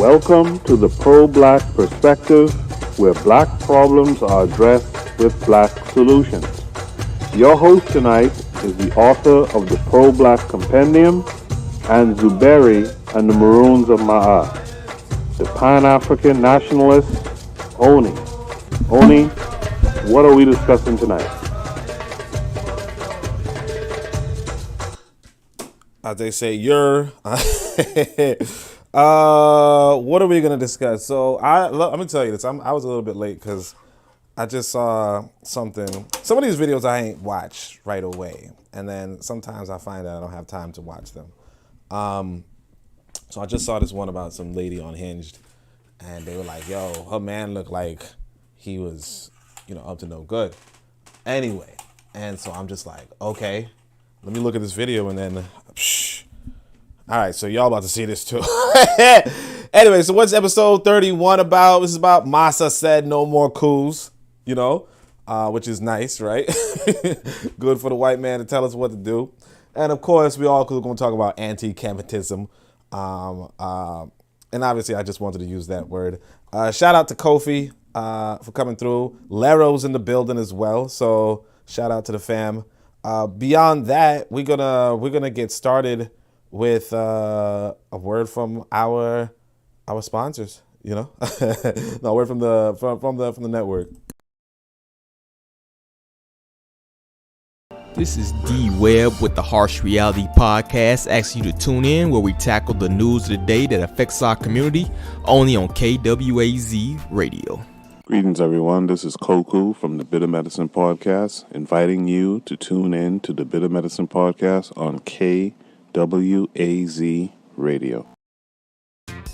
Welcome to the Pro-Black Perspective, where black problems are addressed with black solutions. Your host tonight is the author of the Pro-Black Compendium and Zuberi and the Maroons of Ma'ah, the Pan-African Nationalist Oni. Oni, what are we discussing tonight? As they say, what are we going to discuss? So let me tell you this. I was a little bit late because I just saw something. Some of these videos I ain't watch right away. And then sometimes I find that I don't have time to watch them. So I just saw this one about some lady on Hinged. And they were like, yo, her man looked like he was, up to no good. Anyway. And so I'm just like, okay, let me look at this video and then, all right, so y'all about to see this too. Anyway, so what's episode 31 about? This is about Massa said no more coups, which is nice, right? Good for the white man to tell us what to do. And of course, we all going to talk about anti-Kemetism. And obviously, I just wanted to use that word. Shout out to Kofi for coming through. Lero's in the building as well, so shout out to the fam. Beyond that, we're gonna get started with a word from our sponsors. No, a word from the network. This is D Webb with the Harsh Reality Podcast, asking you to tune in where we tackle the news of the day that affects our community, only on KWAZ Radio. Greetings, everyone. This is Koku from the Bitter Medicine Podcast, inviting you to tune in to the Bitter Medicine Podcast on KWAZ Radio.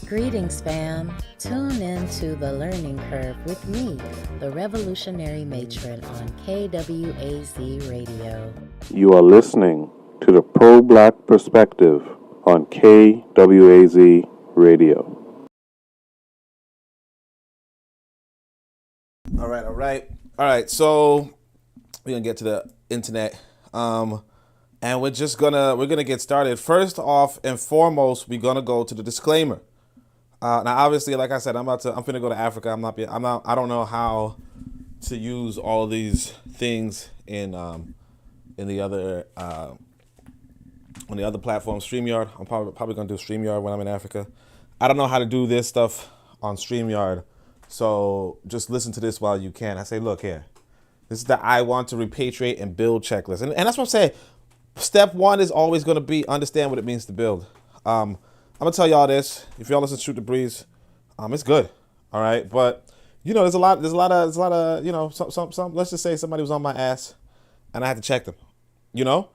Greetings, fam. Tune in to The Learning Curve with me, the Revolutionary Matron on KWAZ Radio. You are listening to the Pro-Black Perspective on KWAZ Radio. All right. So we're gonna get to the internet, and we're gonna get started. First off and foremost, we're gonna go to the disclaimer. Now, obviously, like I said, I'm finna go to Africa. I don't know how to use all of these things in the other on the other platform, StreamYard. I'm probably gonna do StreamYard when I'm in Africa. I don't know how to do this stuff on StreamYard. So just listen to this while you can. I say, look here, this is the I want to repatriate and build checklist. And that's what I'm saying. Step one is always going to be understand what it means to build. I'm going to tell y'all this. If y'all listen to Shoot the Breeze, it's good. All right. But, there's a lot of, some, let's just say somebody was on my ass and I had to check them, and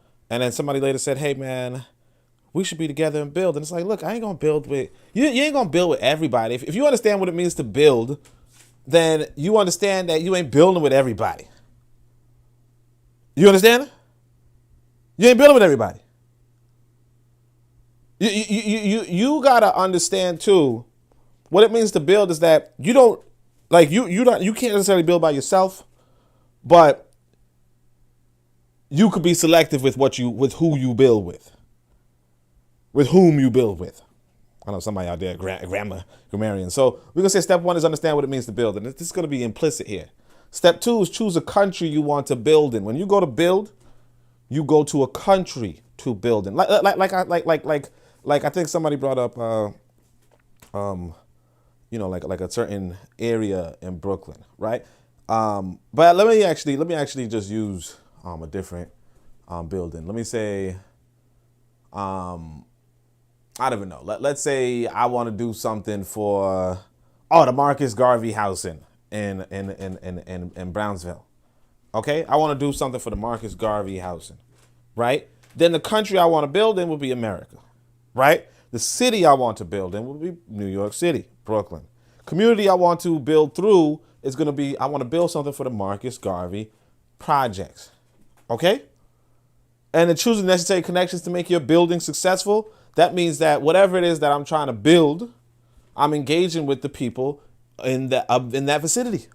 then somebody later said, hey, man, we should be together and build. And it's like, look, I ain't going to build with, you ain't going to build with everybody. If you understand what it means to build, then you understand that you ain't building with everybody. You understand? You ain't building with everybody. You got to understand too, what it means to build is that you don't, like you can't necessarily build by yourself, but you could be selective with who you build with. With whom you build with. I know somebody out there, grammarian. So we're going to say step one is understand what it means to build. And this is going to be implicit here. Step two is choose a country you want to build in. When you go to build, you go to a country to build in. Like I think somebody brought up, like a certain area in Brooklyn, right? But let me actually just use a different building. Let me say, I don't even know. Let's say I want to do something for the Marcus Garvey housing in Brownsville. Okay, I want to do something for the Marcus Garvey housing, right? Then the country I want to build in will be America, right? The city I want to build in will be New York City, Brooklyn. Community I want to build through is going to be, I want to build something for the Marcus Garvey projects, okay? And then choosing necessary connections to make your building successful. That means that whatever it is that I'm trying to build, I'm engaging with the people in that vicinity.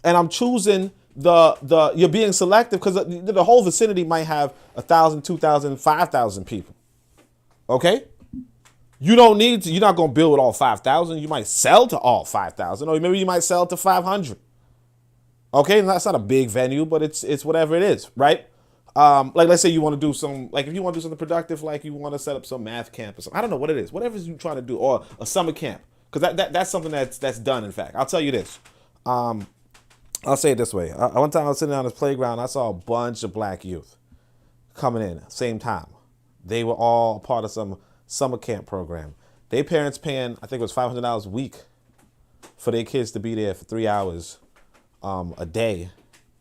And I'm choosing you're being selective because the whole vicinity might have 1,000, 2,000, 5,000 people. Okay? You don't need to. You're not going to build with all 5,000. You might sell to all 5,000, or maybe you might sell to 500. Okay, and that's not a big venue, but it's whatever it is, right? Like let's say you want to do some, like if you want to do something productive, like you want to set up some math camp or something. I don't know what it is, whatever you're trying to do, or a summer camp, because that's something that's done. In fact, I'll tell you this. I'll say it this way. One time I was sitting on this playground, I saw a bunch of black youth coming in same time. They were all part of some summer camp program. Their parents paying, I think it was $500 a week for their kids to be there for 3 hours a day,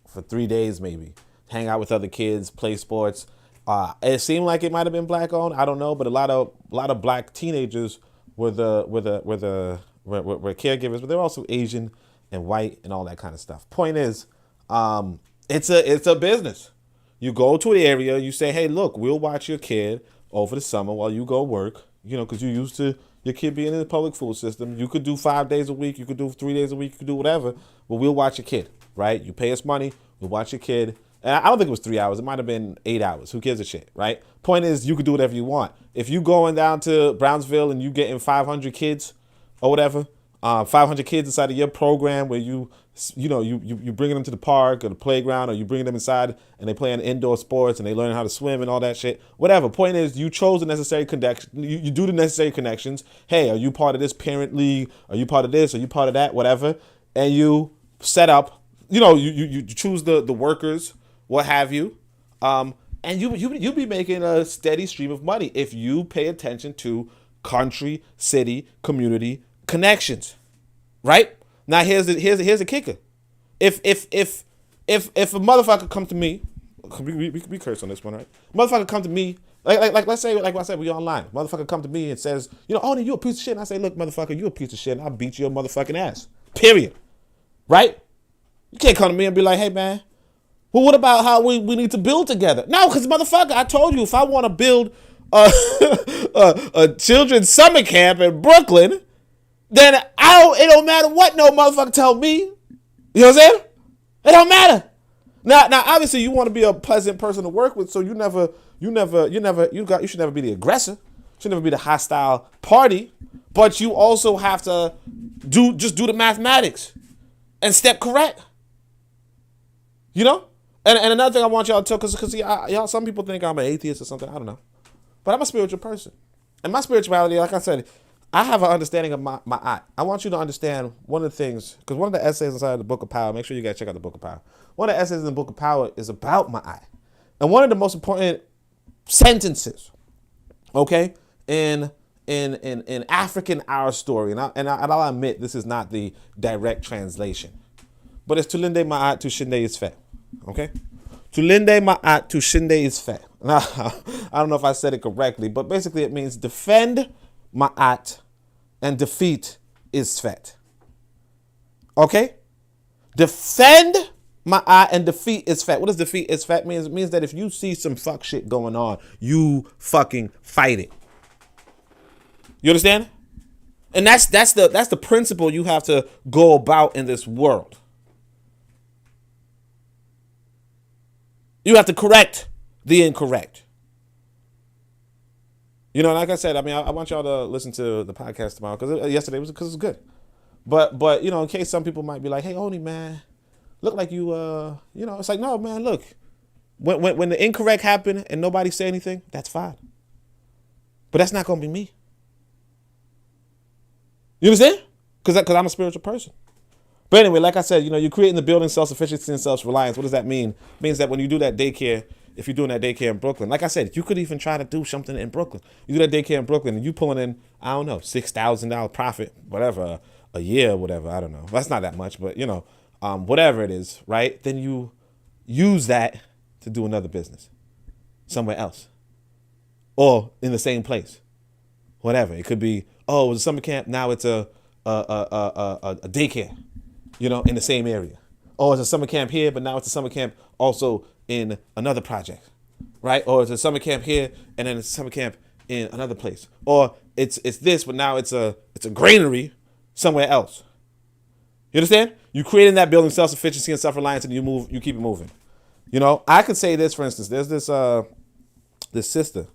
for 3 days maybe, hang out with other kids, play sports. It seemed like it might have been black owned. I don't know, but a lot of black teenagers were caregivers, but they're also Asian and white and all that kind of stuff. Point is, it's a business. You go to an area, you say, hey, look, we'll watch your kid over the summer while you go work, because you're used to your kid being in the public school system. You could do 5 days a week, you could do 3 days a week, you could do whatever, but we'll watch your kid, right? You pay us money, we'll watch your kid. And I don't think it was 3 hours. It might have been 8 hours. Who gives a shit, right? Point is, you could do whatever you want. If you going down to Brownsville and you getting 500 kids or whatever, 500 kids inside of your program where you bringing them to the park or the playground, or you bringing them inside and they playing indoor sports and they learning how to swim and all that shit. Whatever. Point is, you chose the necessary connection. You do the necessary connections. Hey, are you part of this parent league? Are you part of this? Are you part of that? Whatever. And you set up. You choose the workers, what have you. And you'll be making a steady stream of money if you pay attention to country, city, community connections, right? Now here's the kicker. If a motherfucker come to me, we curse on this one, right? Motherfucker come to me, like let's say, like I said, we online. Motherfucker come to me and says, oh, you a piece of shit. And I say, look, motherfucker, you a piece of shit. And I'll beat your motherfucking ass. Period. Right? You can't come to me and be like, hey man, well, what about how we need to build together? No, because motherfucker, I told you, if I want to build a children's summer camp in Brooklyn, then it don't matter what no motherfucker tell me. You know what I'm saying? It don't matter. Now, obviously, you want to be a pleasant person to work with, so you should never be the aggressor. You should never be the hostile party. But you also have to do the mathematics and step correct. And another thing I want y'all to, because y'all, some people think I'm an atheist or something. I don't know, but I'm a spiritual person, and my spirituality, like I said, I have an understanding of my I want you to understand one of the things, because one of the essays inside the Book of Power, make sure you guys check out the Book of Power. One of the essays in the Book of Power is about my eye. And one of the most important sentences, okay, in African Ourstory, and I'll admit this is not the direct translation, but it's Tulinde Ma'at tu Shinde is Fe, okay? Tulinde Ma'at tu Shinde is Fe. Now, I don't know if I said it correctly, but basically it means defend Ma'at and defeat is Fet. Okay? Defend Ma'at and defeat is Fet. What does defeat is Fet mean? It means that if you see some fuck shit going on, you fucking fight it. You understand? And that's the principle you have to go about in this world. You have to correct the incorrect. Like I said, I mean, I want y'all to listen to the podcast tomorrow, because yesterday was good. But in case some people might be like, hey, Oni, man, look like you, it's like, no, man, look, when the incorrect happened and nobody say anything, that's fine. But that's not going to be me. You understand? Because I'm a spiritual person. But anyway, like I said, you're creating the building self-sufficiency and self-reliance. What does that mean? It means that when you do that daycare, if you're doing that daycare in Brooklyn, like I said, you could even try to do something in Brooklyn. You do that daycare in Brooklyn and you pulling in, I don't know, $6,000 profit, whatever, a year, whatever, I don't know. That's not that much, but whatever it is, right? Then you use that to do another business somewhere else or in the same place, whatever. It could be, it was a summer camp. Now it's a daycare, in the same area. Or it's a summer camp here, but now it's a summer camp also in another project, right? Or it's a summer camp here and then it's a summer camp in another place. Or it's this, but now it's a granary somewhere else. You understand? You creating that building self-sufficiency and self-reliance, and you keep it moving. I could say this, for instance, there's this sister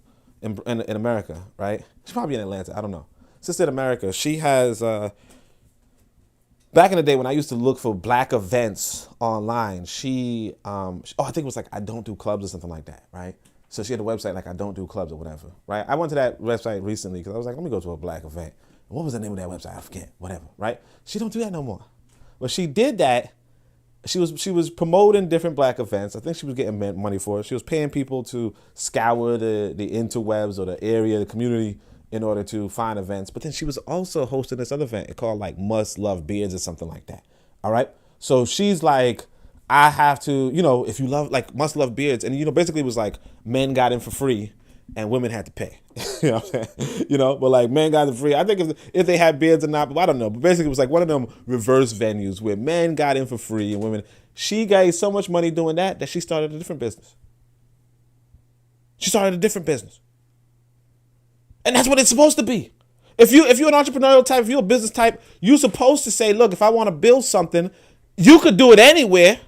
in America, right? She's probably in Atlanta. I don't know. Sister in America. She has, back in the day when I used to look for black events online, I think it was like I Don't Do Clubs or something like that, right? So she had a website like I Don't Do Clubs or whatever, right? I went to that website recently because I was like, let me go to a black event. What was the name of that website? I forget, whatever, right? She don't do that no more. But she did that. She was promoting different black events. I think she was getting money for it. She was paying people to scour the interwebs or the area, the community, in order to find events. But then she was also hosting this other event called like Must Love Beards or something like that. All right. So she's like, I have to, if you love, like, Must Love Beards. And, basically it was like men got in for free and women had to pay. You know what I'm saying? But like men got in free. I think if they had beards or not, but I don't know. But basically it was like one of them reverse venues where men got in for free and women. She gave so much money doing that she started a different business. And that's what it's supposed to be. If you're an entrepreneurial type, if you're a business type, you're supposed to say, look, if I want to build something, you could do it anywhere.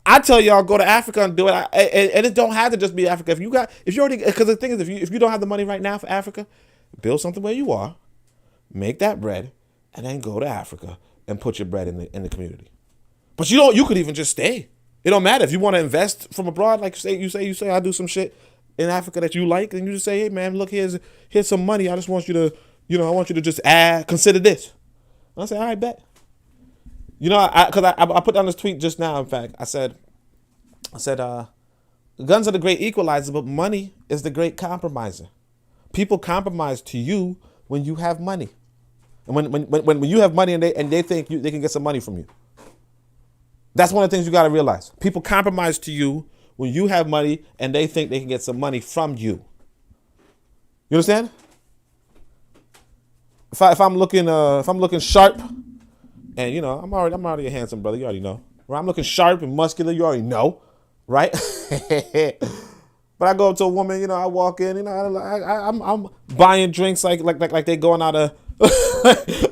I tell y'all, go to Africa and do it. And it don't have to just be Africa. Because the thing is, if you don't have the money right now for Africa, build something where you are, make that bread, and then go to Africa and put your bread in the community. But you could even just stay. It don't matter if you want to invest from abroad. Like you say, I do some shit in Africa that you like, and you just say, hey man, look, here's some money. I just want you to, I want you to just consider this. And I say, all right, bet. I put down this tweet just now. In fact, I said, guns are the great equalizer, but money is the great compromiser. People compromise to you when you have money, and when you have money and they think they can get some money from you. That's one of the things you got to realize. People compromise to you when you have money and they think they can get some money from you. You understand? If I'm looking sharp, and I'm already a handsome brother, you already know. Right? I'm looking sharp and muscular, you already know, right? But I go up to a woman, I walk in, I'm buying drinks like they going out of.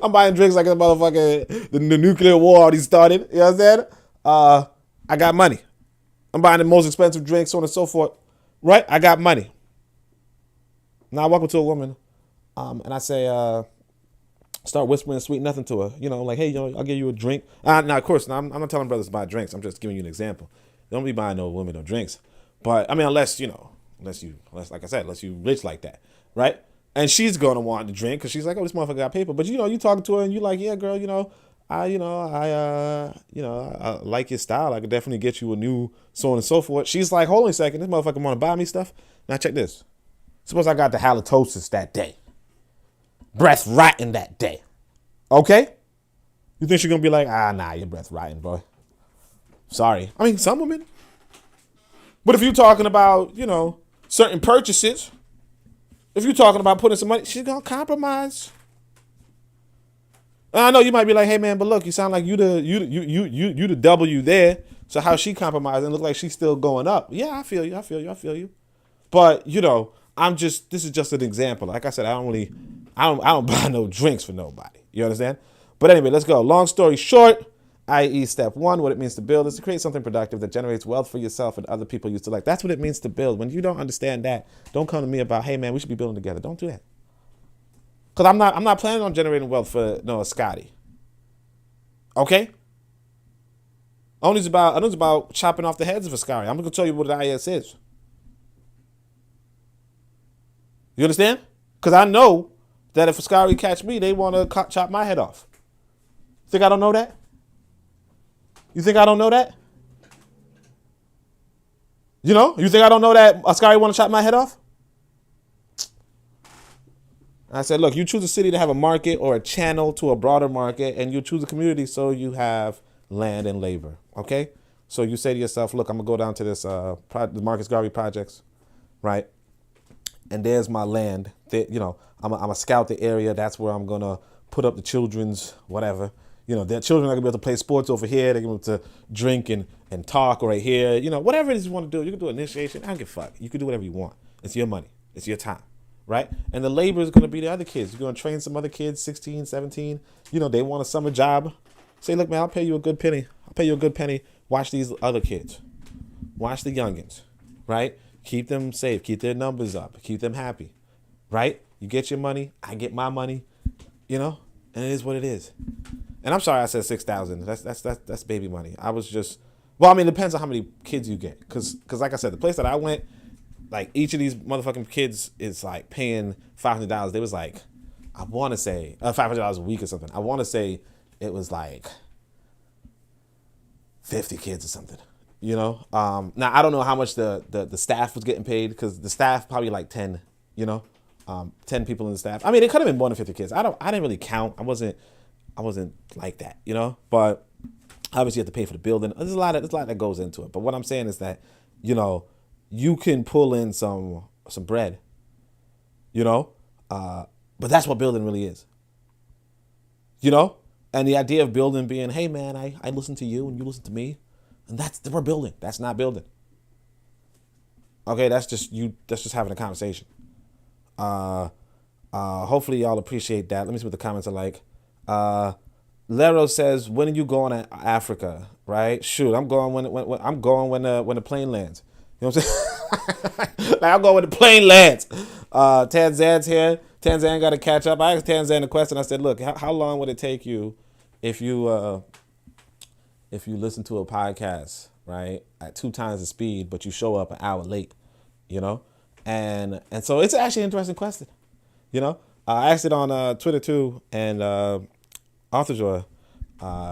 I'm buying drinks like a motherfucker. The nuclear war already started. You know what I'm saying? I got money. I'm buying the most expensive drinks, so on and so forth. Right? I got money. Now I walk up to a woman, and I say, start whispering sweet nothing to her. Like, hey, I'll give you a drink. Now, of course, I'm not telling brothers to buy drinks. I'm just giving you an example. Don't be buying no women no drinks. But I mean, unless you rich like that, right? And she's gonna want the drink because she's like, oh, this motherfucker got paper. But you talking to her and you like, yeah, girl, I like your style. I could definitely get you a new so on and so forth. She's like, hold on a second, this motherfucker want to buy me stuff. Now check this. Suppose I got the halitosis that day, breath rotten that day. Okay, you think she's gonna be like, nah, your breath rotten, boy. Sorry. I mean, some women. But if you're talking about, certain purchases, if you're talking about putting some money, she's gonna compromise. And I know you might be like, hey man, but look, you sound like you the W there. So how she compromising? Look like she's still going up. Yeah, I feel you. But this is just an example. Like I said, I don't buy no drinks for nobody. You understand? But anyway, let's go. Long story short, i.e. step one, what it means to build is to create something productive that generates wealth for yourself and other people you select. That's what it means to build. When you don't understand that, don't come to me about, hey man, we should be building together. Don't do that. Because I'm not planning on generating wealth for Scotty. Okay? I know it's about chopping off the heads of a Scotty. I'm going to tell you what the IS is. You understand? Because I know that if a Scotty catch me, they want to chop my head off. Think I don't know that? You think I don't know that? You think I don't know that a Scotty want to chop my head off? I said, look, you choose a city to have a market or a channel to a broader market, and you choose a community so you have land and labor, okay? So you say to yourself, look, I'm going to go down to this the Marcus Garvey projects, right? And there's my land. I'm a scout the area. That's where I'm going to put up the children's whatever. Their children are going to be able to play sports over here. They're going to be able to drink and talk right here. Whatever it is you want to do. You can do initiation. I don't give a fuck. You can do whatever you want. It's your money. It's your time. Right? And the labor is going to be the other kids. You're going to train some other kids, 16, 17. They want a summer job. Say, look, man, I'll pay you a good penny. Watch these other kids. Watch the youngins. Right? Keep them safe. Keep their numbers up. Keep them happy, right? You get your money. I get my money, and it is what it is. And I'm sorry I said 6,000. That's baby money. I was just, it depends on how many kids you get. Because like I said, the place that I went, like each of these motherfucking kids is like paying $500. They was like, I want to say $500 a week or something. I want to say it was like 50 kids or something. Now I don't know how much the staff was getting paid, because the staff probably like 10. 10 people in the staff. I mean, it could have been more than 50 kids. I didn't really count. I wasn't like that, But obviously you have to pay for the building. There's a lot that goes into it. But what I'm saying is that, you can pull in some bread, but that's what building really is, And the idea of building being, hey man, I listen to you and you listen to me, and we're building. That's not building. Okay, that's just having a conversation. Hopefully y'all appreciate that. Let me see what the comments are like. Lero says, when are you going to Africa? Right? Shoot, I'm going when the plane lands. You know what I'm saying? Like, I'm going when the plane lands. Tanzan's here. Tanzan got to catch up. I asked Tanzan a question. I said, look, how long would it take you if you listen to a podcast, right, at 2 times the speed, but you show up an hour late, And so it's actually an interesting question, I asked it on Twitter too, and Arthur Joy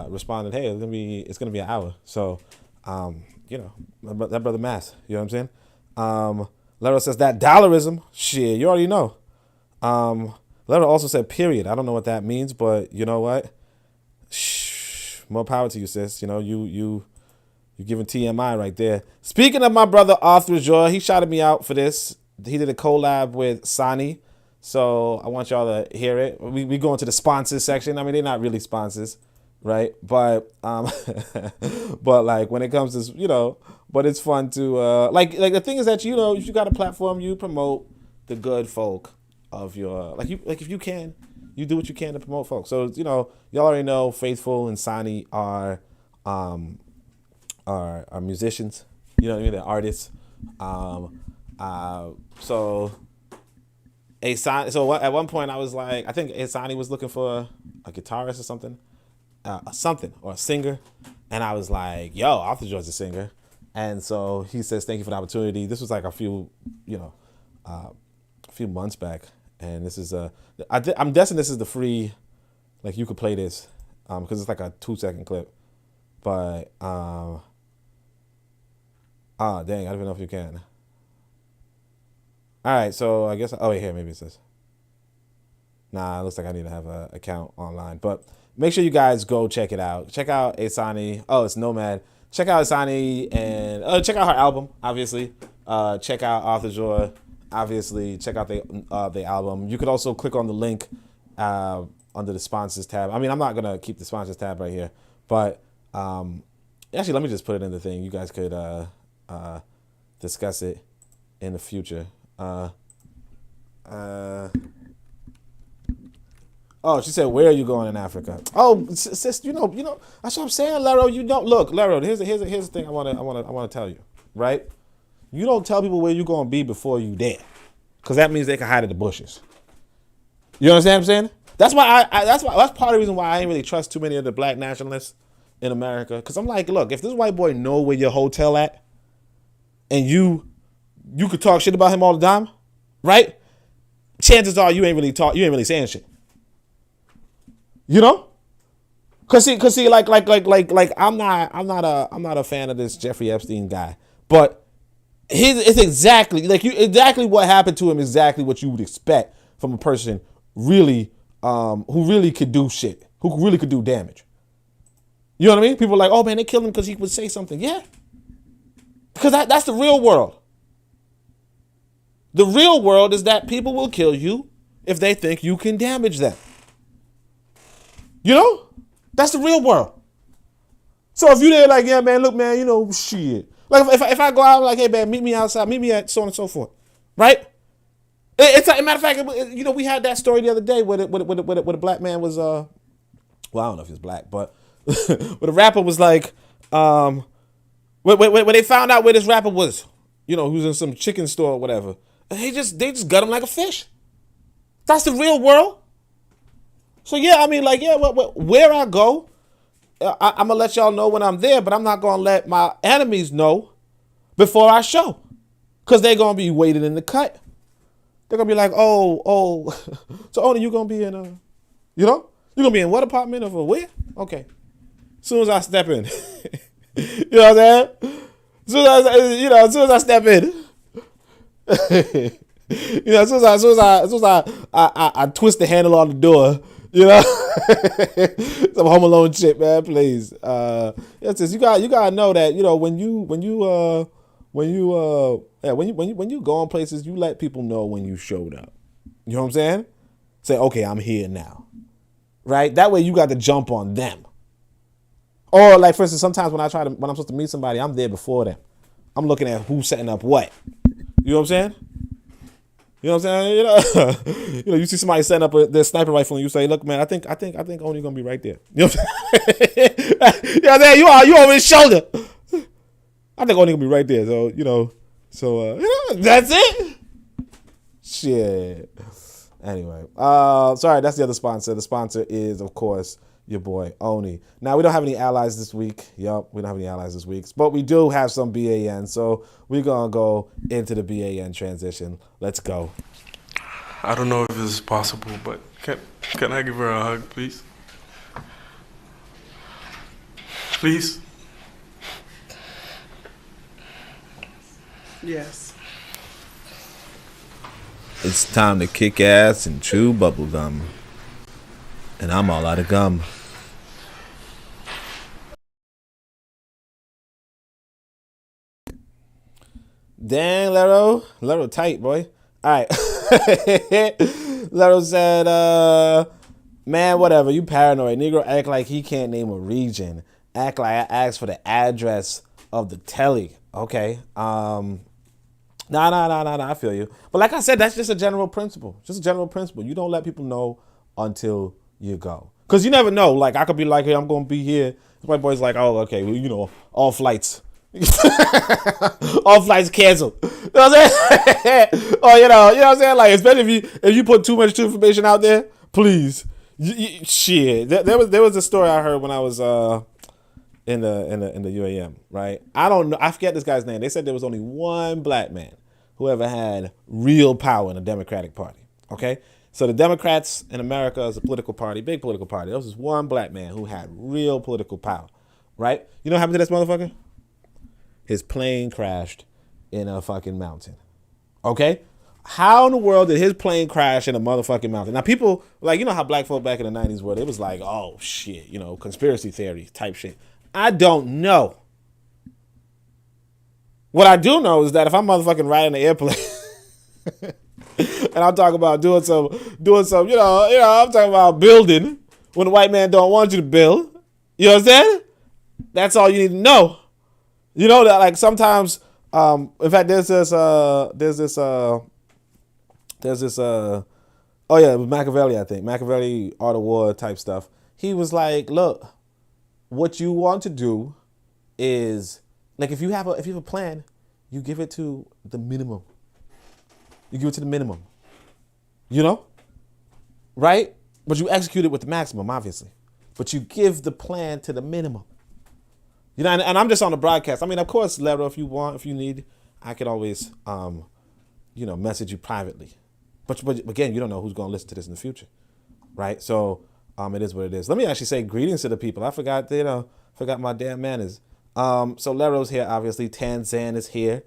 responded, hey, it's gonna be an hour. So, that brother Massa, you know what I'm saying? Lero says that dollarism, shit, you already know. Lero also said period. I don't know what that means, but you know what? Shh, more power to you, sis. You giving TMI right there. Speaking of my brother Arthur Joy, he shouted me out for this. He did a collab with Sani, so I want y'all to hear it. We go into the sponsors section. I mean, they're not really sponsors, right? But but like when it comes to but it's fun to like the thing is that if you got a platform, you promote the good folk of your if you can, you do what you can to promote folks. So y'all already know Faithful and Sani are musicians, you know what I mean? They're artists. So at one point I was like, I think Asani was looking for a guitarist or something or a singer, and I was like, yo, Arthur Joy's a singer. And so he says, thank you for the opportunity. This was like a few months back, and this is I'm guessing this is the free, like you could play this because it's like a 2-second clip, but dang, I don't even know if you can. All right, so I guess, wait, here, maybe it says. Nah, it looks like I need to have an account online. But make sure you guys go check it out. Check out Asani. Oh, it's Nomad. Check out Asani and check out her album, obviously. Check out Arthur Joy, obviously. Check out the album. You could also click on the link under the sponsors tab. I mean, I'm not going to keep the sponsors tab right here. But actually, let me just put it in the thing. You guys could discuss it in the future. Oh, she said, where are you going in Africa? Oh, sis, that's what I'm saying, Lero. You don't look, Lero. Here's the thing I want to tell you, right? You don't tell people where you're going to be before you there, because that means they can hide in the bushes. You understand what I'm saying? That's why that's part of the reason why I ain't really trust too many of the black nationalists in America, because I'm like, look, if this white boy know where your hotel at, and you could talk shit about him all the time, right? Chances are you ain't really saying shit. Cause see, like I'm not a fan of this Jeffrey Epstein guy, but it's exactly what happened to him. Exactly what you would expect from a person really, who really could do shit, who really could do damage. You know what I mean? People are like, oh man, they killed him because he would say something. Yeah, because that's the real world. The real world is that people will kill you if they think you can damage them. That's the real world. So if you there like, yeah, man, look, man, shit. Like if I go out, like, hey, man, meet me outside, meet me at so on and so forth, right? It's a matter of fact, we had that story the other day where the black man was, well, I don't know if he was black, but where the rapper was like, when they found out where this rapper was, who's in some chicken store or whatever. And they just gut him like a fish. That's the real world. So yeah, I mean, like, yeah, where I go, I'm gonna let y'all know when I'm there, but I'm not gonna let my enemies know before I show, cause they're gonna be waiting in the cut. They're gonna be like, oh, so Oni, you gonna be in you gonna be in what apartment or where? Okay. As soon as I step in, you know what I'm saying? As soon as I step in, as soon as I twist the handle on the door, some Home Alone shit, man, please. It's just, you gotta know that, when you go on places, you let people know when you showed up. You know what I'm saying? Say, okay, I'm here now, right? That way you got to jump on them. Or like, for instance, sometimes when I'm supposed to meet somebody, I'm there before them. I'm looking at who's setting up what. You know what I'm saying? You know what I'm saying? You see somebody setting up their sniper rifle and you say, look, man, I think Oni gonna be right there. You know what I'm saying? You know what I'm saying? You over his shoulder. I think Oni gonna be right there. So, that's it. Shit. Anyway, sorry, that's the other sponsor. The sponsor is, of course, your boy Oni. Now, we don't have any allies this week. Yup, we don't have any allies this week. But we do have some BAN, so we're going to go into the BAN transition. Let's go. I don't know if this is possible, but can I give her a hug, please? Please? Yes. It's time to kick ass and chew bubblegum. And I'm all out of gum. Dang, Lero tight, boy. All right. Lero said, man, whatever, you paranoid. Negro act like he can't name a region. Act like I asked for the address of the telly. Okay. Nah, I feel you. But like I said, that's just a general principle. Just a general principle. You don't let people know until you go. Because you never know. Like, I could be like, hey, I'm going to be here. My boy's like, oh, okay, well, all flights. All flights canceled. You know what I'm saying? Or, you know what I'm saying? Like, especially if you put too much information out there, please. Shit. There was a story I heard when I was in the UAM, right? I don't know. I forget this guy's name. They said there was only one black man who ever had real power in the Democratic Party. Okay? So the Democrats in America is a political party, big political party. There was this one black man who had real political power, right? You know what happened to this motherfucker? His plane crashed in a fucking mountain. Okay? How in the world did his plane crash in a motherfucking mountain? Now, people, like, you know how black folk back in the 90s were? It was like, oh, shit, conspiracy theory type shit. I don't know. What I do know is that if I'm motherfucking riding the airplane and I'm talking about doing some, I'm talking about building when the white man don't want you to build. You know what I'm saying? That's all you need to know. You know that, like, sometimes, in fact, there's this, oh yeah, it was Machiavelli, I think. Machiavelli, Art of War type stuff. He was like, look, what you want to do is, like, if you have a plan, you give it to the minimum. You give it to the minimum. Right? But you execute it with the maximum, obviously. But you give the plan to the minimum. And I'm just on the broadcast. I mean, of course, Lero, if you need, I could always, message you privately. But again, you don't know who's going to listen to this in the future, right? So it is what it is. Let me actually say greetings to the people. I forgot my damn manners. So Lero's here, obviously. Tanzan is here.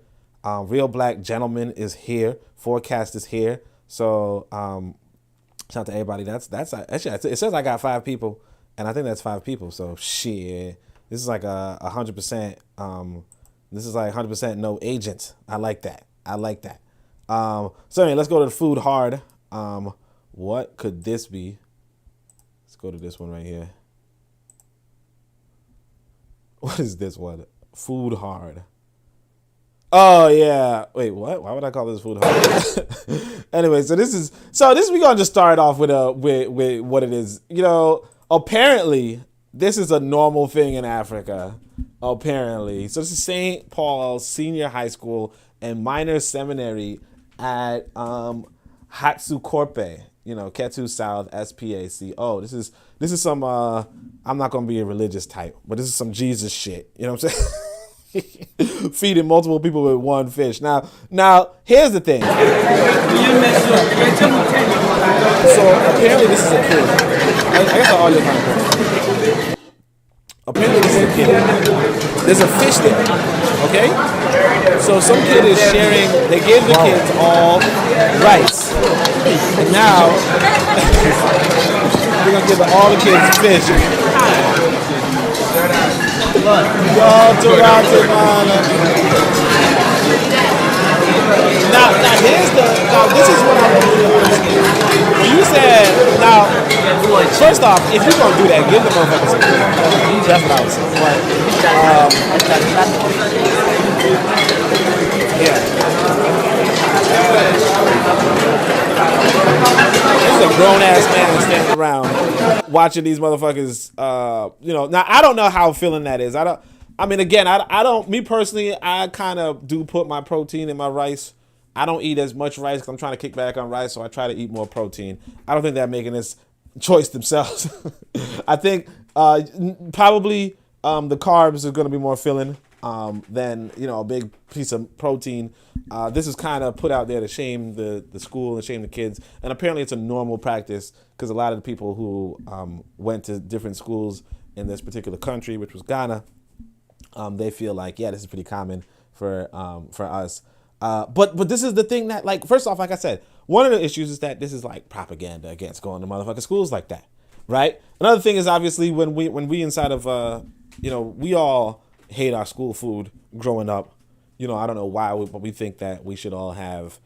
Real Black Gentleman is here. Forecast is here. So shout out to everybody. That's actually, it says I got 5 people, and I think that's 5 people. So shit. This is like 100%. This is like 100% no agent. I like that. So anyway, let's go to the food hard. What could this be? Let's go to this one right here. What is this one? Food hard. Oh yeah. Wait, what? Why would I call this food hard? Anyway, so this we're gonna just start off with what it is. Apparently, this is a normal thing in Africa, apparently. So this is St. Paul's Senior High School and minor seminary at Hatsukorpe, Ketu South, SPACO. This is some I'm not gonna be a religious type, but this is some Jesus shit. You know what I'm saying? Feeding multiple people with one fish. Now here's the thing. So apparently this is a kid. I guess the audio kind of important. Apparently this is a kid. There's a fish there. Okay? So some kid is sharing, they gave the kids all rice. And now we're gonna give all the kids fish. Now this is what I don't really understand. When you said, first off, if you're gonna do that, give the motherfuckers some food. That's what I was saying. This is a grown ass man standing around watching these motherfuckers. Now I don't know how filling that is. I don't. Me personally, I kind of do put my protein in my rice. I don't eat as much rice because I'm trying to kick back on rice, so I try to eat more protein. I don't think they're making this choice themselves. I think probably the carbs are going to be more filling than a big piece of protein. This is kind of put out there to shame the school and shame the kids, and apparently it's a normal practice because a lot of the people who went to different schools in this particular country, which was Ghana, they feel like, yeah, this is pretty common for us. But this is the thing that, like, first off, like I said, one of the issues is that this is like propaganda against going to motherfucking schools like that, right? Another thing is obviously when we inside of we all hate our school food growing up. I don't know why, but we think that we should all have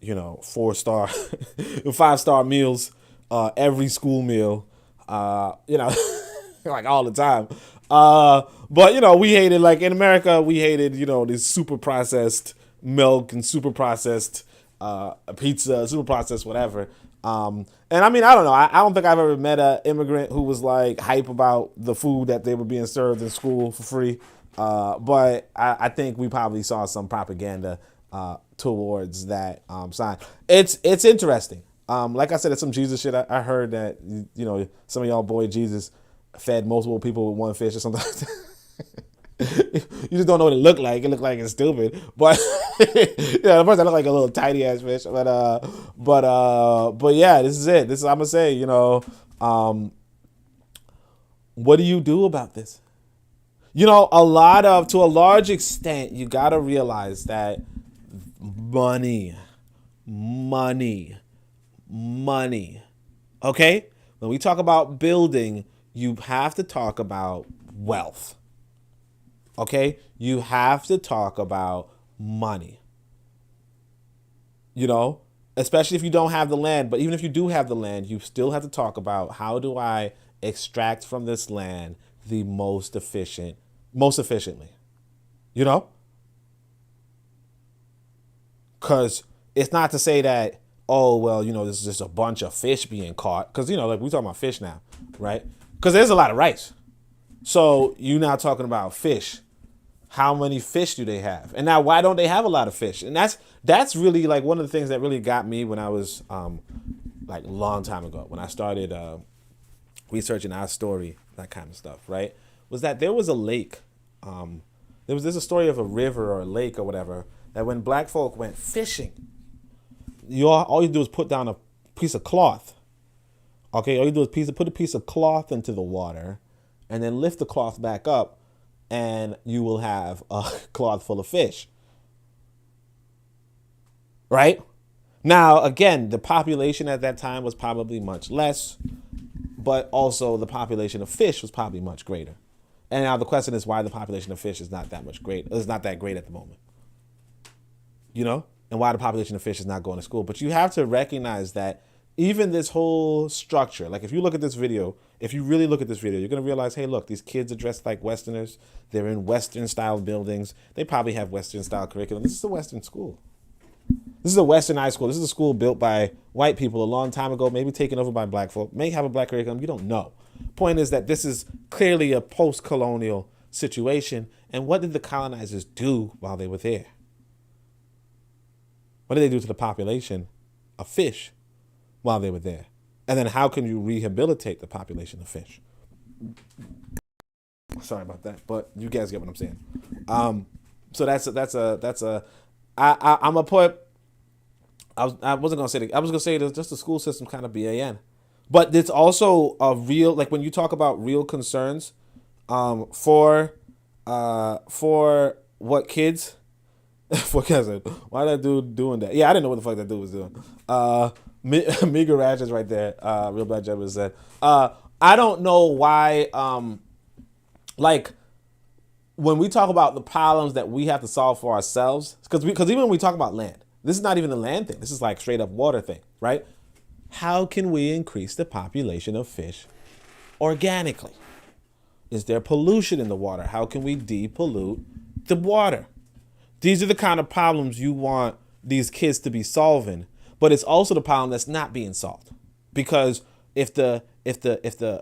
4-star, 5-star meals every school meal, like all the time. But we hated, like in America, we hated, this super processed milk and super processed pizza, super processed whatever. And I don't know. I don't think I've ever met an immigrant who was like hype about the food that they were being served in school for free. But I think we probably saw some propaganda towards that sign. It's interesting. Like I said, it's some Jesus shit. I heard that some of y'all boy Jesus fed multiple people with one fish or something like that. You just don't know what it looked like. It looked like it's stupid, but the first I looked like a little tiny ass fish. But yeah, this is it. This is, I'm gonna say, what do you do about this? To a large extent, you gotta realize that money. Okay, when we talk about building, you have to talk about wealth. Okay, you have to talk about money. Especially if you don't have the land. But even if you do have the land, you still have to talk about, how do I extract from this land the most efficiently? Because it's not to say that, this is just a bunch of fish being caught. Because, like we're talking about fish now, right? Because there's a lot of rice. So you're now talking about fish. How many fish do they have? And now, why don't they have a lot of fish? And that's really like one of the things that really got me when I was like a long time ago, when I started researching our story, that kind of stuff, right? Was that there was a lake. There's a story of a river or a lake or whatever, that when black folk went fishing, all you do is put down a piece of cloth. Okay, all you do is put a piece of cloth into the water and then lift the cloth back up, and you will have a cloth full of fish. Right? Now, again, the population at that time was probably much less, but also the population of fish was probably much greater. And now the question is why the population of fish is not that great at the moment. And why the population of fish is not going to school. But you have to recognize that even this whole structure, like if you look at this video, if you really look at this video, you're going to realize, hey, look, these kids are dressed like Westerners. They're in Western style buildings. They probably have Western style curriculum. This is a Western school. This is a westernized school. This is a school built by white people a long time ago, maybe taken over by black folk, may have a black curriculum. You don't know. Point is that this is clearly a post-colonial situation. And what did the colonizers do while they were there? What did they do to the population of fish while they were there? And then how can you rehabilitate the population of fish? Sorry about that, but you guys get what I'm saying. So I'm a put. I wasn't gonna say I was gonna say that just the school system kind of BAN, but it's also a real, like when you talk about real concerns, for what kids. Why that dude doing that? Yeah, I didn't know what the fuck that dude was doing. Miga Ratchet's right there. Real Black Jebba said, I don't know why, like, when we talk about the problems that we have to solve for ourselves, because even when we talk about land, this is not even the land thing. This is like straight up water thing, right? How can we increase the population of fish organically? Is there pollution in the water? How can we depollute the water? These are the kind of problems you want these kids to be solving, but it's also the problem that's not being solved. Because if the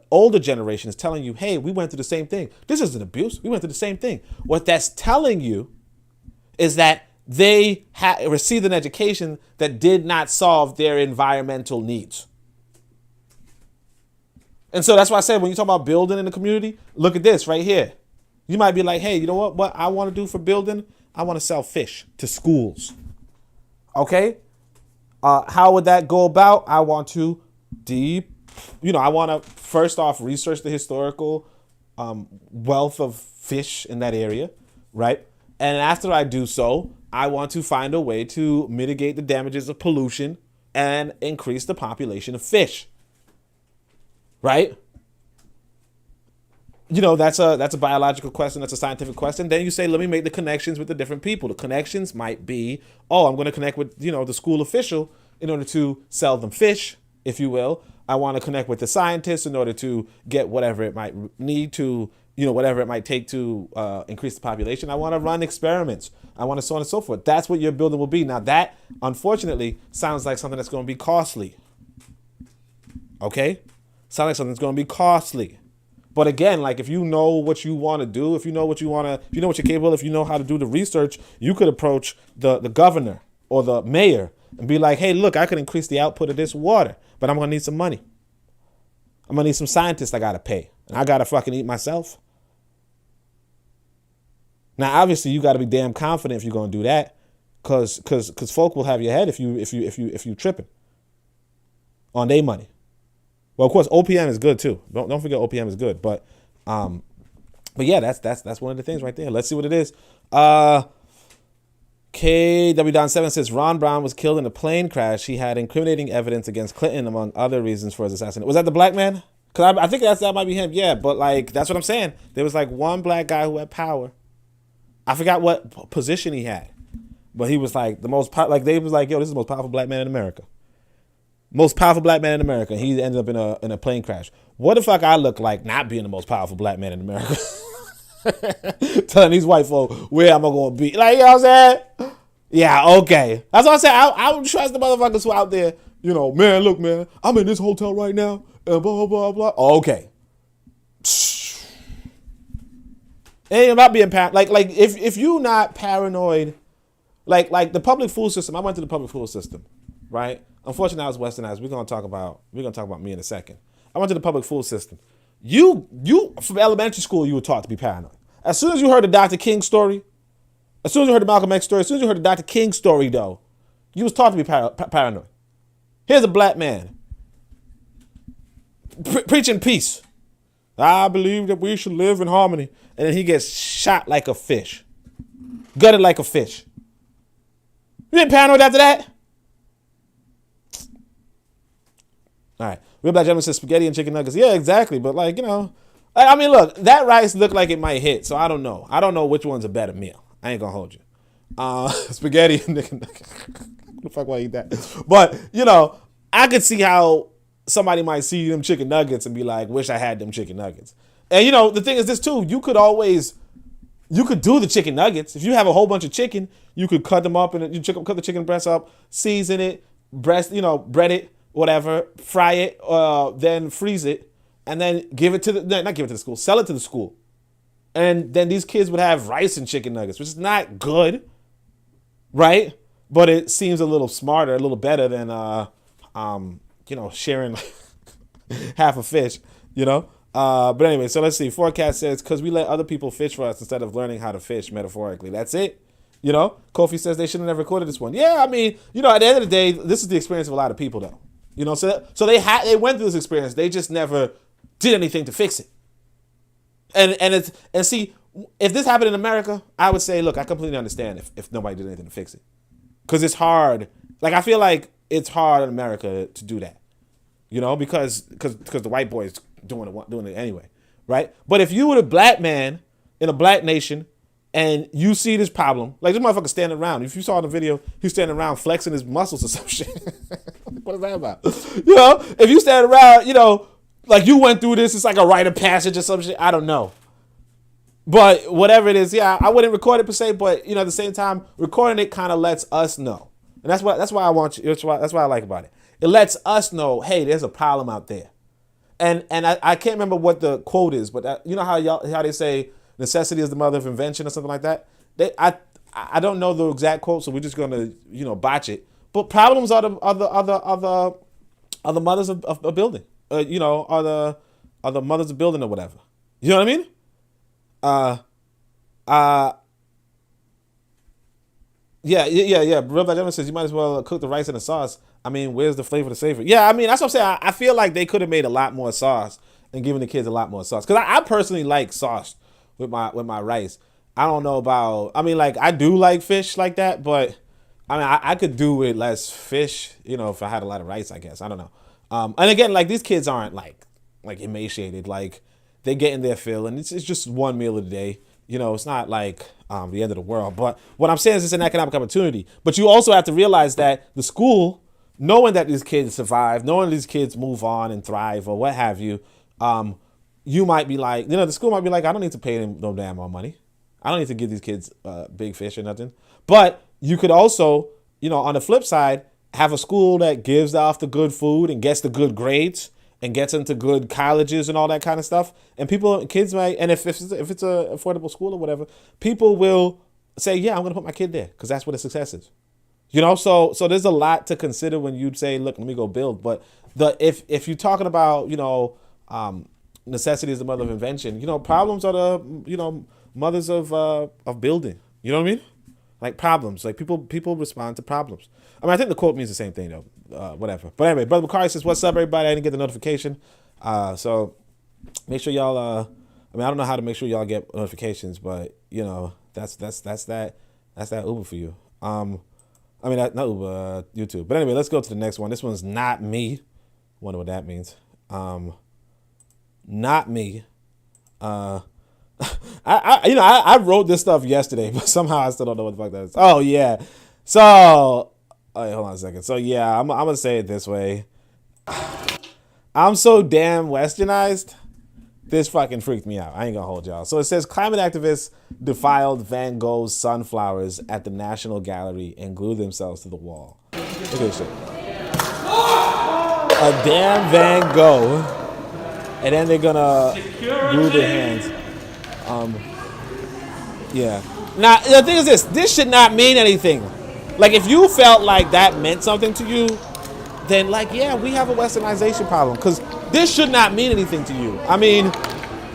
older generation is telling you, hey, we went through the same thing. This isn't abuse. We went through the same thing. What that's telling you is that they received an education that did not solve their environmental needs. And so that's why I said, when you talk about building in the community, look at this right here. You might be like, hey, you know what I want to do for building? I want to sell fish to schools. Okay? How would that go about? I want to I want to first off research the historical wealth of fish in that area, right? And after I do so, I want to find a way to mitigate the damages of pollution and increase the population of fish, right? That's a biological question. That's a scientific question. Then you say, let me make the connections with the different people. The connections might be, I'm going to connect with, the school official in order to sell them fish, if you will. I want to connect with the scientists in order to get whatever it might need to, whatever it might take to increase the population. I want to run experiments. I want to so on and so forth. That's what your building will be. Now that, unfortunately, sounds like something that's going to be costly. Okay? Sounds like something that's going to be costly. But again, like if you know what you want to do, if you know what you're capable, if you know how to do the research, you could approach the governor or the mayor and be like, hey, look, I could increase the output of this water, but I'm going to need some money. I'm going to need some scientists I got to pay. And I got to fucking eat myself. Now, obviously, you got to be damn confident if you're going to do that, because folk will have your head if you tripping on their money. Well, of course, OPM is good too. Don't forget OPM is good, but yeah, that's one of the things right there. Let's see what it is. KW Don 7 says Ron Brown was killed in a plane crash. He had incriminating evidence against Clinton, among other reasons for his assassination. Was that the black man? Because I think that might be him. Yeah, but like that's what I'm saying. There was like one black guy who had power. I forgot what position he had, but he was like the most they was like, yo, this is the most powerful black man in America. Most powerful black man in America. He ended up in a plane crash. What the fuck I look like not being the most powerful black man in America? Telling these white folk where am I gonna be? Like, you know what I'm saying? Yeah, okay. That's what I said. I don't trust the motherfuckers who out there, man, look, man, I'm in this hotel right now, and blah, blah, blah. Okay. It ain't about being paranoid. Like if you not paranoid, like the public food system, I went to the public food system, right? Unfortunately, I was westernized. We're gonna talk about me in a second. I went to the public food system. You from elementary school, you were taught to be paranoid. As soon as you heard the Dr. King story, as soon as you heard the Malcolm X story, as soon as you heard the Dr. King story, though, you was taught to be paranoid. Here's a black man preaching peace. I believe that we should live in harmony, and then he gets shot like a fish, gutted like a fish. You ain't paranoid after that? All right. Real Black Gentleman says spaghetti and chicken nuggets. Yeah, exactly. But I mean, look, that rice looked like it might hit. So I don't know. I don't know which one's a better meal. I ain't going to hold you. Spaghetti and chicken nuggets. What the fuck would I eat that? But, I could see how somebody might see them chicken nuggets and be like, wish I had them chicken nuggets. And, the thing is this too. You could do the chicken nuggets. If you have a whole bunch of chicken, you could cut them up and cut the chicken breast up, season it, bread it, whatever, fry it, then freeze it, and then sell it to the school. And then these kids would have rice and chicken nuggets, which is not good, right? but it seems a little smarter, a little better than sharing half a fish, But anyway, so let's see. Forecast says, because we let other people fish for us instead of learning how to fish metaphorically. That's it. Kofi says they should have never recorded this one. Yeah, I mean, at the end of the day, this is the experience of a lot of people, though. So they went through this experience. They just never did anything to fix it. And see, if this happened in America, I would say, look, I completely understand if nobody did anything to fix it, because it's hard. Like, I feel like it's hard in America to do that, because the white boys doing it anyway, right? But if you were a black man in a black nation and you see this problem, like this motherfucker standing around, if you saw in the video, he's standing around flexing his muscles or some shit. What is that about? If you stand around, like you went through this, it's like a rite of passage or some shit. I don't know. But whatever it is, yeah, I wouldn't record it per se, but at the same time, recording it kind of lets us know. And that's why I want you, that's what I like about it. It lets us know, hey, there's a problem out there. And I can't remember what the quote is, but you know how they say necessity is the mother of invention or something like that? I don't know the exact quote, so we're just gonna botch it. But problems are the mothers of building. Are the mothers of building or whatever. You know what I mean? Yeah. Real Black Gentleman says you might as well cook the rice in the sauce. I mean, where's the flavor to savor? Yeah, I mean, that's what I'm saying. I feel like they could have made a lot more sauce and given the kids a lot more sauce. Because I personally like sauce with my rice. I don't know about, I mean, like, I do like fish like that, but I mean, I could do with less fish, if I had a lot of rice, I guess. I don't know. And again, like, these kids aren't like emaciated. Like, they get in their fill, and it's just one meal a day. It's not like the end of the world. But what I'm saying is it's an economic opportunity. But you also have to realize that the school, knowing that these kids survive, knowing these kids move on and thrive or what have you, you might be like, the school might be like, I don't need to pay them no damn more money. I don't need to give these kids big fish or nothing. But you could also, on the flip side, have a school that gives off the good food and gets the good grades and gets into good colleges and all that kind of stuff. And kids might, and if it's an affordable school or whatever, people will say, yeah, I'm going to put my kid there because that's what a success is. So there's a lot to consider when you say, look, let me go build. But if you're talking about, necessity is the mother of invention, problems are the, mothers of building. You know what I mean? Like problems, like people respond to problems. I mean, I think the quote means the same thing though. Whatever. But anyway, Brother Bakari says, "What's up, everybody?" I didn't get the notification, so make sure y'all. I mean, I don't know how to make sure y'all get notifications, but that's that Uber for you. I mean, not Uber, YouTube. But anyway, let's go to the next one. This one's not me. Wonder what that means. Not me. I wrote this stuff yesterday, but somehow I still don't know what the fuck that is. Oh yeah. So, hold on a second. So yeah, I'm gonna say it this way. I'm so damn westernized. This fucking freaked me out. I ain't gonna hold y'all. So it says climate activists defiled Van Gogh's sunflowers at the National Gallery and glued themselves to the wall. Look at this shit. A damn Van Gogh, and then they're gonna glue their hands. Yeah. Now, the thing is this should not mean anything. Like, if you felt like that meant something to you, then, like, yeah, we have a westernization problem. Because this should not mean anything to you. I mean,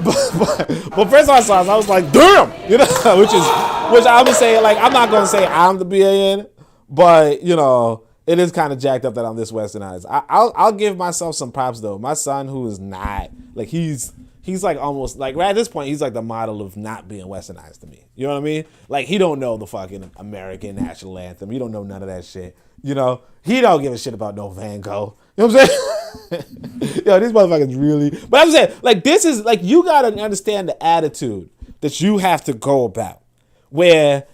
but first I saw it, I was like, damn! Which I would say, like, I'm not going to say I'm the BAN, but, it is kind of jacked up that I'm this westernized. I'll give myself some props, though. My son, who is not, like, he's like almost like right at this point, he's like the model of not being westernized to me. You know what I mean? Like, he don't know the fucking American national anthem. He don't know none of that shit. He don't give a shit about no Van Gogh. You know what I'm saying? Yo, these motherfuckers really. But I'm saying, like, this is like, you gotta understand the attitude that you have to go about, where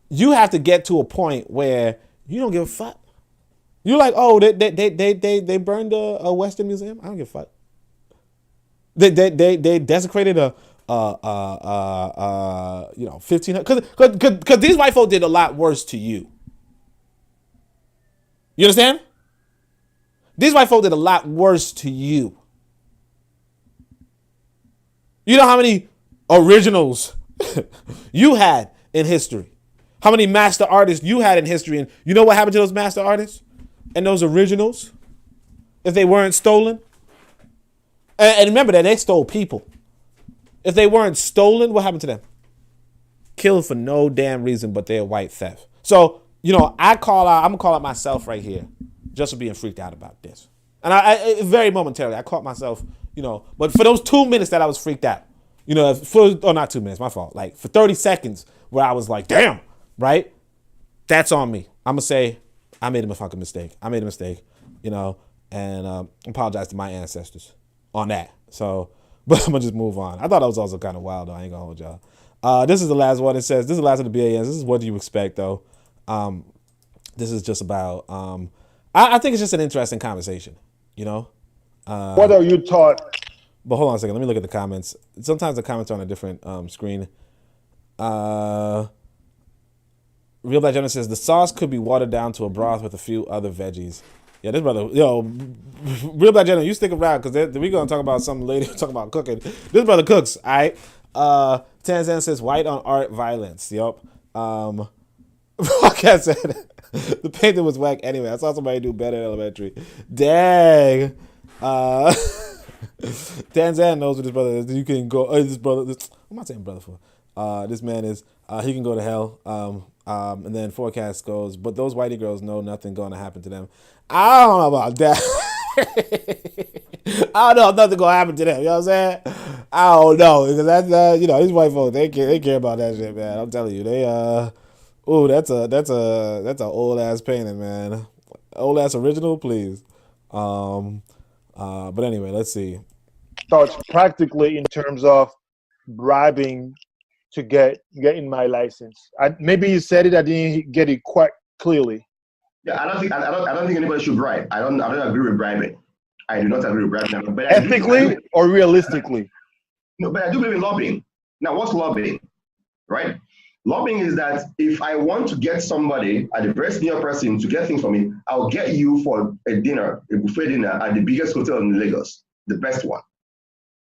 you have to get to a point where you don't give a fuck. You're like, oh, they burned a Western museum. I don't give a fuck. They desecrated a 1500 because these white folk did a lot worse to you. You understand? These white folk did a lot worse to you. You know how many originals you had in history? How many master artists you had in history, and you know what happened to those master artists and those originals if they weren't stolen? And remember that they stole people. If they weren't stolen, what happened to them? Killed for no damn reason but their white theft. So, I'm gonna call out myself right here just for being freaked out about this. And I very momentarily, I caught myself, but for those 2 minutes that I was freaked out, not 2 minutes, my fault. Like for 30 seconds where I was like, damn, right? That's on me. I'm gonna say I made a fucking mistake. And apologize to my ancestors on that. So, but I'm gonna just move on. I thought that was also kind of wild though. I ain't gonna hold y'all. This is the last one. It says, this is the last of the BANs. This is what do you expect though. This is just about, I think it's just an interesting conversation, What are you taught? But hold on a second. Let me look at the comments. Sometimes the comments are on a different screen. Real Black Gentleman says, the sauce could be watered down to a broth with a few other veggies. Yeah, this brother, Real Black Gentleman, you stick around because we're going to talk about something later, talk about cooking. This brother cooks, all right? Tanzan says, white on art violence. Yup. Like I said, the painting was whack anyway. I saw somebody do better in elementary. Dang. Tanzan knows what this brother is. You can go, what am I saying brother for? This man is, he can go to hell. And then forecast goes, but those whitey girls know nothing going to happen to them. I don't know about that. I don't know if nothing going to happen to them. You know what I'm saying? I don't know. Because that's, these white folks, they care about that shit, man. I'm telling you. That's an old ass painting, man. Old ass original, please. But anyway, let's see. Thoughts practically in terms of bribing to getting my license. Maybe you said it. I didn't get it quite clearly. Yeah, I don't think anybody should bribe. I don't agree with bribing. I do not agree with bribing. But ethically or realistically? No, but I do believe in lobbying. Now, what's lobbying? Right? Lobbying is that if I want to get somebody, a very senior person, to get things for me, I'll get you for a dinner, a buffet dinner at the biggest hotel in Lagos, the best one.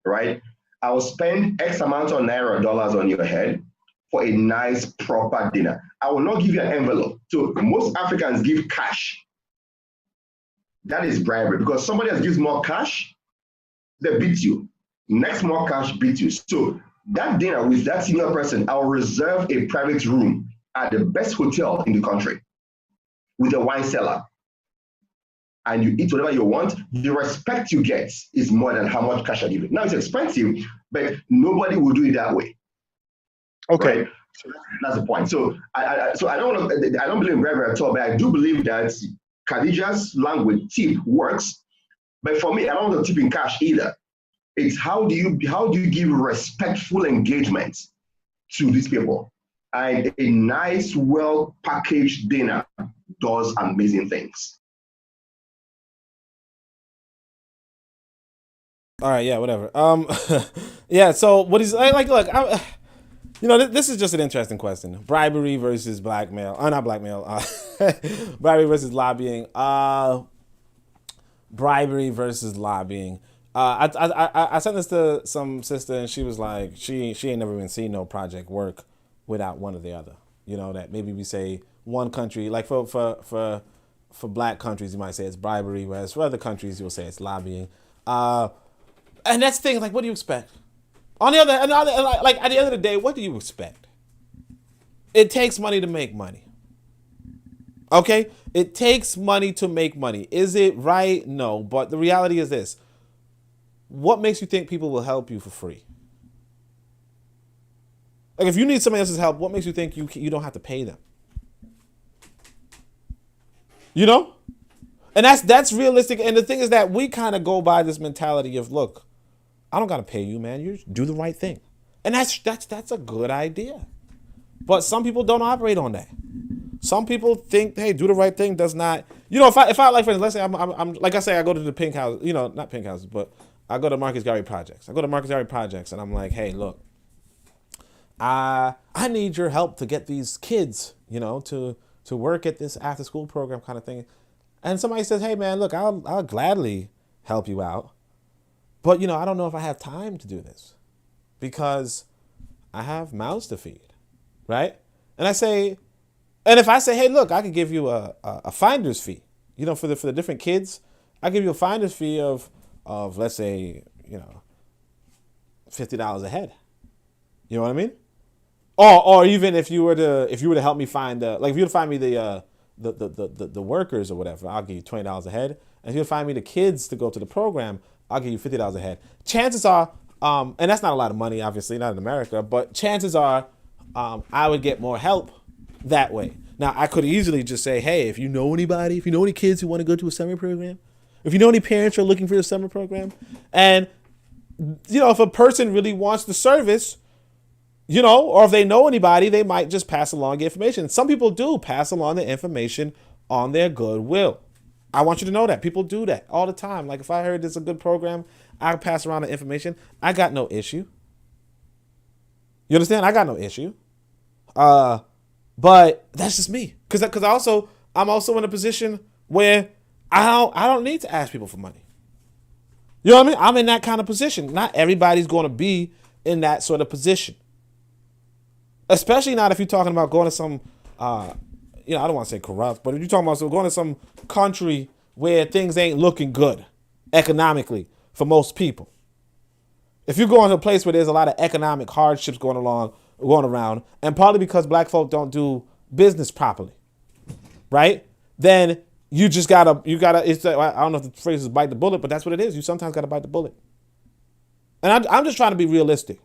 Right? I'll spend X amount of naira or dollars on your head for a nice, proper dinner. I will not give you an envelope. So most Africans give cash. That is bribery because somebody else gives more cash, they beat you. Next more cash beat you. So that dinner with that senior person, I'll reserve a private room at the best hotel in the country with a wine cellar. And you eat whatever you want, the respect you get is more than how much cash I give you. Now it's expensive, but nobody will do it that way. Okay, right? So that's the point. So I don't believe in bribery at all, but I do believe that Khadija's language tip works. But for me, I don't want to tip in cash either. It's how do you give respectful engagement to these people? And a nice, well packaged dinner does amazing things. All right, yeah, whatever. Yeah. So what is like? Look, this is just an interesting question: bribery versus blackmail. Not blackmail. Bribery versus lobbying. Bribery versus lobbying. I sent this to some sister, and she was like, she ain't never even seen no project work without one or the other. That maybe we say one country, like for black countries, you might say it's bribery, whereas for other countries, you'll say it's lobbying. And that's the thing, like, what do you expect? On the other, like, at the end of the day, what do you expect? It takes money to make money. Okay? It takes money to make money. Is it right? No. But the reality is this. What makes you think people will help you for free? Like, if you need somebody else's help, what makes you think you don't have to pay them? And that's realistic. And the thing is that we kind of go by this mentality of, look, I don't got to pay you, man. You just do the right thing. And that's a good idea. But some people don't operate on that. Some people think, hey, do the right thing does not, if I like, for instance, let's say I'm like I say, I go to the pink house, not pink houses, but I go to Marcus Garvey projects. And I'm like, hey, look, I need your help to get these kids, to work at this after school program kind of thing. And somebody says, hey, man, look, I'll gladly help you out. But, I don't know if I have time to do this because I have mouths to feed, right? And I say, And if I say, hey, look, I could give you a finder's fee, for the different kids, I give you a finder's fee of let's say, $50 a head. You know what I mean? Or even if you were to help me find if you were to find me the workers or whatever, I'll give you $20 a head. And if you find me the kids to go to the program, I'll give you $50 a head. Chances are, and that's not a lot of money, obviously, not in America, but chances are I would get more help that way. Now, I could easily just say, hey, if you know anybody, if you know any kids who want to go to a summer program, if you know any parents who are looking for a summer program, and, if a person really wants the service, or if they know anybody, they might just pass along the information. Some people do pass along the information on their goodwill. I want you to know that. People do that all the time. Like if I heard there's a good program, I pass around the information. I got no issue. You understand? I got no issue. But that's just me. Because I'm also in a position where I don't need to ask people for money. You know what I mean? I'm in that kind of position. Not everybody's going to be in that sort of position. Especially not if you're talking about going to some, I don't want to say corrupt, but if you're talking about going to some country where things ain't looking good economically for most people. If you're going to a place where there's a lot of economic hardships going around, and partly because black folk don't do business properly, right? Then you gotta, I don't know if the phrase is bite the bullet, but that's what it is. You sometimes gotta bite the bullet. And I'm just trying to be realistic.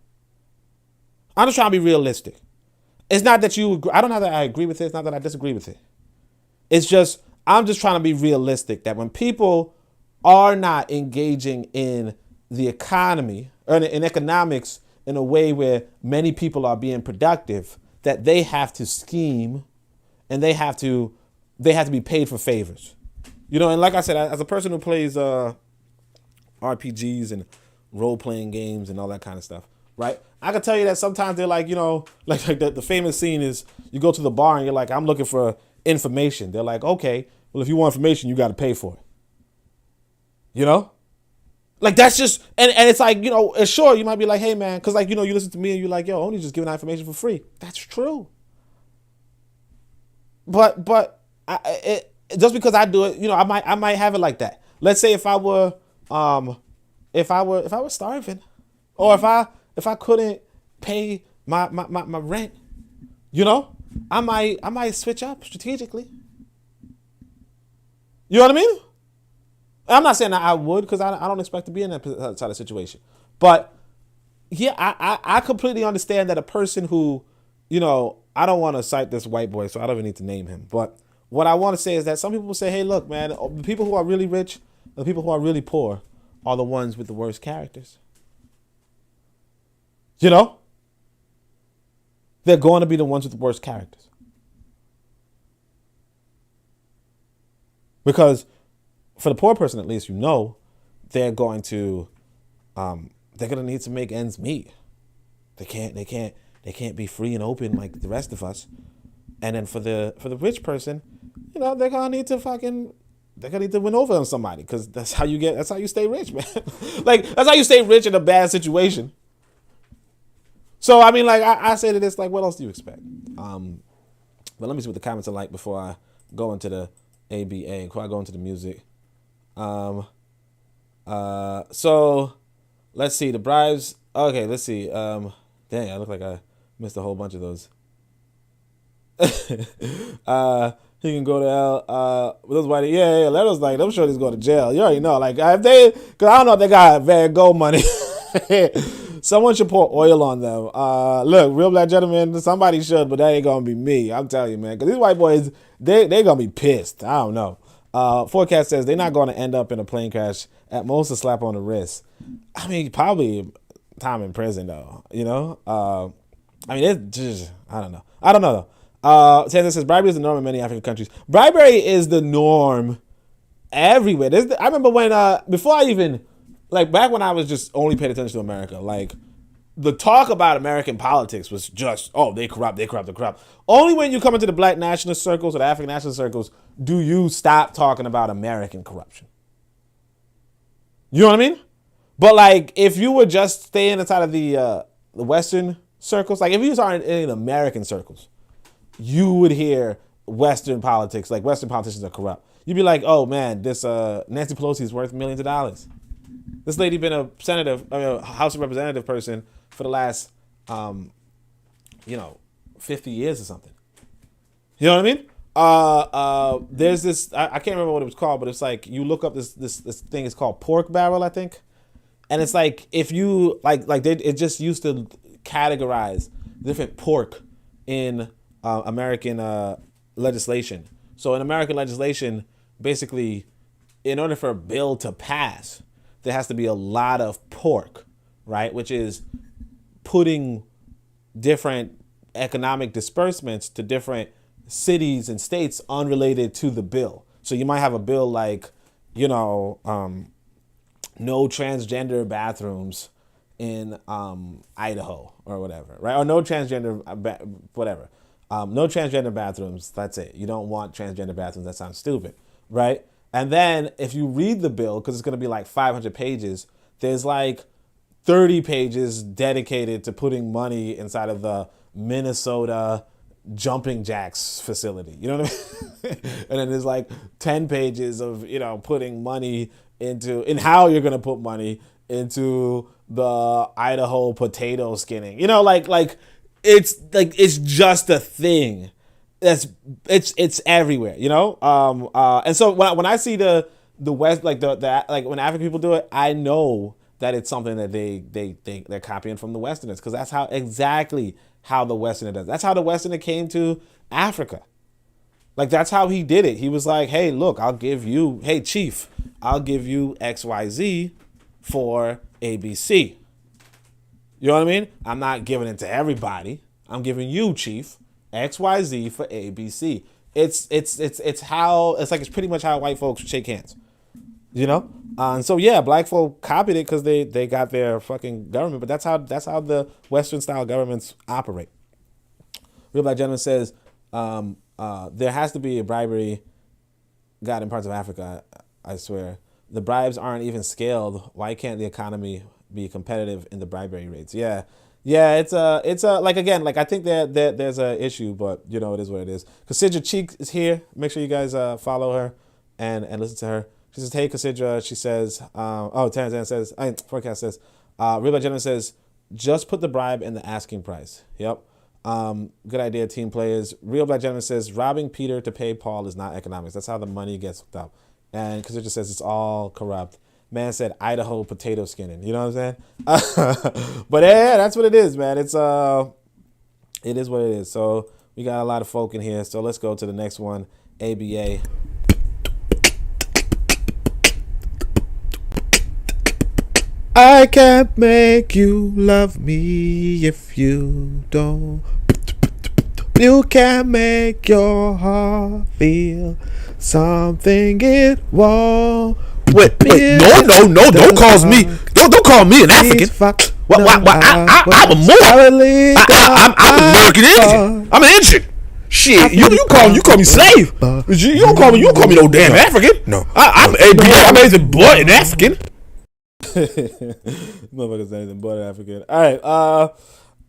It's not that I don't know that I agree with it. It's not that I disagree with it. It's just, I'm just trying to be realistic that when people are not engaging in the economy or in economics in a way where many people are being productive, that they have to scheme and they have to be paid for favors. And like I said, as a person who plays RPGs and role-playing games and all that kind of stuff, right? I can tell you that sometimes they're like, like the famous scene is you go to the bar and you're like, I'm looking for information. They're like, okay, well, if you want information, you got to pay for it. Like that's just, and it's like, sure, you might be like, hey man, cause like, you listen to me and you're like, yo, only just giving out information for free. That's true. But just because I do it, I might have it like that. Let's say if I were starving, or if I couldn't pay my rent, I might switch up strategically. You know what I mean? I'm not saying that I would, because I don't expect to be in that sort of situation. But yeah, I completely understand that a person who, I don't want to cite this white boy, so I don't even need to name him. But what I want to say is that some people will say, hey, look, man, the people who are really rich, the people who are really poor are the ones with the worst characters. They're going to be the ones with the worst characters. Because for the poor person, at least, they're going to need to make ends meet. They can't be free and open like the rest of us. And then for the rich person, they're gonna need to win over on somebody, because that's how you stay rich, man. Like that's how you stay rich in a bad situation. So I mean, like I say to this, like, what else do you expect? But let me see what the comments are like before I go into the ABA, before I go into the music. So let's see the bribes. Okay, let's see. Dang, I look like I missed a whole bunch of those. He can go to those white. Yeah. Let us like them shorties go to jail. You already know. Like if they, cause I don't know if they got Van Gogh money. Someone should pour oil on them. Look, real black gentlemen, somebody should, but that ain't gonna be me. I'm telling you, man. Cause these white boys, they gonna be pissed. I don't know. Forecast says they're not gonna end up in a plane crash. At most, a slap on the wrist. I mean, probably time in prison though. I mean, it's just, I don't know though. Santa says bribery is the norm in many African countries. Bribery is the norm everywhere. I remember when before I even, like, back when I was just only paying attention to America, like the talk about American politics was just, oh, they corrupt. Only when you come into the black nationalist circles or the African nationalist circles do you stop talking about American corruption. You know what I mean? But like, if you were just staying inside of the Western circles, like if you started in American circles, you would hear Western politics, like Western politicians are corrupt. You'd be like, oh man, this Nancy Pelosi is worth millions of dollars. This lady been a senator, House of Representative person for the last, 50 years or something. You know what I mean? There's this, I can't remember what it was called, but it's like you look up this thing. It's called pork barrel, I think. And it's like if you it just used to categorize different pork in American legislation. So in American legislation, basically, in order for a bill to pass, there has to be a lot of pork, right? Which is putting different economic disbursements to different cities and states unrelated to the bill. So you might have a bill like, no transgender bathrooms in Idaho or whatever, right? Or no transgender, whatever. No transgender bathrooms. That's it. You don't want transgender bathrooms. That sounds stupid, right? And then if you read the bill, because it's going to be like 500 pages, there's like 30 pages dedicated to putting money inside of the Minnesota jumping jacks facility. You know what I mean? And then there's like 10 pages of, putting money in how you're going to put money into the Idaho potato skinning. It's just a thing. It's everywhere, and so when I see the West, like when African people do it, I know that it's something that they're copying from the Westerners, because that's exactly how the Westerner does. That's how the Westerner came to Africa. Like that's how he did it. He was like, hey, look, hey chief, I'll give you XYZ for ABC. You know what I mean? I'm not giving it to everybody. I'm giving you, chief, XYZ for ABC. It's pretty much how white folks shake hands. And so yeah, black folk copied it because they got their fucking government, but that's how the Western style governments operate. Real Black Gentleman says there has to be a bribery got in parts of Africa. I swear the bribes aren't even scaled. Why can't the economy be competitive in the bribery rates? Yeah. It's like, again, like I think that there's a issue, but it is what it is. Cassandra Cheek is here. Make sure you guys follow her and listen to her. She says, hey, Cassandra. She says, Tanzan says, Forecast says, Real Black Gentleman says, just put the bribe in the asking price. Yep. Good idea, team players. Real Black Gentleman says, robbing Peter to pay Paul is not economics. That's how the money gets hooked up. And Cassandra says it's all corrupt. Man said Idaho potato skinning. You know what I'm saying? But yeah, that's what it is, man. It is what it is. So we got a lot of folk in here. So let's go to the next one. ABA. I can't make you love me if you don't. You can make your heart feel something it won't. Wait, no, don't call me an African. I'm a Moor. I'm American Indian. I'm an Indian. Shit, you call me slave. You don't call me no damn African. No, I'm anything but an African. Motherfuckers anything but an African. All right,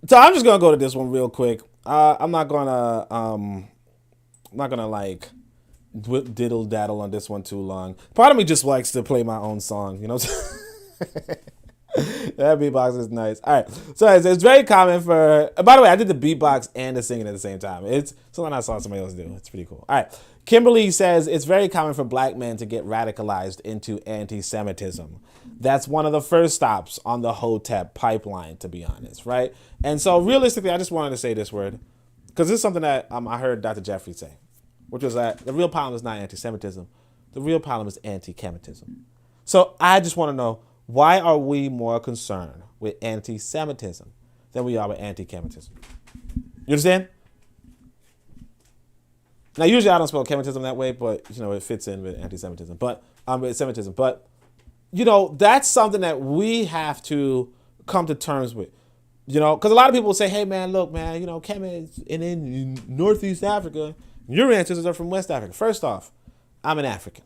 so I'm just gonna go to this one real quick. I'm not gonna like diddle daddle on this one too long. Part of me just likes to play my own song, That beatbox is nice. All right, so it's very common for. By the way, I did the beatbox and the singing at the same time. It's something I saw somebody else do. It's pretty cool. All right, Kimberly says it's very common for black men to get radicalized into anti-Semitism. That's one of the first stops on the Hotep pipeline, to be honest, right? And so realistically, I just wanted to say this word because this is something that I heard Dr. Jeffrey say, which was that the real problem is not anti-Semitism. The real problem is anti-Kemetism. So I just want to know, why are we more concerned with anti-Semitism than we are with anti-Kemetism? You understand? Now, usually I don't spell Kemetism that way, but, it fits in with anti-Semitism. But, with Semitism. But, that's something that we have to come to terms with. Because a lot of people will say, hey, man, look, man, Kemet is in Northeast Africa. Your ancestors are from West Africa. First off, I'm an African.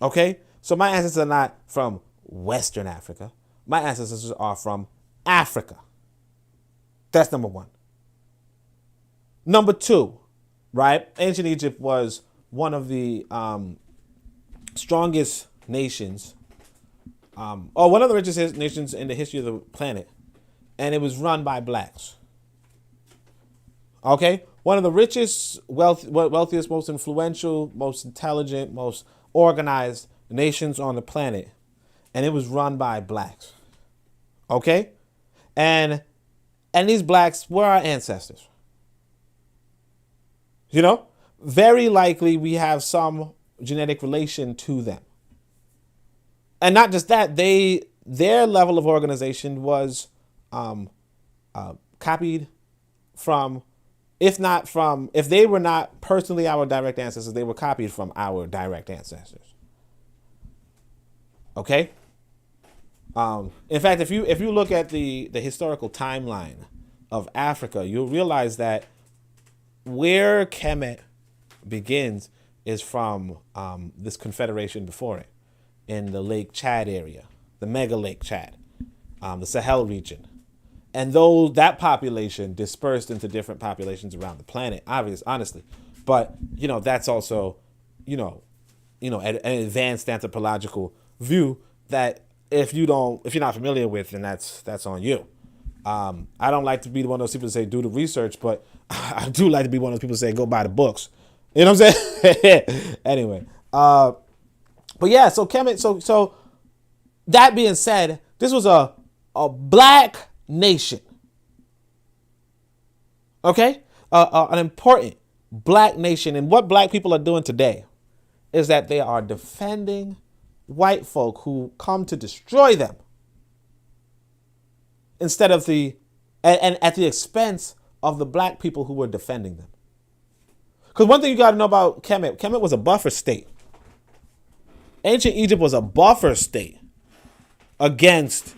Okay? So my ancestors are not from Western Africa. My ancestors are from Africa. That's number one. Number two, right? Ancient Egypt was one of the strongest nations, or one of the richest nations in the history of the planet, and it was run by blacks. Okay? One of the richest, wealthiest, most influential, most intelligent, most organized nations on the planet, and it was run by blacks. Okay? And these blacks were our ancestors. You know? Very likely we have some genetic relation to them. And not just that, their level of organization was copied from, if they were not personally our direct ancestors, they were copied from our direct ancestors. Okay? In fact, if you look at the historical timeline of Africa, you'll realize that where Kemet begins is from this confederation before it in the Lake Chad area, the mega Lake Chad, the Sahel region. And that population dispersed into different populations around the planet, honestly. But, that's also, an advanced anthropological view that if you're not familiar with, then that's on you. I don't like to be one of those people that say do the research, but I do like to be one of those people that say go buy the books. You know what I'm saying? Anyway, but yeah. So Kemet. So that being said, this was a black nation. Okay, an important black nation, and what black people are doing today is that they are defending white folk who come to destroy them, instead of and at the expense of the black people who were defending them. Because one thing you got to know about Kemet was a buffer state. Ancient Egypt was a buffer state against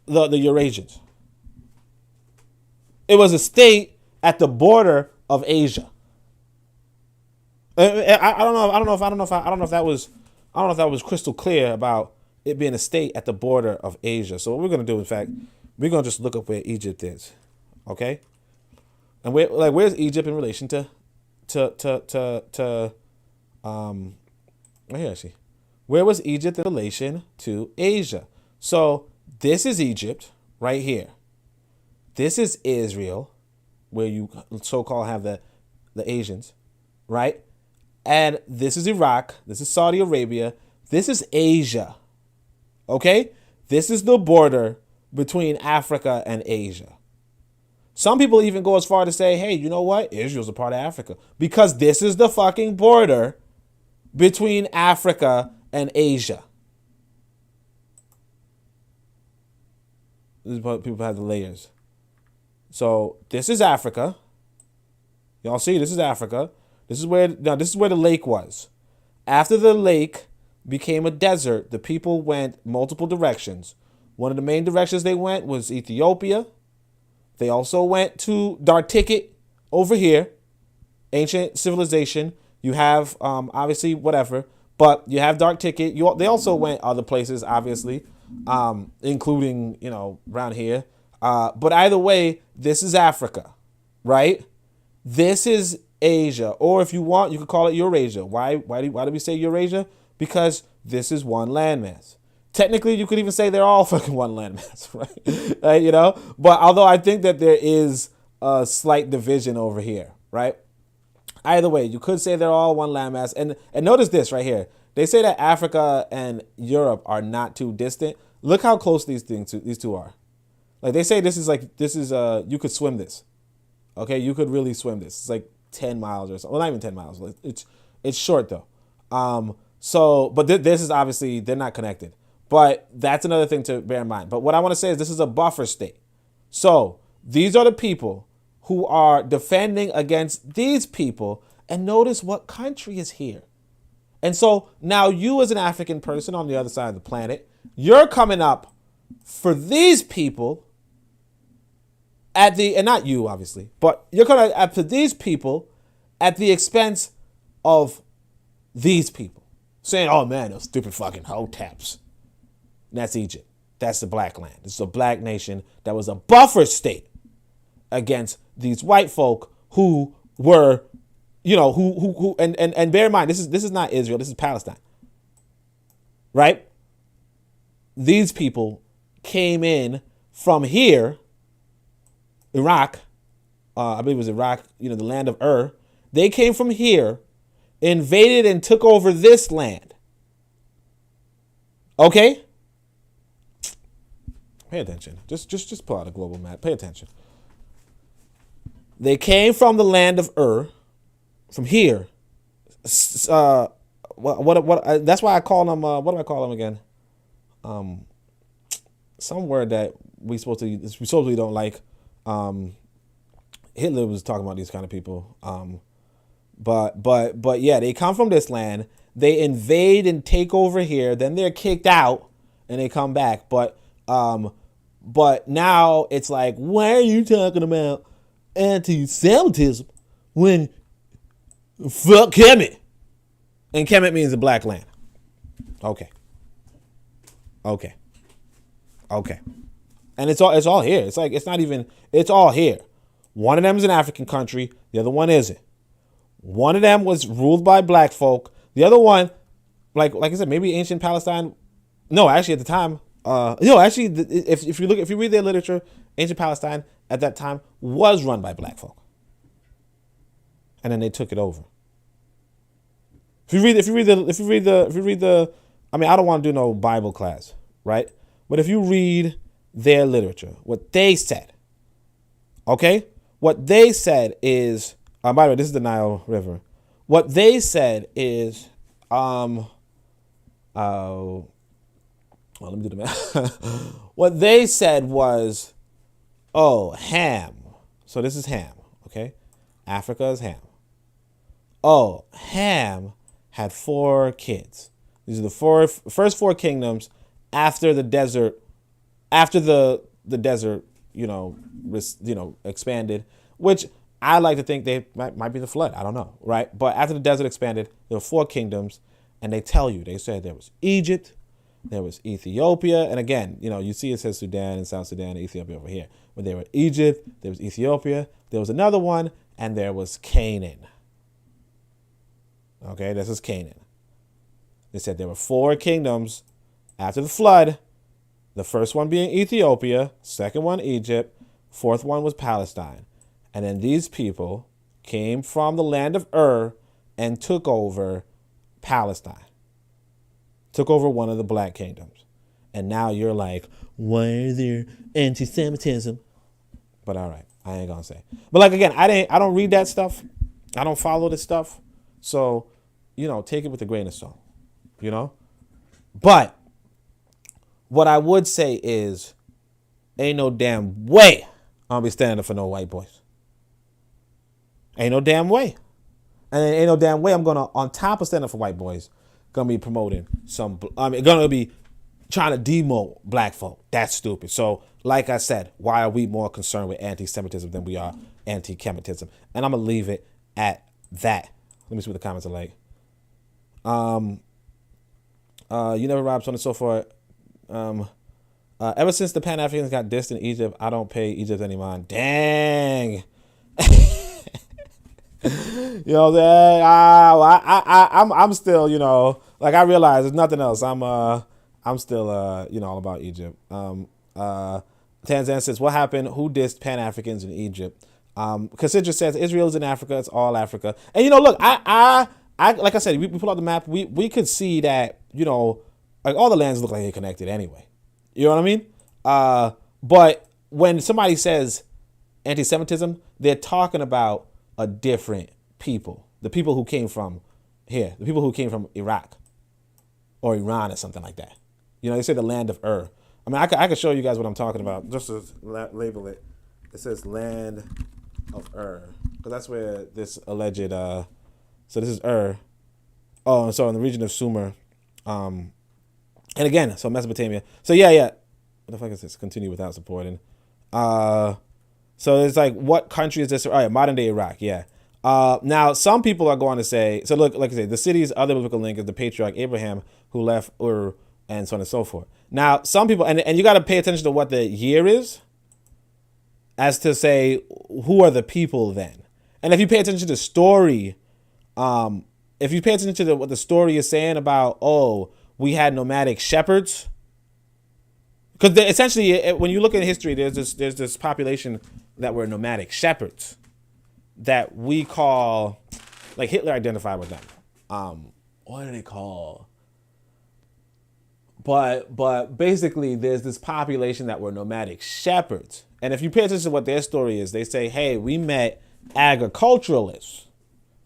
the Eurasians. It was a state at the border of Asia. I don't know if that was crystal clear about it being a state at the border of Asia. So what we're gonna do, in fact, we're gonna just look up where Egypt is, okay? And where's Egypt in relation to here I see. Where was Egypt in relation to Asia? So this is Egypt right here. This is Israel, where you so-called have the Asians, right? And this is Iraq. This is Saudi Arabia. This is Asia. Okay? This is the border between Africa and Asia. Some people even go as far to say, hey, you know what? Israel's a part of Africa. Because this is the fucking border between Africa and Asia. This is what people have the layers. So this is Africa. Y'all see, this is Africa. This is where the lake was. After the lake became a desert, the people went multiple directions. One of the main directions they went was Ethiopia. They also went to Darticket over here, ancient civilization. You have obviously whatever, but you have Darticket. They also went other places, obviously, including around here. But either way, this is Africa, right? This is Asia, or if you want, you could call it Eurasia. Why do we say Eurasia? Because this is one landmass. Technically, you could even say they're all fucking one landmass, right? But although I think that there is a slight division over here, right? Either way, you could say they're all one landmass. And notice this right here. They say that Africa and Europe are not too distant. Look how close these two are. Like they say this is you could swim this. Okay, you could really swim this. It's like 10 miles or so. Well, not even 10 miles. It's short though. But this is obviously, they're not connected. But that's another thing to bear in mind. But what I want to say is this is a buffer state. So these are the people who are defending against these people. And notice what country is here. And so now you as an African person on the other side of the planet, you're coming up for these people and not you obviously, but you're coming up for these people at the expense of these people. Saying, oh man, those stupid fucking hoteps. And that's Egypt. That's the black land. It's a black nation that was a buffer state against these white folk who were and bear in mind, this is not Israel, this is Palestine. Right? These people came in from here, Iraq, I believe it was Iraq, the land of Ur. They came from here, invaded and took over this land. Okay? Pay attention. Just pull out a global map. Pay attention. They came from the land of Ur, from here. That's why I call them. What do I call them again? Some word that we supposedly don't like. Hitler was talking about these kind of people. But yeah, they come from this land. They invade and take over here. Then they're kicked out, and they come back. But now it's like, why are you talking about anti-Semitism when fuck Kemet? And Kemet means the black land. Okay. And it's all here. It's like, it's all here. One of them is an African country. The other one isn't. One of them was ruled by black folk. The other one, like I said, maybe ancient Palestine. No, actually at the time, if you read their literature, ancient Palestine at that time was run by black folk. And then they took it over. If you read the, I mean, I don't want to do no Bible class, right? But if you read their literature, what they said, okay? What they said is, by the way, this is the Nile River. What they said is, let me do the math. What they said was, Ham. So this is Ham, okay? Africa is Ham. Ham had 4 kids. These are the first 4 kingdoms after the desert, expanded, which I like to think they might be the flood. I don't know, right? But after the desert expanded, there were 4 kingdoms, and they said there was Egypt, there was Ethiopia, and again, you see it says Sudan and South Sudan and Ethiopia over here. But there were Egypt, there was Ethiopia, there was another one, and there was Canaan. Okay, this is Canaan. They said there were 4 kingdoms after the flood. The first one being Ethiopia, second one Egypt, fourth one was Palestine. And then these people came from the land of Ur and took over Palestine. Took over one of the black kingdoms. And now you're like, why is there anti-Semitism? But all right, I ain't gonna say. But like again, I don't read that stuff. I don't follow this stuff. So, take it with a grain of salt. But what I would say is, ain't no damn way I'm gonna be standing up for no white boys. Ain't no damn way. And ain't no damn way I'm gonna, on top of standing up for white boys, gonna be promoting gonna be trying to demo black folk. That's stupid. So, like I said, why are we more concerned with anti-Semitism than we are anti-Kemetism? And I'm gonna leave it at that. Let me see what the comments are like. You never robbed, so on and so forth. Ever since the Pan-Africans got dissed in Egypt, I don't pay Egypt any mind. Dang. I'm still, like I realize there's nothing else. I'm still, all about Egypt. Tanzan says, what happened? Who dissed Pan-Africans in Egypt? Cassandra says, Israel is in Africa. It's all Africa. And, look, I like I said, we pull out the map. We could see that, like all the lands look like they're connected anyway. You know what I mean? But when somebody says anti-Semitism, they're talking about a different people. The people who came from here. The people who came from Iraq or Iran or something like that. They say the land of Ur. I mean, I could show you guys what I'm talking about. Just to label it. It says land of Ur. Because that's where this alleged... so this is Ur. Oh, so in the region of Sumer. And again, so Mesopotamia. So yeah. What the fuck is this? Continue without supporting. So it's like, what country is this? Oh yeah, modern day Iraq. Yeah. Now some people are going to say, so look, like I say, the city's other biblical link is the patriarch Abraham who left Ur and so on and so forth. Now some people, and you got to pay attention to what the year is, as to say who are the people then. And if you pay attention to the story if you pay attention to what the story is saying about, we had nomadic shepherds, because essentially when you look at history, there's this population that were nomadic shepherds that we call, like Hitler identified with them. What do they call? But basically there's this population that were nomadic shepherds. And if you pay attention to what their story is, they say, hey, we met agriculturalists.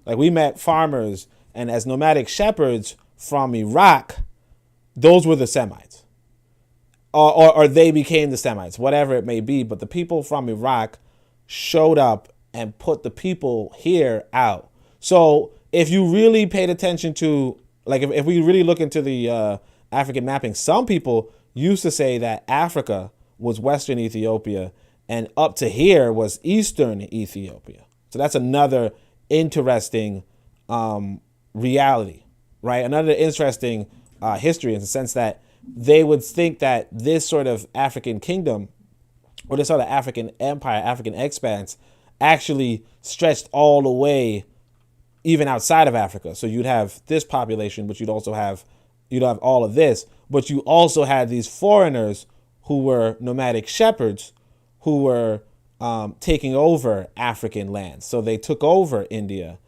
Like we met farmers, and as nomadic shepherds from Iraq, those were the Semites. Or they became the Semites, whatever it may be. But the people from Iraq showed up and put the people here out. So if you really paid attention to, like if we really look into the African mapping, some people used to say that Africa was Western Ethiopia and up to here was Eastern Ethiopia. So that's another interesting reality, right? Another interesting history, in the sense that they would think that this sort of African kingdom, or this sort of African empire, African expanse, actually stretched all the way even outside of Africa. So you'd have this population, but you'd have all of this, but you also had these foreigners who were nomadic shepherds who were taking over African lands. So they took over India.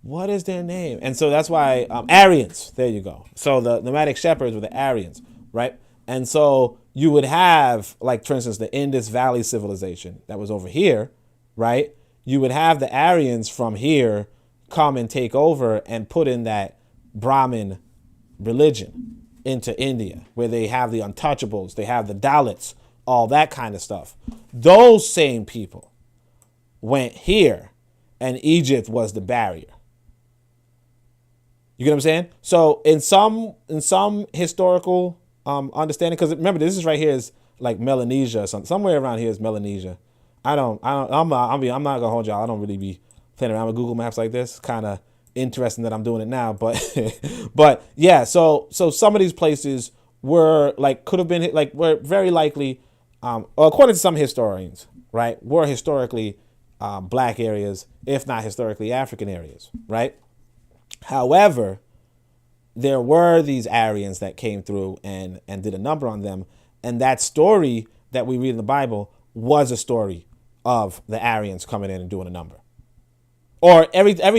What is their name? And so that's why Aryans. There you go. So the nomadic shepherds were the Aryans, right? And so you would have, like, for instance, the Indus Valley civilization that was over here, right? You would have the Aryans from here come and take over and put in that Brahmin religion into India, where they have the untouchables, they have the Dalits, all that kind of stuff. Those same people went here, and Egypt was the barrier. You get what I'm saying? So in some historical understanding, because remember, this is right here is like Melanesia or something. Somewhere around here is Melanesia. I'm not gonna hold y'all. I don't really be playing around with Google Maps like this. Kind of interesting that I'm doing it now, but but yeah. So some of these places were could have been were very likely, according to some historians, right, were historically black areas, if not historically African areas, right? However, there were these Aryans that came through and did a number on them. And that story that we read in the Bible was a story of the Aryans coming in and doing a number. Or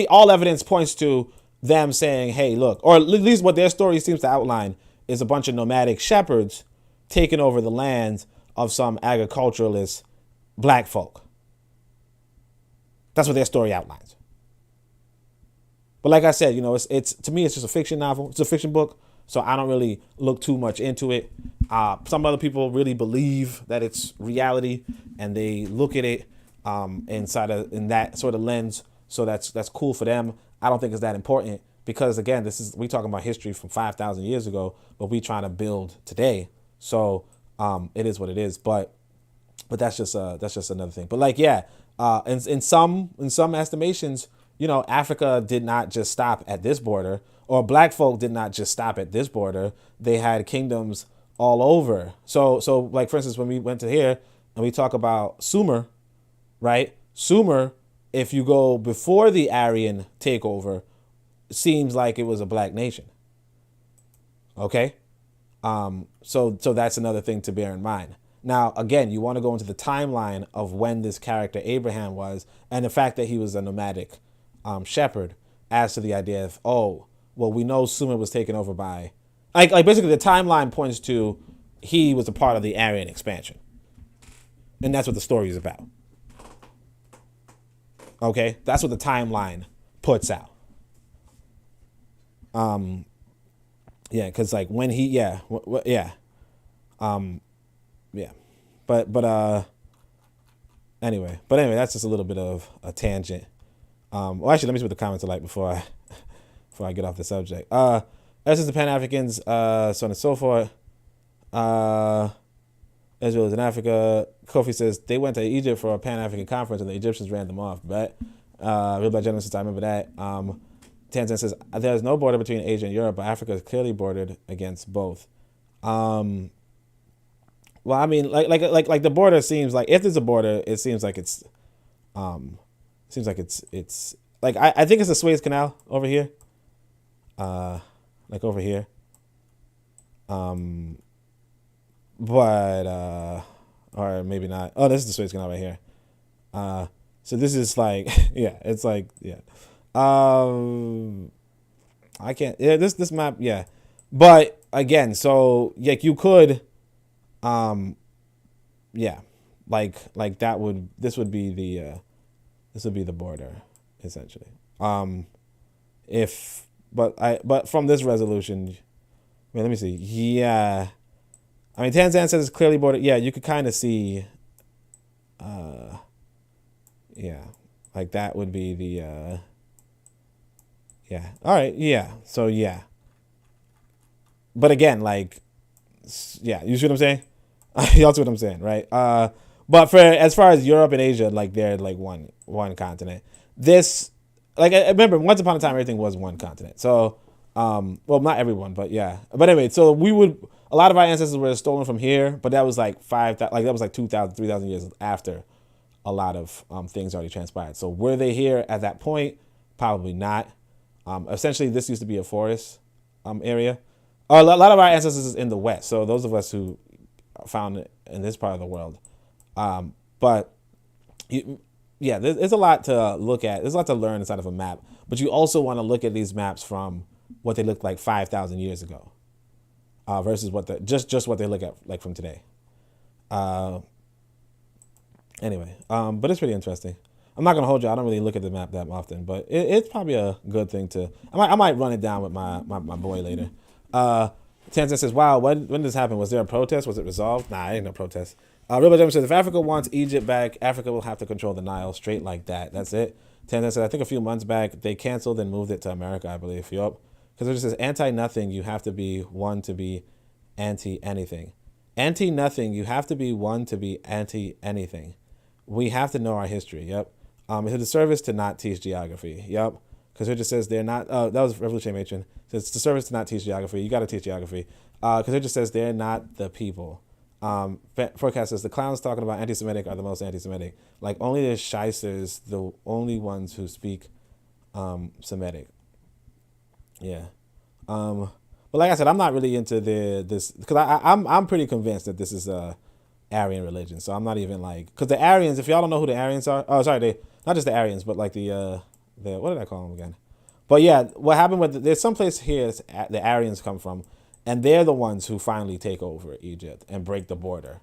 all evidence points to them saying, hey, look, or at least what their story seems to outline is a bunch of nomadic shepherds taking over the lands of some agriculturalist black folk. That's what their story outlines. But like I said, it's to me, it's just a fiction novel. It's a fiction book. So I don't really look too much into it. Some other people really believe that it's reality, and they look at it in that sort of lens. So that's cool for them. I don't think it's that important, because again, we talking about history from 5,000 years ago, but we trying to build today. So it is what it is. But that's just another thing. But in some estimations, Africa did not just stop at this border, or black folk did not just stop at this border. They had kingdoms all over. So like, for instance, when we went to here and we talk about Sumer, right? Sumer, if you go before the Aryan takeover, seems like it was a black nation. Okay. So that's another thing to bear in mind. Now, again, you want to go into the timeline of when this character Abraham was, and the fact that he was a nomadic shepherd, as to the idea of, we know Sumer was taken over by, basically the timeline points to he was a part of the Aryan expansion, and that's what the story is about. Okay, that's what the timeline puts out. Because when he, anyway, that's just a little bit of a tangent. Actually, let me see what the comments are like before I get off the subject. As is the Pan-Africans, so on and so forth. Israel is in Africa. Kofi says they went to Egypt for a Pan-African conference and the Egyptians ran them off. But real black gentleman says, I remember that. Tanzan says there's no border between Asia and Europe, but Africa is clearly bordered against both. Well, I mean, like the border seems like, if there's a border, it seems like it's like I think it's the Suez Canal over here. Like over here. But or maybe not. Oh, this is the Suez Canal right here. So this is like yeah, it's like yeah. I can't this map, yeah. But again, so like you could yeah, like this would be the border essentially. But from this resolution, wait, let me see. Yeah, I mean Tanzania says it's clearly bordered. Yeah, you could kind of see. Yeah, like that would be the. Yeah. All right. Yeah. So yeah. But again, like, yeah, you see what I'm saying? Y'all see what I'm saying, right? But for as far as Europe and Asia, like they're like one continent. This, like, I remember once upon a time everything was one continent. So, well, not everyone, but yeah. But anyway, so a lot of our ancestors were stolen from here, but that was like 2,000, 3,000 years after a lot of things already transpired. So were they here at that point? Probably not. Essentially, this used to be a forest area. A lot of our ancestors is in the West, so those of us who found it in this part of the world. But yeah, there's a lot to look at. There's a lot to learn inside of a map. But you also want to look at these maps from what they looked like 5,000 years ago, versus what just what they look at like from today. Anyway, but it's pretty interesting. I'm not gonna hold you. I don't really look at the map that often, but it's probably a good thing to. I might run it down with my boy later. Tanzan says, "Wow, when did this happen? Was there a protest? Was it resolved? Nah, ain't no protest." Real Benjamin says, "If Africa wants Egypt back, Africa will have to control the Nile straight like that. That's it." Tanzan says, "I think a few months back they canceled and moved it to America, I believe." Yup, because it just says anti-nothing. You have to be one to be anti-anything. Anti-nothing. You have to be one to be anti-anything. We have to know our history. Yep. It's a disservice to not teach geography. Yep. Because it just says they're not. That was Revolutionary Matron. So it's a disservice to not teach geography. You got to teach geography. Because it just says they're not the people. Forecast says the clowns talking about anti-Semitic are the most anti-Semitic. Like only the shysters, the only ones who speak Semitic. Yeah. But like I said, I'm not really into this because I'm pretty convinced that this is a Aryan religion. So I'm not even like, because the Aryans, if y'all don't know who the Aryans are, oh sorry, they not just the Aryans, but like the what did I call them again? But yeah, what happened with there's some place here the Aryans come from, and they're the ones who finally take over Egypt and break the border.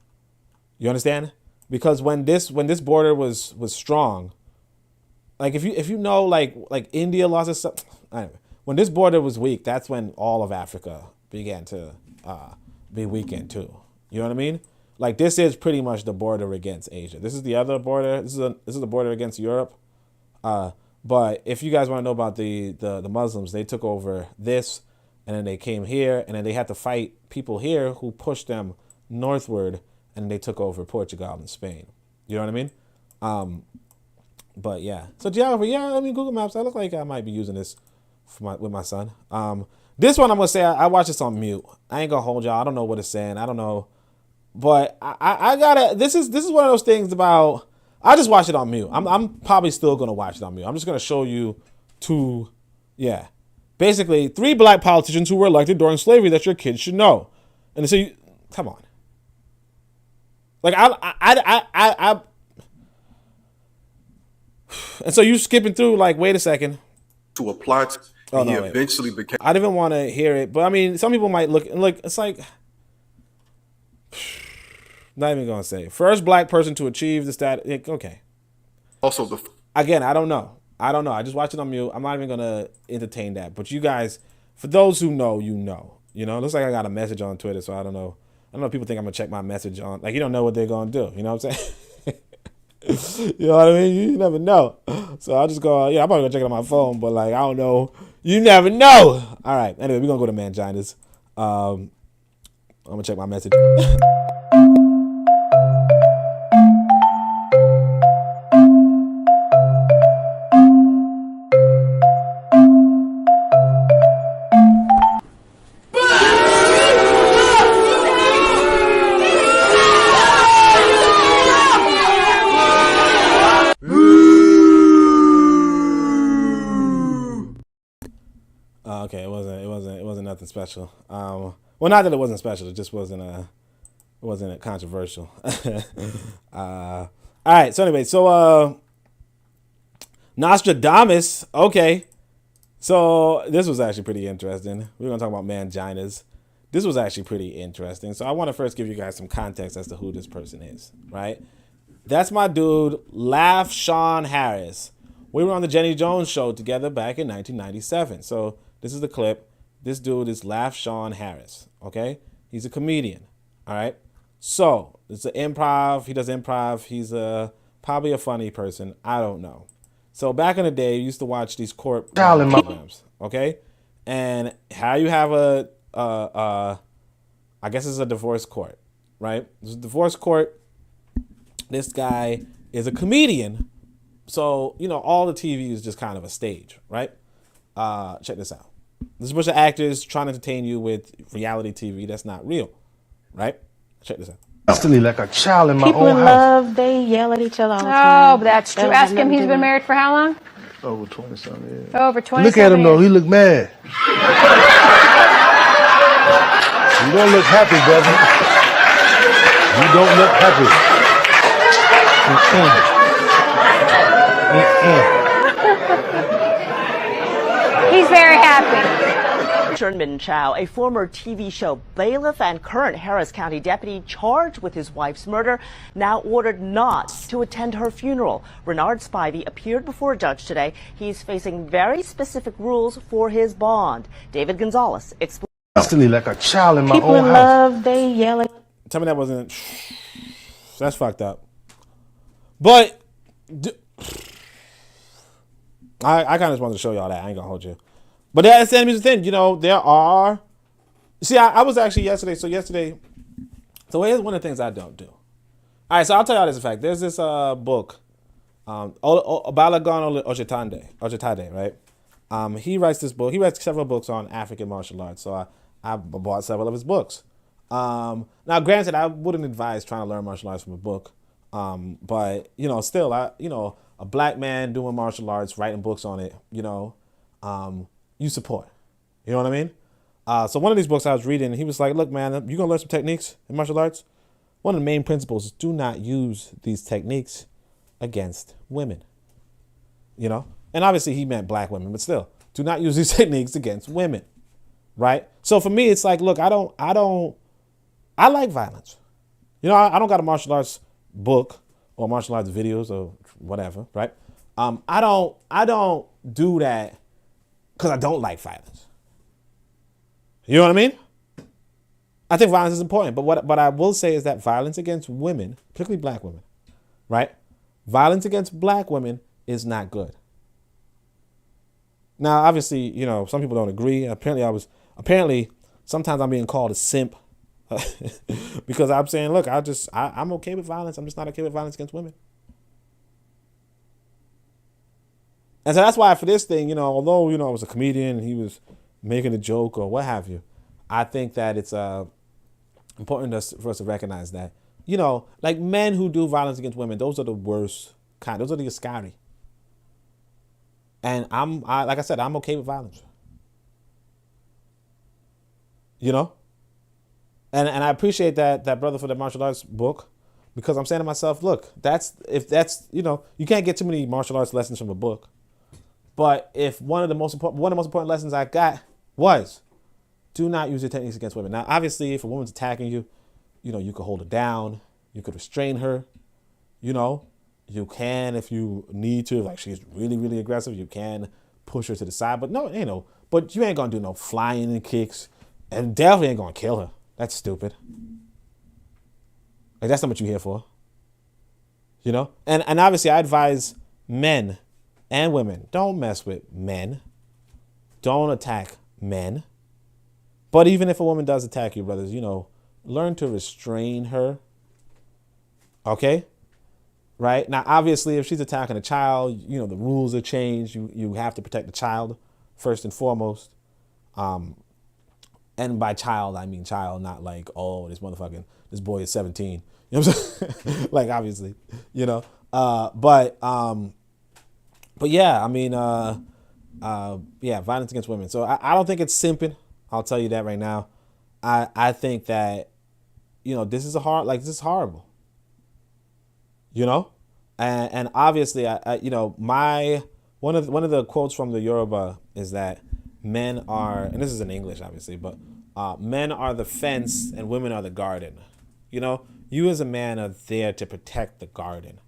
You understand? Because when this border was strong, like if you know like India lost its stuff. Anyway, when this border was weak, that's when all of Africa began to be weakened too. You know what I mean? Like this is pretty much the border against Asia. This is the other border. This is the border against Europe. But if you guys want to know about the Muslims, they took over this, and then they came here, and then they had to fight people here who pushed them northward, and they took over Portugal and Spain. You know what I mean? But yeah. So geography, yeah. I mean Google Maps. I look like I might be using this with my son. This one I'm gonna say I watched this on mute. I ain't gonna hold y'all. I don't know what it's saying. I don't know. But I gotta. This is one of those things about. I just watch it on mute. I'm probably still gonna watch it on mute. I'm just gonna show you basically 3 black politicians who were elected during slavery that your kids should know. And so you come on. Like I and so you skipping through like wait a second. To apply to he eventually became. I didn't even want to hear it, but I mean some people might look it's like. Not even gonna say first black person to achieve the status. Okay. Also, again, I don't know. I just watch it on mute. I'm not even gonna entertain that. But you guys, for those who know, you know. You know, it looks like I got a message on Twitter, so I don't know. I don't know if people think I'm gonna check my message on. Like you don't know what they're gonna do. You know what I'm saying? You know what I mean? You never know. So I'll just go. Yeah, I'm probably gonna check it on my phone, but like I don't know. You never know. All right. Anyway, we're gonna go to Manginas. I'm gonna check my message. nothing special. Well, not that it wasn't special. It just wasn't controversial. All right. So anyway, Nostradamus. Okay. So this was actually pretty interesting. We're gonna talk about manginas. This was actually pretty interesting. So I want to first give you guys some context as to who this person is. Right. That's my dude, Laugh Sean Harris. We were on the Jenny Jones show together back in 1997. So this is the clip. This dude is Laugh Sean Harris. Okay. He's a comedian. All right. So it's an improv. He does improv. He's probably a funny person. I don't know. So back in the day, you used to watch these court programs, okay? And how you have I guess it's a divorce court, right? It's a divorce court. This guy is a comedian. So, all the TV is just kind of a stage, right? Check this out. There's a bunch of actors trying to entertain you with reality TV that's not real, right? Check this out. Constantly like a child in my People own in house. love, they yell at each other all the time. Oh, but that's true. Ask him, he's been married for how long? Over 20-something years. Over 20 Look at him though, he look mad. You don't look happy, brother. You don't look happy. He's very happy. Min Chow, a former TV show bailiff and current Harris County deputy charged with his wife's murder, now ordered not to attend her funeral. Renard Spivey appeared before a judge today. He's facing very specific rules for his bond. David Gonzalez explains. Constantly like a child in my People own in house. love, they yell at. Tell me that wasn't. That's fucked up. But I kind of just wanted to show y'all that. I ain't gonna hold you. But that's the thing, there are. See, I was actually yesterday. So here's one of the things I don't do. All right, so I'll tell y'all this in fact. There's this book, Balagon Ojitade, right? He writes this book. He writes several books on African martial arts. So I bought several of his books. Now, granted, I wouldn't advise trying to learn martial arts from a book. But still, a black man doing martial arts, writing books on it, you support. You know what I mean? So one of these books I was reading, he was like, look, man, you're going to learn some techniques in martial arts. One of the main principles is do not use these techniques against women. And obviously he meant black women, but still, do not use these techniques against women. Right? So for me, it's like, look, I like violence. I don't got a martial arts book or martial arts videos or whatever, right? I don't do that because I don't like violence. You know what I mean? I think violence is important, but what I will say is that violence against women, particularly black women, right? Violence against black women is not good. Now, obviously, some people don't agree. Apparently, sometimes I'm being called a simp because I'm saying, look, I'm okay with violence. I'm just not okay with violence against women. And so that's why for this thing, although, I was a comedian and he was making a joke or what have you, I think that it's important for us to recognize that, like men who do violence against women, those are the worst kind. Those are the scary. And like I said, I'm okay with violence. And I appreciate that brother for the martial arts book, because I'm saying to myself, look, you can't get too many martial arts lessons from a book. But if one of the most important lessons I got was do not use your techniques against women. Now, obviously, if a woman's attacking you, you could hold her down, you could restrain her, you can, if you need to, like she's really, really aggressive, you can push her to the side. But but you ain't gonna do no flying and kicks, and definitely ain't gonna kill her. That's stupid. Like, that's not what you're here for. And obviously I advise men and women, don't mess with men. Don't attack men. But even if a woman does attack you, brothers, learn to restrain her. Okay? Right? Now, obviously, if she's attacking a child, the rules are changed. You have to protect the child first and foremost. And by child, I mean child, not like, oh, this boy is 17. You know what I'm saying? Like, obviously, But yeah, I mean, violence against women. So I don't think it's simping. I'll tell you that right now. I think that, this is this is horrible. And obviously, one of the quotes from the Yoruba is that men are, and this is in English, obviously, but men are the fence and women are the garden. You as a man are there to protect the garden,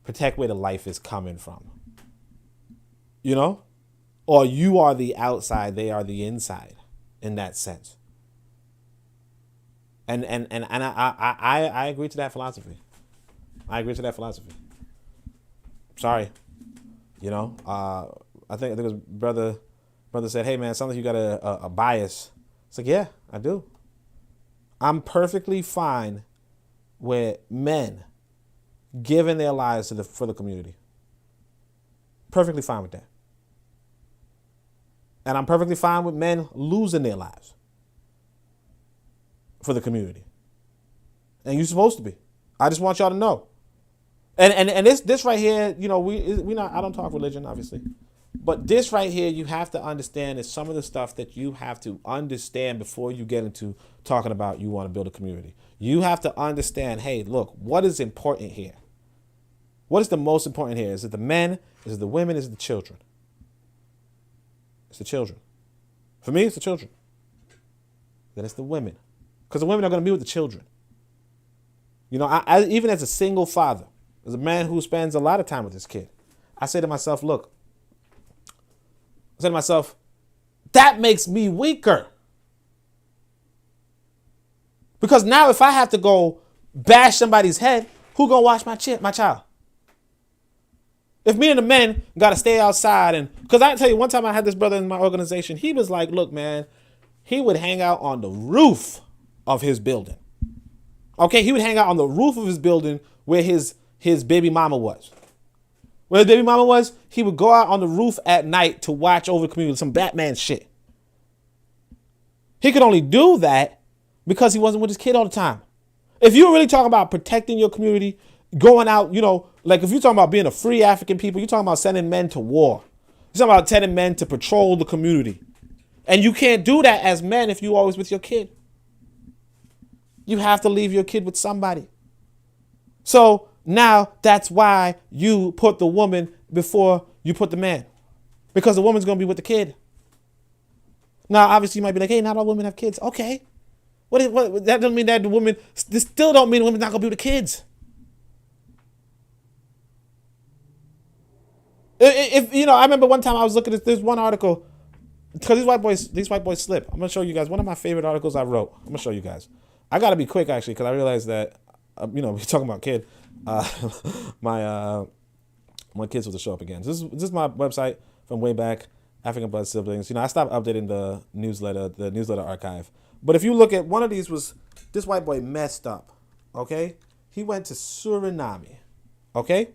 protect where the life is coming from. Or you are the outside, they are the inside, in that sense. And I agree to that philosophy. Sorry. I think it was brother said, hey man, it sounds like you got a bias. It's like, yeah, I do. I'm perfectly fine with men giving their lives for the community. Perfectly fine with that. And I'm perfectly fine with men losing their lives for the community. And you're supposed to be. I just want y'all to know. And this right here, we not, I don't talk religion, obviously. But this right here, you have to understand is some of the stuff that you have to understand before you get into talking about you want to build a community. You have to understand, hey, look, what is important here? What is the most important here? Is it the men? Is it the women? Is it the children? It's the children. For me, it's the children. Then it's the women. Because the women are going to be with the children. I even as a single father, as a man who spends a lot of time with his kid, I say to myself, look, that makes me weaker. Because now if I have to go bash somebody's head, who gonna watch my child? If me and the men got to stay outside because I tell you, one time I had this brother in my organization, he was like, look, man, he would hang out on the roof of his building. Okay, he would hang out on the roof of his building where his baby mama was. Where his baby mama was, he would go out on the roof at night to watch over the community, some Batman shit. He could only do that because he wasn't with his kid all the time. If you really talk about protecting your community, going out, like if you're talking about being a free African people, you're talking about sending men to war. You're talking about sending men to patrol the community. And you can't do that as men if you're always with your kid. You have to leave your kid with somebody. So now that's why you put the woman before you put the man. Because the woman's going to be with the kid. Now, obviously, you might be like, hey, not all women have kids. Okay. What that doesn't mean that the woman, this still don't mean the woman's not going to be with the kids. If I remember one time I was looking at this one article, because these white boys slip. I'm going to show you guys one of my favorite articles I wrote. I'm going to show you guys. I got to be quick, actually, because I realized that, we're talking about kid. My kids will show up again. This is my website from way back, African Blood Siblings. I stopped updating the newsletter archive. But if you look at one of these, was this white boy messed up. Okay, he went to Suriname. Okay,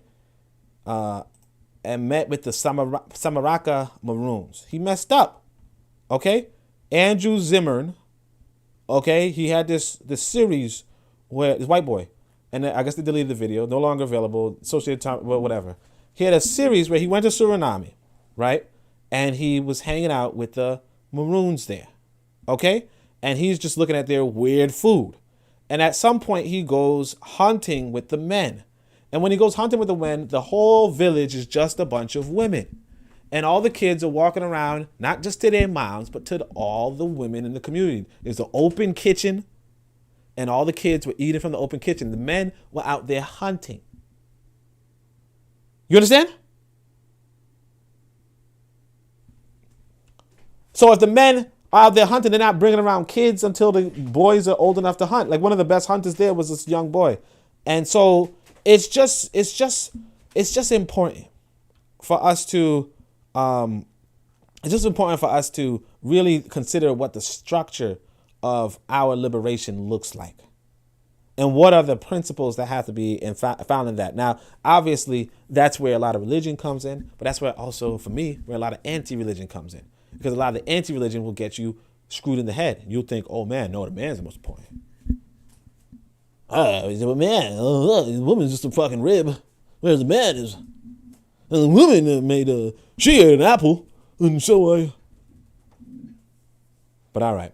and met with the Samaraka Maroons. He messed up. Okay, Andrew Zimmern. Okay, he had this series where this white boy, and I guess they deleted the video, no longer available, associated time, well, whatever. He had a series where he went to Suriname, right? And he was hanging out with the Maroons there, okay? And he's just looking at their weird food. And at some point, he goes hunting with the men. And when he goes hunting with the men, the whole village is just a bunch of women. And all the kids are walking around, not just to their moms, but to all the women in the community. There's an open kitchen, and all the kids were eating from the open kitchen. The men were out there hunting. You understand? So if the men are out there hunting, they're not bringing around kids until the boys are old enough to hunt. Like one of the best hunters there was this young boy. And so it's just important for us to really consider what the structure of our liberation looks like. And what are the principles that have to be found in that? Now, obviously, that's where a lot of religion comes in, but that's where also, for me, where a lot of anti-religion comes in. Because a lot of the anti-religion will get you screwed in the head. You'll think, oh man, no, the man's the most important. The woman's just a fucking rib, whereas the man is. And the woman made she ate an apple, and so But all right.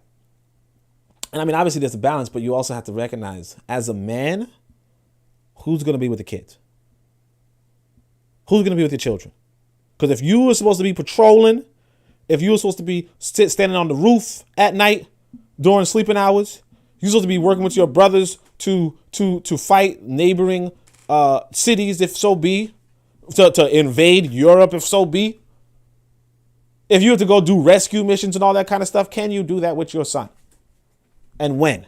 And I mean, obviously there's a balance, but you also have to recognize as a man, who's going to be with the kids? Who's going to be with your children? Because if you were supposed to be patrolling, if you were supposed to be standing on the roof at night during sleeping hours, you're supposed to be working with your brothers to fight neighboring cities, if so be, to invade Europe, if so be. If you were to go do rescue missions and all that kind of stuff, can you do that with your son? And when?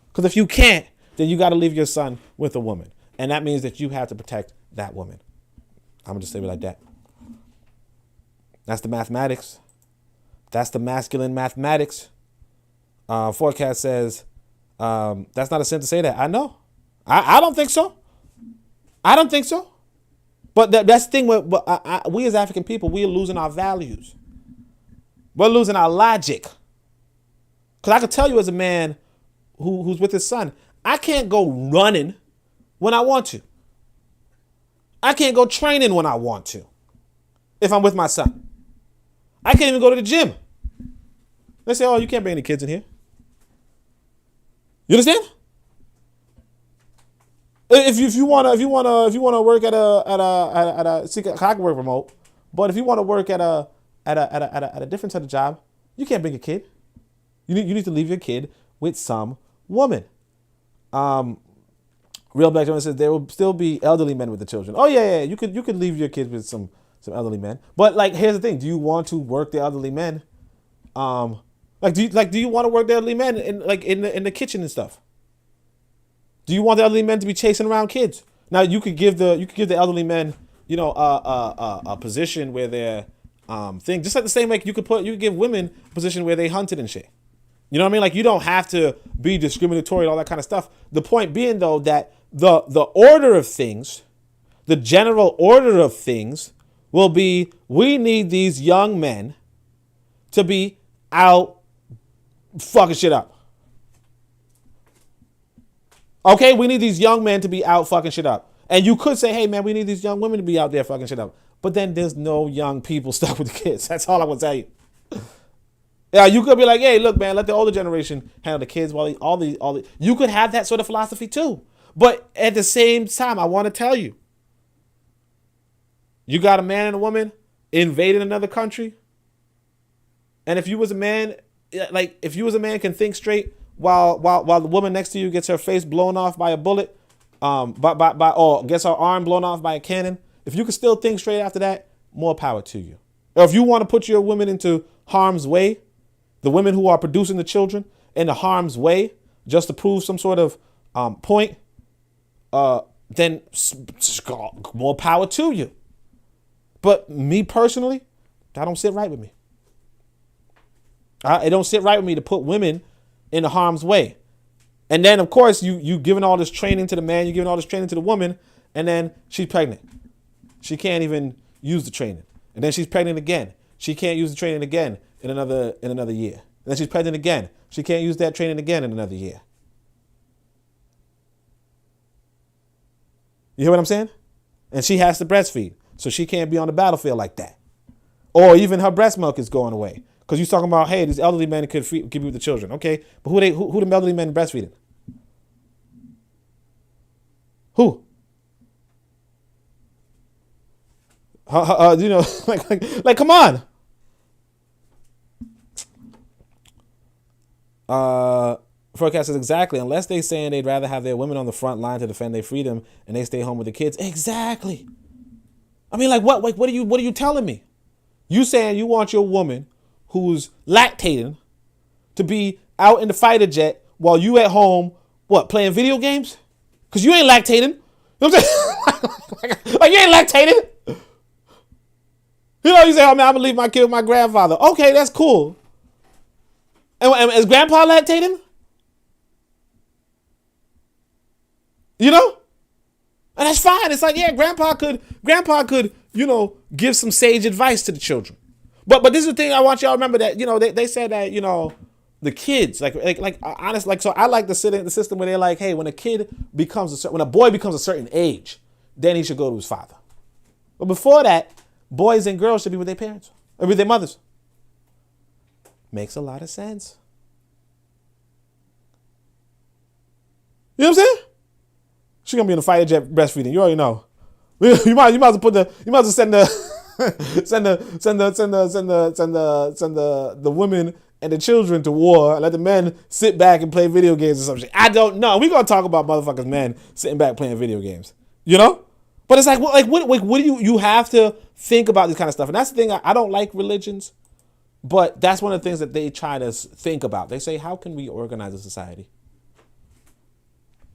Because if you can't, then you got to leave your son with a woman. And that means that you have to protect that woman. I'm going to just leave it like that. That's the mathematics. That's the masculine mathematics. Forecast says, that's not a sin to say that. I know. I don't think so. I don't think so. But that's the thing. We as African people, we are losing our values. We're losing our logic. Because I could tell you as a man who's with his son, I can't go running when I want to. I can't go training when I want to if I'm with my son. I can't even go to the gym. They say, oh, you can't bring any kids in here. You understand? If you wanna work at a see, I can work remote, but if you want to work at a different type of job, you can't bring a kid. You need to leave your kid with some woman. Real Black Jones says there will still be elderly men with the children. Oh yeah. You could leave your kids with some elderly men. But like, here's the thing: do you want to work the elderly men? Do you want to work the elderly men in the kitchen and stuff? Do you want the elderly men to be chasing around kids? Now you could give the elderly men, a position where they're thing, just like the same like you could give women a position where they hunted and shit. You know what I mean? Like, you don't have to be discriminatory and all that kind of stuff. The point being though that the order of things, the general order of things will be, we need these young men to be out fucking shit up. Okay, we need these young men to be out fucking shit up. And you could say, hey man, we need these young women to be out there fucking shit up. But then there's no young people stuck with the kids. That's all I want to tell you. Yeah, you could be like, hey, look, man, let the older generation handle the kids while all the. You could have that sort of philosophy too. But at the same time, I want to tell you, you got a man and a woman invading another country. And if you was a man, can think straight while the woman next to you gets her face blown off by a bullet, or gets her arm blown off by a cannon, if you can still think straight after that, more power to you. Or if you want to put your women into harm's way, the women who are producing the children into harm's way, just to prove some sort of point, then more power to you. But me personally, that don't sit right with me. It don't sit right with me to put women into harm's way. And then, of course, you giving all this training to the man, you're giving all this training to the woman, and then she's pregnant. She can't even use the training. And then she's pregnant again. She can't use the training again in another year. And then she's pregnant again. She can't use that training again in another year. You hear what I'm saying? And she has to breastfeed. So she can't be on the battlefield like that. Or even her breast milk is going away. Because you're talking about, hey, these elderly men could be with the children. Okay, but who the elderly men breastfeeding? Who? Like, come on. Forecast says exactly. Unless they saying they'd rather have their women on the front line to defend their freedom, and they stay home with the kids. Exactly. I mean, like, what? Like, what are you telling me? You saying you want your woman who's lactating to be out in the fighter jet while you at home, playing video games? Because you ain't lactating. You know what I'm saying? Like, you ain't lactating. You say, oh man, I'm gonna leave my kid with my grandfather. Okay, that's cool. And is grandpa lactating? You know? And that's fine. It's like, yeah, grandpa could, give some sage advice to the children. But this is the thing I want y'all to remember, that, they said that, the kids, honestly, so I like the system where they're like, hey, when a boy becomes a certain age, then he should go to his father. But before that, boys and girls should be with their parents or with their mothers. Makes a lot of sense. You know what I'm saying? She's gonna be in a fighter jet breastfeeding. You already know. You might as well send the women and the children to war and let the men sit back and play video games or some shit. I don't know. We're gonna talk about motherfuckers men sitting back playing video games. You know? But it's like what do you have to think about this kind of stuff. And that's the thing, I don't like religions, but that's one of the things that they try to think about. They say, how can we organize a society?